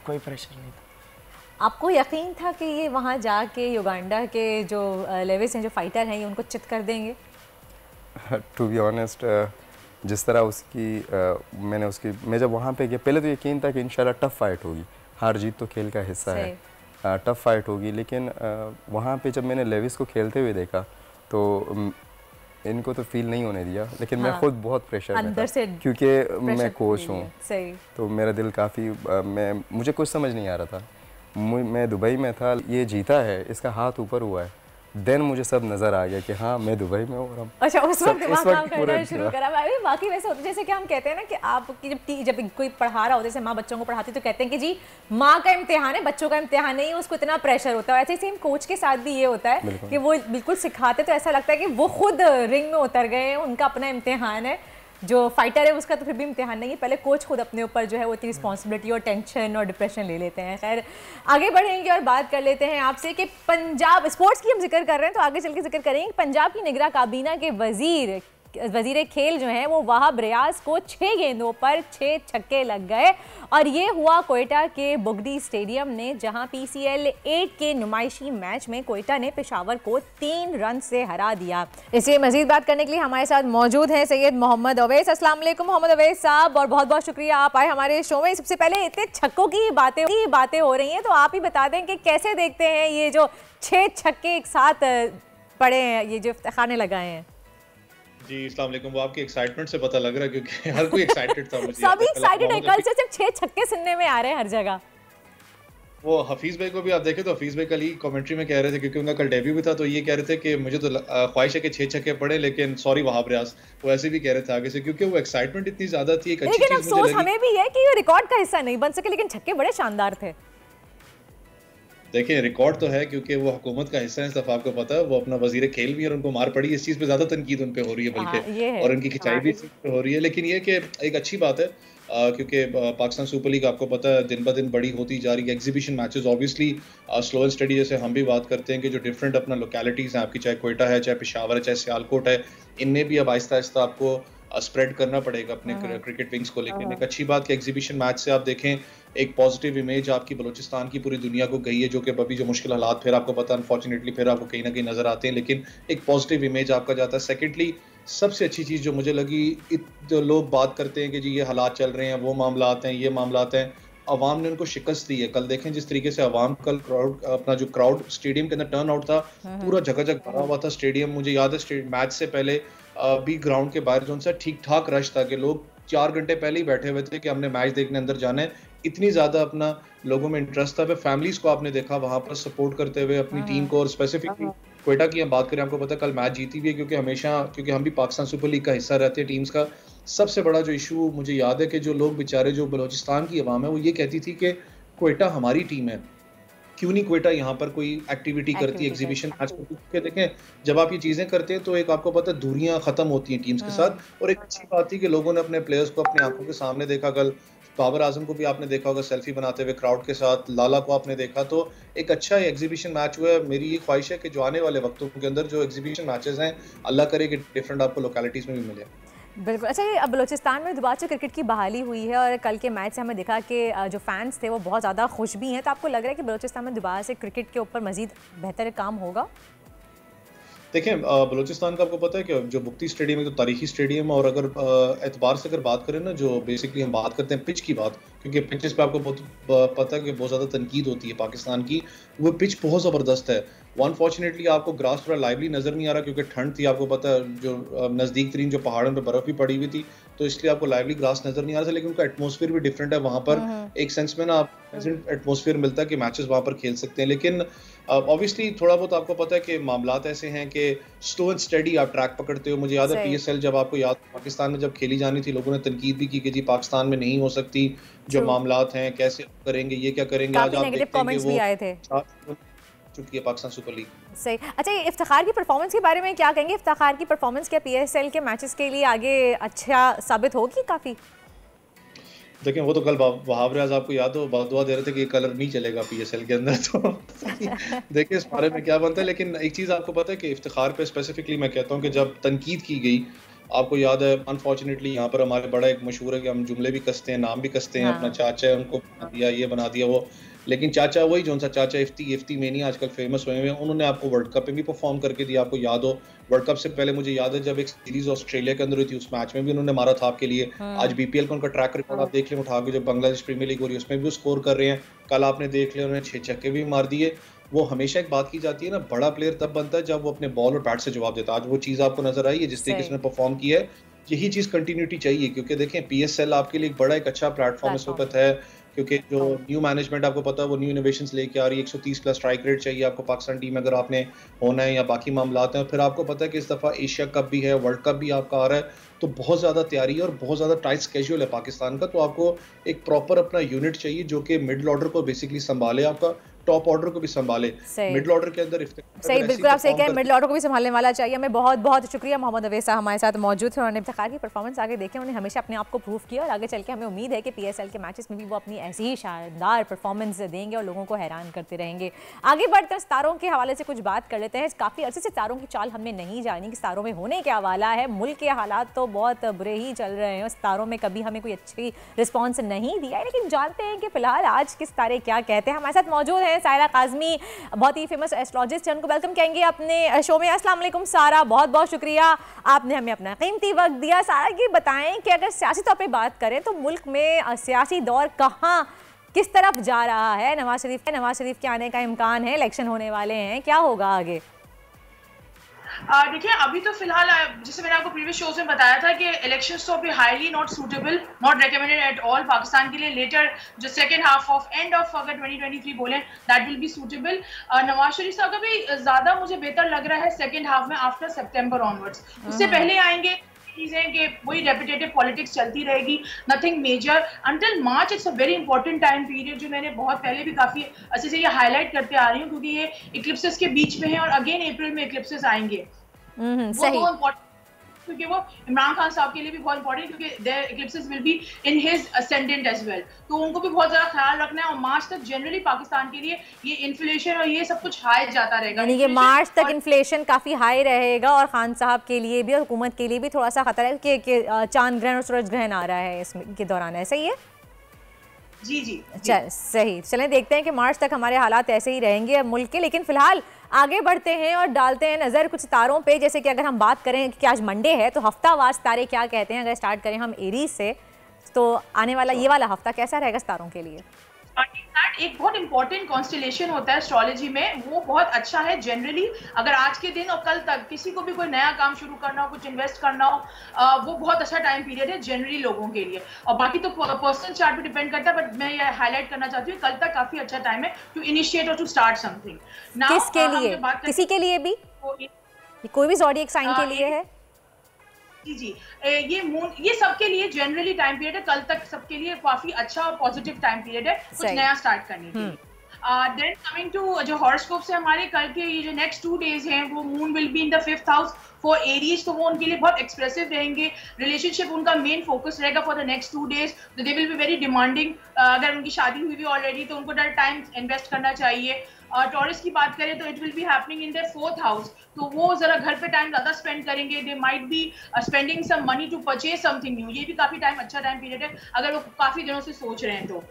कोई प्रेशर नहीं था। आपको यकीन था कि ये वहाँ जाके युगांडा के जो लेविस हैं, जो फाइटर हैं, ये उनको चित कर देंगे? टू बी ऑनेस्ट जिस तरह मैं जब वहाँ पे गया पहले तो यकीन था कि इंशाल्लाह टफ फाइट होगी, हार जीत तो खेल का हिस्सा है, टफ फाइट होगी। लेकिन वहाँ पे जब मैंने लेविस को खेलते हुए देखा तो इनको तो फील नहीं होने दिया, लेकिन मैं खुद बहुत प्रेशर में था क्योंकि मैं कोच हूँ। तो मेरा दिल काफ़ी मुझे कुछ समझ नहीं आ रहा था। मैं दुबई में था, ये जीता है, इसका हाथ ऊपर हुआ है, देन मुझे सब नज़र आ गया कि हाँ मैं दुबई में हूँ। अच्छा, उस वक्त दिमाग काम करना शुरू करा। बाकी वैसे होता है जैसे कि हम कहते हैं ना कि आपकी जब कोई पढ़ा रहा होता है, जैसे माँ बच्चों को पढ़ाती तो कहते हैं कि जी माँ का इम्तिहान है, बच्चों का इम्तिहान नहीं है, उसको इतना प्रेशर होता है। ऐसे ही सेम कोच के साथ भी ये होता है कि वो बिल्कुल सिखाते तो ऐसा लगता है कि वो खुद रिंग में उतर गए हैं, उनका अपना इम्तिहान है। जो फाइटर है उसका तो फिर भी इम्तिहान नहीं है, पहले कोच खुद अपने ऊपर जो है वो इतनी रिस्पॉन्सिबिलिटी और टेंशन और डिप्रेशन ले लेते हैं। खैर आगे बढ़ेंगे और बात कर लेते हैं आपसे कि पंजाब स्पोर्ट्स की हम जिक्र कर रहे हैं तो आगे चल के जिक्र करेंगे पंजाब की निगरां काबीना के वजीर खेल जो हैं वो वाहब रियाज को 6 गेंदों पर 6 छक्के लग गए और ये हुआ कोयटा के बुगडी स्टेडियम ने, जहां PCL 8 के नुमाइशी मैच में कोयटा ने पेशावर को 3 रन से हरा दिया। इससे मजीद बात करने के लिए हमारे साथ मौजूद हैं सैयद मोहम्मद अवैस। अस्सलाम वालेकुम मोहम्मद अवैस साहब, और बहुत बहुत शुक्रिया आप आए हमारे शो में। सबसे पहले इतने छक्कों की बातें हो रही हैं तो आप ही बता दें कि कैसे देखते हैं ये जो 6 छक्के एक साथ पड़े हैं, ये जो इफ्तिखार लगाए हैं? जी अस्सलाम वालेकुम। वो आपकी एक्साइटमेंट से पता लग रहा है क्योंकि हर कोई एक्साइटेड था। मुझे सभी एक्साइटेड है, कल से सिर्फ 6 छक्के सुनने में आ रहे हैं हर जगह। वो हफीज भाई को भी आप देखें तो हफीज भाई कल ही कमेंट्री में कह रहे थे क्योंकि उनका कल डेब्यू भी था, तो ये कह रहे थे कि मुझे तो ख्वाहिश है कि 6 छक्के पड़े, लेकिन सॉरी वहाब रियाज, वो ऐसे भी कह रहे थे आगे से क्योंकि वो एक्साइटमेंट इतनी ज्यादा थी। एक अच्छी चीज मुझे लगी, हमें भी है कि ये रिकॉर्ड का हिस्सा नहीं बन सके, लेकिन छक्के बड़े शानदार थे। देखिए रिकॉर्ड तो है क्योंकि वो हुकूमत का हिस्सा है, इस दफा आपको पता है, वो अपना वजीर खेल भी है और उनको मार पड़ी, इस चीज़ पे ज़्यादा तनकीद उन पे हो रही है बल्कि और उनकी खिंचाई भी हो रही है। लेकिन ये कि एक अच्छी बात है क्योंकि पाकिस्तान सुपर लीग आपको पता है दिन ब दिन बड़ी होती जा रही है। Exhibition matches obviously slow and study, जैसे हम भी बात करते हैं कि जो डिफरेंट अपना लोकेलिटीज़ हैं आपकी, चाहे कोयटा है, चाहे पेशावर है, चाहे सियालकोट है, इनमें भी अब आहिस्ता आहिस्ता आपको स्प्रेड करना पड़ेगा अपने क्रिकेट विंग्स को। लेकिन एक अच्छी बात कि एग्जीबिशन मैच से आप देखें एक पॉजिटिव इमेज आपकी बलूचिस्तान की पूरी दुनिया को गई है, जो कि अभी जो मुश्किल हालात फिर आपको पता अनफॉर्चुनेटली फिर आपको कहीं ना कहीं नजर आते हैं, लेकिन एक पॉजिटिव इमेज आपका जाता है। सेकेंडली सबसे अच्छी चीज़ जो मुझे लगी, जो लोग बात करते हैं कि जी ये हालात चल रहे हैं, वो मामलात हैं, ये मामलात हैं, अवाम ने उनको शिकस्त दी है। कल देखें जिस तरीके से अवाम कल क्राउड अपना जो क्राउड स्टेडियम के अंदर टर्न आउट था, पूरा जगह भरा हुआ था स्टेडियम। मुझे याद है मैच से पहले भी ग्राउंड के बाहर जो सा ठीक ठाक रश था कि लोग 4 घंटे पहले ही बैठे हुए थे कि हमने मैच देखने अंदर जाना है। इतनी ज्यादा अपना लोगों में इंटरेस्ट था। फैमिलीज को आपने देखा वहां पर सपोर्ट करते हुए अपनी टीम को, और स्पेसिफिकली कोयटा की हम बात करें, आपको पता है कल मैच जीती भी है क्योंकि हम भी पाकिस्तान सुपर लीग का हिस्सा रहते हैं टीम्स का। सबसे बड़ा जो इशू मुझे याद है कि जो लोग बेचारे जो बलूचिस्तान की अवाम है वो ये कहती थी कि कोयटा हमारी टीम है, क्यों नहीं कोयटा यहाँ पर कोई एक्टिविटी करती है एग्जीबिशन मैच को। देखें जब आप ये चीजें करते हैं तो एक आपको पता है दूरियां खत्म होती हैं टीम्स के साथ। और एक अच्छी बात थी कि लोगों ने अपने प्लेयर्स को अपनी आंखों के सामने देखा। कल बाबर आजम को भी आपने देखा होगा सेल्फी बनाते हुए क्राउड के साथ, लाला को आपने देखा, तो एक अच्छा एग्जीबिशन मैच हुआ है। मेरी ये ख्वाहिश है कि जो आने वाले वक्तों के अंदर जो एग्जीबिशन मैचेस हैं, अल्लाह करे कि डिफरेंट आपको लोकेलिटीज में भी मिले। बिल्कुल। अच्छा, ये बलूचिस्तान में दोबारा से क्रिकेट की बहाली हुई है और कल के मैच से हमें देखा कि जो फैंस थे वो बहुत ज़्यादा खुश भी हैं, तो आपको लग रहा है कि बलूचिस्तान में दोबारा से क्रिकेट के ऊपर मजीद बेहतर काम होगा? देखें बलूचिस्तान का आपको पता है कि जो बुख्ती स्टेडियम है तो तारीखी स्टेडियम, और अगर एतबार से अगर बात करें ना, जो बेसिकली हम बात करते हैं पिच की बात, क्योंकि पिचेस पे आपको बहुत पता है कि बहुत ज़्यादा तनकीद होती है पाकिस्तान की, वो पिच बहुत ज़बरदस्त है। अनफॉर्चुनेटली आपको ग्रास थोड़ा लाइवली नज़र नहीं आ रहा क्योंकि ठंड थी, आपको पता है जो नज़दीक तरीन जो पहाड़ों पर बर्फ़ भी पड़ी हुई थी, तो इसलिए आपको लाइवली ग्रास नज़र नहीं आ रहा था। लेकिन उनका एटमॉस्फेयर भी डिफरेंट है वहाँ पर, एक सेंस में ना आप एटमॉस्फेयर मिलता है कि मैचेस वहाँ पर खेल सकते हैं। लेकिन ऑब्वियसली थोड़ा बहुत आपको पता है कि मामलात ऐसे हैं कि स्लो एंड स्टडी आप ट्रैक पकड़ते हो। मुझे याद है PSL जब आपको याद पाकिस्तान में जब खेली जानी थी, लोगों ने तनकीद भी की कि जी पाकिस्तान में नहीं हो सकती, जो मामलात हैं कैसे करेंगे, ये क्या करेंगे। आज आप देखते हैं कि वो चुकी है पाकिस्तान सुपर लीग। सही। अच्छा, ये इफ्तिखार की परफॉर्मेंस के बारे में क्या कहेंगे? इफ्तिखार की परफॉर्मेंस क्या PSL के मैचेस के लिए आगे अच्छा साबित होगी? काफ़ी देखें वो तो कल वहाब रियाज आपको याद हो दुआ दे रहे थे कि ये कलर नहीं चलेगा PSL के अंदर, तो देखिए इस बारे में क्या बनता है। लेकिन एक चीज़ आपको पता है कि इफ्तिखार पे स्पेसिफिकली मैं कहता हूँ कि जब तनकीद की गई, आपको याद है अनफॉर्चुनेटली यहाँ पर हमारे बड़ा एक मशहूर है कि हम जुमले भी कसते हैं, नाम भी कसते हैं, अपना चाचा है उनको बना दिया, ये बना दिया वो, लेकिन चाचा वही जो सा चाचा इफ्ती में नहीं आजकल फेमस हुए हैं, उन्होंने आपको वर्ल्ड कप में भी परफॉर्म करके दिया। आपको याद हो वर्ल्ड कप से पहले मुझे याद है जब एक सीरीज ऑस्ट्रेलिया के अंदर हुई थी, उस मैच में भी उन्होंने मारा था आपके लिए। आज BPL का उनका ट्रैक रिकॉर्ड आप देख लें उठा के, जब बांग्लादेश प्रीमियर लीग हो रही है उसमें भी वो स्कोर कर रहे हैं। कल आपने देख लिया उन्होंने 6 छक्के भी मार दिए। वो हमेशा एक बात की जाती है ना, बड़ा प्लेयर तब बनता है जब वो अपने बॉल और बैट से जवाब देता है। आज वो चीज़ आपको नजर आई है जिस तरीके से परफॉर्म किया है। यही चीज़ कंटिन्यूटी चाहिए, क्योंकि देखें PSL आपके लिए एक बड़ा एक अच्छा प्लेटफॉर्म इस वक्त है, क्योंकि जो न्यू मैनेजमेंट आपको पता है वो न्यू इनोवेशंस लेके आ रही है। 130+ स्ट्राइक रेट चाहिए आपको पाकिस्तान टीम अगर आपने होना है या बाकी मामलात हैं। फिर आपको पता है कि इस दफ़ा एशिया कप भी है, वर्ल्ड कप भी आपका आ रहा है, तो बहुत ज़्यादा तैयारी है और बहुत ज़्यादा टाइट स्केड्यूल है पाकिस्तान का। तो आपको एक प्रॉपर अपना यूनिट चाहिए जो कि मिडिल ऑर्डर को बेसिकली संभाले, आपका टॉप ऑर्डर को भी संभाले। मिडिल ऑर्डर के अंदर सही, बिल्कुल आप सही कहें, मिडिल ऑर्डर को भी संभालने वाला चाहिए। हमें बहुत बहुत शुक्रिया मोहम्मद अवैस साहब हमारे साथ मौजूद थे। उन्होंने इफ्तिखार की परफॉर्मेंस आगे देखे, उन्होंने हमेशा अपने आप को प्रूव किया और आगे चल के हमें उम्मीद है कि PSL के मैचेस में भी वो अपनी ऐसी ही शानदार परफॉर्मेंस देंगे और लोगों को हैरान करते रहेंगे। आगे बढ़कर सितारों के हवाले से कुछ बात कर लेते हैं। काफ़ी अर्से से सितारों की चाल हमने नहीं जानी कि सितारों में होने क्या वाला है। मुल्क के हालात तो बहुत बुरे ही चल रहे हैं, सितारों में कभी हमें कोई अच्छी रिस्पॉन्स नहीं दिया है, लेकिन जानते हैं कि फिलहाल आज के सितारे क्या कहते हैं। हमारे साथ मौजूद हैं सायरा काज़मी, बहुत ही फेमस एस्ट्रोलॉजिस्ट हैं, उनको वेलकम कहेंगे अपने शो में। अस्सलाम वालेकुम सारा, बहुत बहुत शुक्रिया आपने हमें अपना कीमती वक्त दिया। सारा ये बताएं कि अगर सियासी तौर पे बात करें तो मुल्क में सियासी दौर कहाँ किस तरफ जा रहा है? नवाज शरीफ के आने का इम्कान है, इलेक्शन होने वाले हैं, क्या होगा आगे? देखिए अभी तो फिलहाल जैसे मैंने आपको प्रीवियस शोज में बताया था कि इलेक्शंस तो अभी highly not suitable, not recommended at all Pakistan के लिए। लेटर जो second half of end of अगर 2023 बोले that will be suitable. Nawaz Sharif साहब का भी ज्यादा मुझे बेहतर लग रहा है सेकंड हाफ में आफ्टर सितंबर ऑनवर्ड्स। उससे पहले आएंगे चीजें कि वही रेपिटेटिव पॉलिटिक्स चलती रहेगी, nothing major until March. It's a very important time period जो मैंने बहुत पहले भी काफी अच्छे से ये हाईलाइट करते आ रही हूँ, क्योंकि ये इक्लिप्सेस के बीच में है और अगेन अप्रैल में इक्लिप्सेस आएंगे। सही। क्योंकि वो इमरान खान साहब के लिए भी बहुत इंपॉर्टेंट, क्योंकि there eclipses will be in his ascendant as well, तो उनको भी बहुत ज्यादा ख्याल रखना है। और मार्च तक जनरली पाकिस्तान के लिए ये इन्फ्लेशन और ये सब कुछ हाई जाता रहेगा, यानी कि मार्च तक इन्फ्लेशन काफी हाई रहेगा और खान साहब के लिए भी और हुकूमत के लिए भी थोड़ा सा खतरा है कि चांद ग्रहण और सूरज ग्रहण आ रहा है इसके दौरान, ऐसा ही है? जी जी चल सही, चलें देखते हैं कि मार्च तक हमारे हालात ऐसे ही रहेंगे मुल्क के। लेकिन फिलहाल आगे बढ़ते हैं और डालते हैं नज़र कुछ तारों पे। जैसे कि अगर हम बात करें कि आज मंडे है तो हफ्तावार तारे क्या कहते हैं। अगर स्टार्ट करें हम एरीज से, तो आने वाला ये वाला हफ्ता कैसा रहेगा तारों के लिए? एक बहुत इंपॉर्टेंट कॉन्स्टेलेशन होता है एस्ट्रोलॉजी में, वो बहुत अच्छा है जनरली। अगर आज के दिन और कल तक किसी को भी कोई नया काम शुरू करना हो, कुछ इन्वेस्ट करना हो, वो बहुत अच्छा टाइम पीरियड है जनरली लोगों के लिए। और बाकी तो पर्सनल चार्ट पे डिपेंड करता है, बट मैं ये हाईलाइट करना चाहती हूँ कल तक काफी अच्छा टाइम है टू इनिशिएट और टू स्टार्ट समथिंग। किसके लिए? किसी के लिए भी? कोई भी ज़ोडिएक साइन के लिए है? जी जी, ये मून, ये सबके लिए जनरली टाइम पीरियड है। कल तक सबके लिए काफी अच्छा और पॉजिटिव टाइम पीरियड है कुछ नया स्टार्ट करने के लिए। देन कमिंग टू जो हॉरोस्कोप से हमारे कल के ये जो नेक्स्ट 2 days हैं, वो moon will be in the 5th house for Aries, तो वो उनके लिए बहुत एक्सप्रेसिव रहेंगे। रिलेशनशिप उनका मेन फोकस रहेगा फॉर द नेक्स्ट 2 days, तो दे विल बी वेरी डिमांडिंग। अगर उनकी शादी हुई भी ऑलरेडी तो उनको टाइम इन्वेस्ट करना चाहिए। टॉरस की बात करें तो it will be happening in their 4th house, तो वो जरा घर पे टाइम ज्यादा स्पेंड करेंगे। They might be spending some money to purchase something new, ये भी काफी टाइम अच्छा टाइम पीरियड है अगर वो काफी दिनों से सोच रहे हैं तो।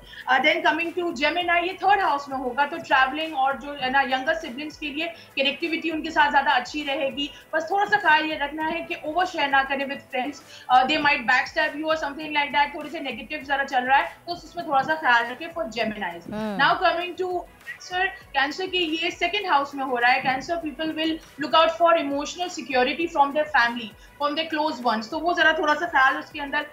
देन कमिंग टू जेमिनी, ये 3rd हाउस में होगा, तो ट्रैवलिंग और जो है ना यंगर सिबलिंग्स के लिए कनेक्टिविटी उनके साथ ज्यादा अच्छी रहेगी। बस थोड़ा सा ख्याल ये रखना है कि ओवर शेयर ना करें with friends, they might back stab you और समथिंग लाइक दैट। थोड़ी सी नेगेटिव जरा चल रहा है तो उसमें थोड़ा सा ख्याल रखें for Geminis. Now coming to cancer के ये 2nd हाउस में हो रहा है। Cancer people will look out for emotional security from their family, from their close ones, तो वो जरा थोड़ा सा ख्याल उसके अंदर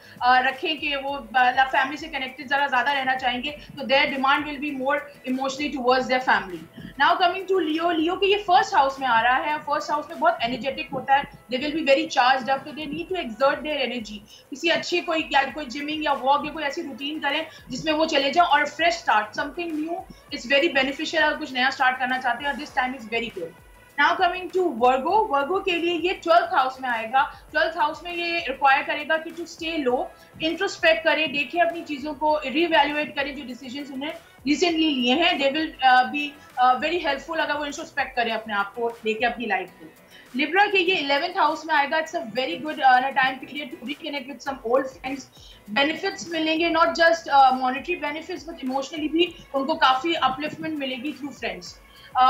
रखें कि वो फैमिली से कनेक्टेड जरा ज्यादा रहना चाहेंगे, तो their demand will be more emotionally towards their family. Now coming to Leo, Leo के ये 1st हाउस में आ रहा है। 1st हाउस में बहुत एनर्जेटिक होता है, they will be very charged up, तो they need to exert their energy. किसी अच्छी कोई जिमिंग या वॉक या कोई ऐसी रूटीन करें जिसमें वो चले जाओ और fresh start, something new is very beneficial. अगर कुछ नया स्टार्ट करना चाहते हैं, this time is very good. Now coming to Virgo, Virgo के लिए ये 12th हाउस में आएगा। 12th हाउस में ये रिक्वायर करेगा कि टू स्टे लो, इंट्रोस्पेक्ट करें, देखें अपनी चीजों को, रिवैल्यूएट करें जो डिसीजंस उन्हें रिसेंटली लिए हैं। दे विल बी वेरी हेल्पफुल अगर वो इंट्रोस्पेक्ट करें अपने आप को, देखें अपनी लाइफ को। लिब्रा के ये 11th हाउस में आएगा। It's a very good time period to reconnect with some old friends. Benefits मिलेंगे, not just monetary benefits but emotionally भी उनको काफी अपलिफ्टमेंट मिलेगी थ्रू फ्रेंड्स।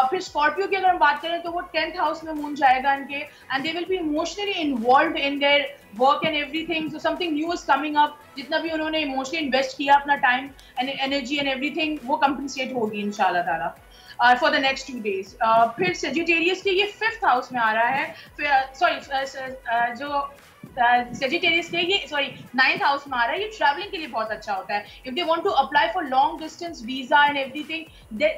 फिर स्कॉर्पियो की अगर हम बात करें तो वो 10th हाउस में मून जाएगा इनके, and they will B emotionally involved in their work and everything, so something new is coming up. जितना भी उन्होंने इमोशनली इन्वेस्ट किया अपना time and energy and everything, वो कंपनसेट होगी इंशाल्लाह ताला फॉर द नेक्स्ट 2 days। फिर सेजिटेरियस के ये 5th हाउस में आ रहा है। फिर जो सेजिटेरियस के ये 9th हाउस में आ रहा है। ये ट्रैवलिंग के लिए बहुत अच्छा होता है। If they want to apply for long distance visa and everything,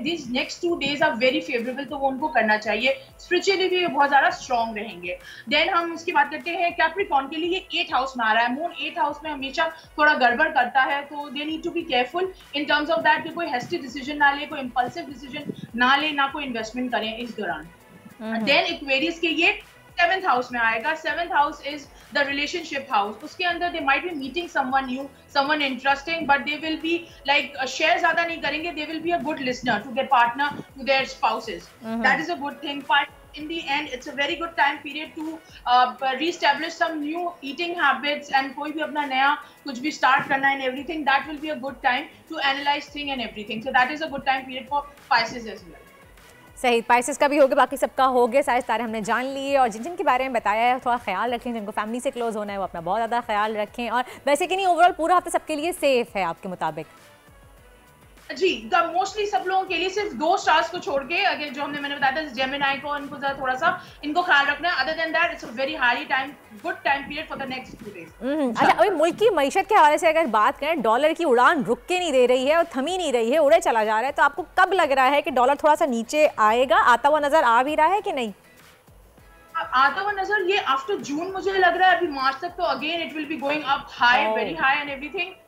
this next 2 days are very favourable, तो वो उनको करना चाहिए। स्पिरिचुअली भी बहुत ज्यादा स्ट्रॉन्ग रहेंगे। देन हम उसकी बात करते हैं कैप्रिकॉर्न के लिए, ये 8th हाउस में आ रहा है। मून 8th हाउस में हमेशा थोड़ा गड़बड़ करता है, तो they need to be careful in terms of that कि कोई हेस्टी डिसीजन ना ले, कोई इंपल्सिव डिसीजन ना ले, ना कोई इन्वेस्टमेंट करें इस दौरान। देन एक्वेरियस के ये 7th हाउस में आएगा। 7th house is the relationship house. उसके अंदर they might be meeting someone new, someone interesting, but they will be like share ज्यादा नहीं करेंगे। They will be a good listener to their partner, to their spouses. That is a good thing. In the end, it's a very good time period to re-establish some new eating habits, and कोई भी अपना नया कुछ भी start करना and everything, that will be a good time to analyze thing and everything. So that is a good time period for Pisces as well. सही, Pisces का भी हो गया, बाकी सबका हो गया। सारे तारे हमने जान लिए और जिन जिन के बारे में बताया है थोड़ा ख्याल रखें। जिनको फैमिली से क्लोज होना है वो अपना बहुत ज़्यादा ख्याल रखें। और वैसे कि नहीं, ओवरऑल पूरा हफ्ता सबके लिए सेफ है आपके मुताबिक? जी, मोस्टली सब लोगों के लिए सिर्फ 2 स्टार्स को छोड़ के, अगर जो मैंने बताया था जेमिनी को, इनको थोड़ा सा इनको ख्याल रखना है। Other than that it's a very high time, good time period for the next 2 days। अच्छा, अभी मुल्क की मईशत के हवाले से अगर बात करें, डॉलर की उड़ान रुक के नहीं दे रही है और थमी नहीं रही है, उड़े चला जा रहा है, तो आपको कब लग रहा है कि डॉलर थोड़ा सा नीचे आएगा? आता हुआ नजर आ भी रहा है कि नहीं? आता हुआ नजर ये आफ्टर जून मुझे लग रहा है। अभी मार्च तक तो again it will be going up high, very high and everything.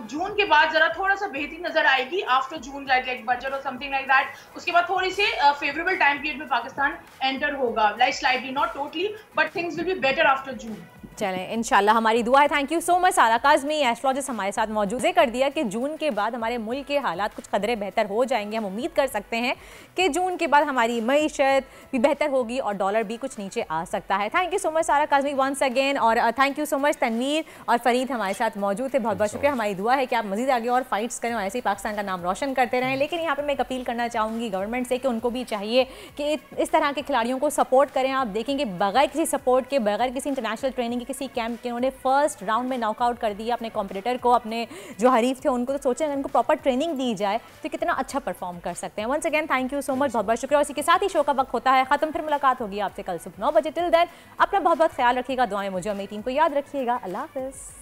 June के बाद जरा थोड़ा सा बेहतरी नजर आएगी आफ्टर जून, लाइक बजट और समथिंग लाइक दैट। उसके बाद थोड़ी सी फेवरेबल टाइम पीरियड में पाकिस्तान एंटर होगा, like slightly, not totally, but things will be better after June. चलें इंशाल्लाह, हमारी दुआ है। Thank you so much Sara Kazmi, astrologist हमारे साथ मौजूद है। कर दिया कि जून के बाद हमारे मुल्क के हालात कुछ कदरे बेहतर हो जाएंगे। हम उम्मीद कर सकते हैं कि जून के बाद हमारी मईशत भी बेहतर होगी और डॉलर भी कुछ नीचे आ सकता है। Thank you so much Sara Kazmi once again, और thank you so much Tanveer और फरीद हमारे साथ मौजूद थे। बहुत बहुत शुक्रिया। हमारी दुआ है कि आप मज़ीद आगे और फाइट्स करें और ऐसे ही पाकिस्तान का नाम रोशन करते रहें। लेकिन यहाँ पर मैं एक अपील करना चाहूँगी गवर्नमेंट से कि उनको भी चाहिए कि इस तरह के खिलाड़ियों को सपोर्ट करें। आप देखेंगे बगैर किसी सपोर्ट के, बगैर किसी इंटरनेशनल ट्रेनिंग के, किसी कैंप के, उन्होंने फर्स्ट राउंड में नॉकआउट कर दिया अपने कॉम्पिटिटर को, अपने जो हरीफ थे उनको। तो सोचें अगर उनको प्रॉपर ट्रेनिंग दी जाए तो कितना अच्छा परफॉर्म कर सकते हैं। Once again thank you so much, बहुत बहुत शुक्रिया। उसी के साथ ही शो का वक्त होता है खत्म। फिर मुलाकात होगी आपसे कल सुबह 9 बजे। टिल देन अपना बहुत बहुत ख्याल रखिएगा, दुआएं मुझे और मेरी टीम को याद रखिएगा। अल्लाह हाफ़िज़।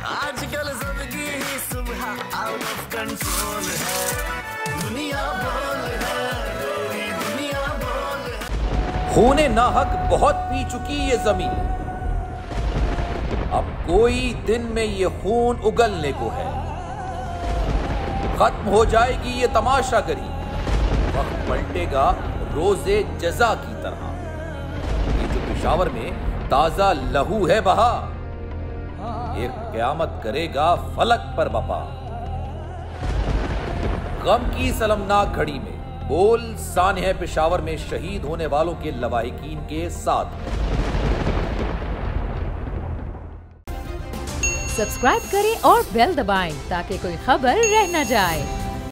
आजकल ज़िंदगी ही सुबह आउट ऑफ कंट्रोल है, दुनिया बोल है, तेरी दुनिया बोल है। खूने नाहक बहुत पी चुकी ये जमीन, अब कोई दिन में ये खून उगलने को है। खत्म हो जाएगी ये तमाशागरी, वक्त पलटेगा रोजे जजा की तरह। ये जो पेशावर में ताजा लहू है बहा, एक क़यामत करेगा फलक पर बपा। गम की सलमनाक घड़ी में बोल सानह पेशावर में शहीद होने वालों के लवाहिकीन के साथ। सब्सक्राइब करें और बेल दबाएं ताकि कोई खबर रह न जाए।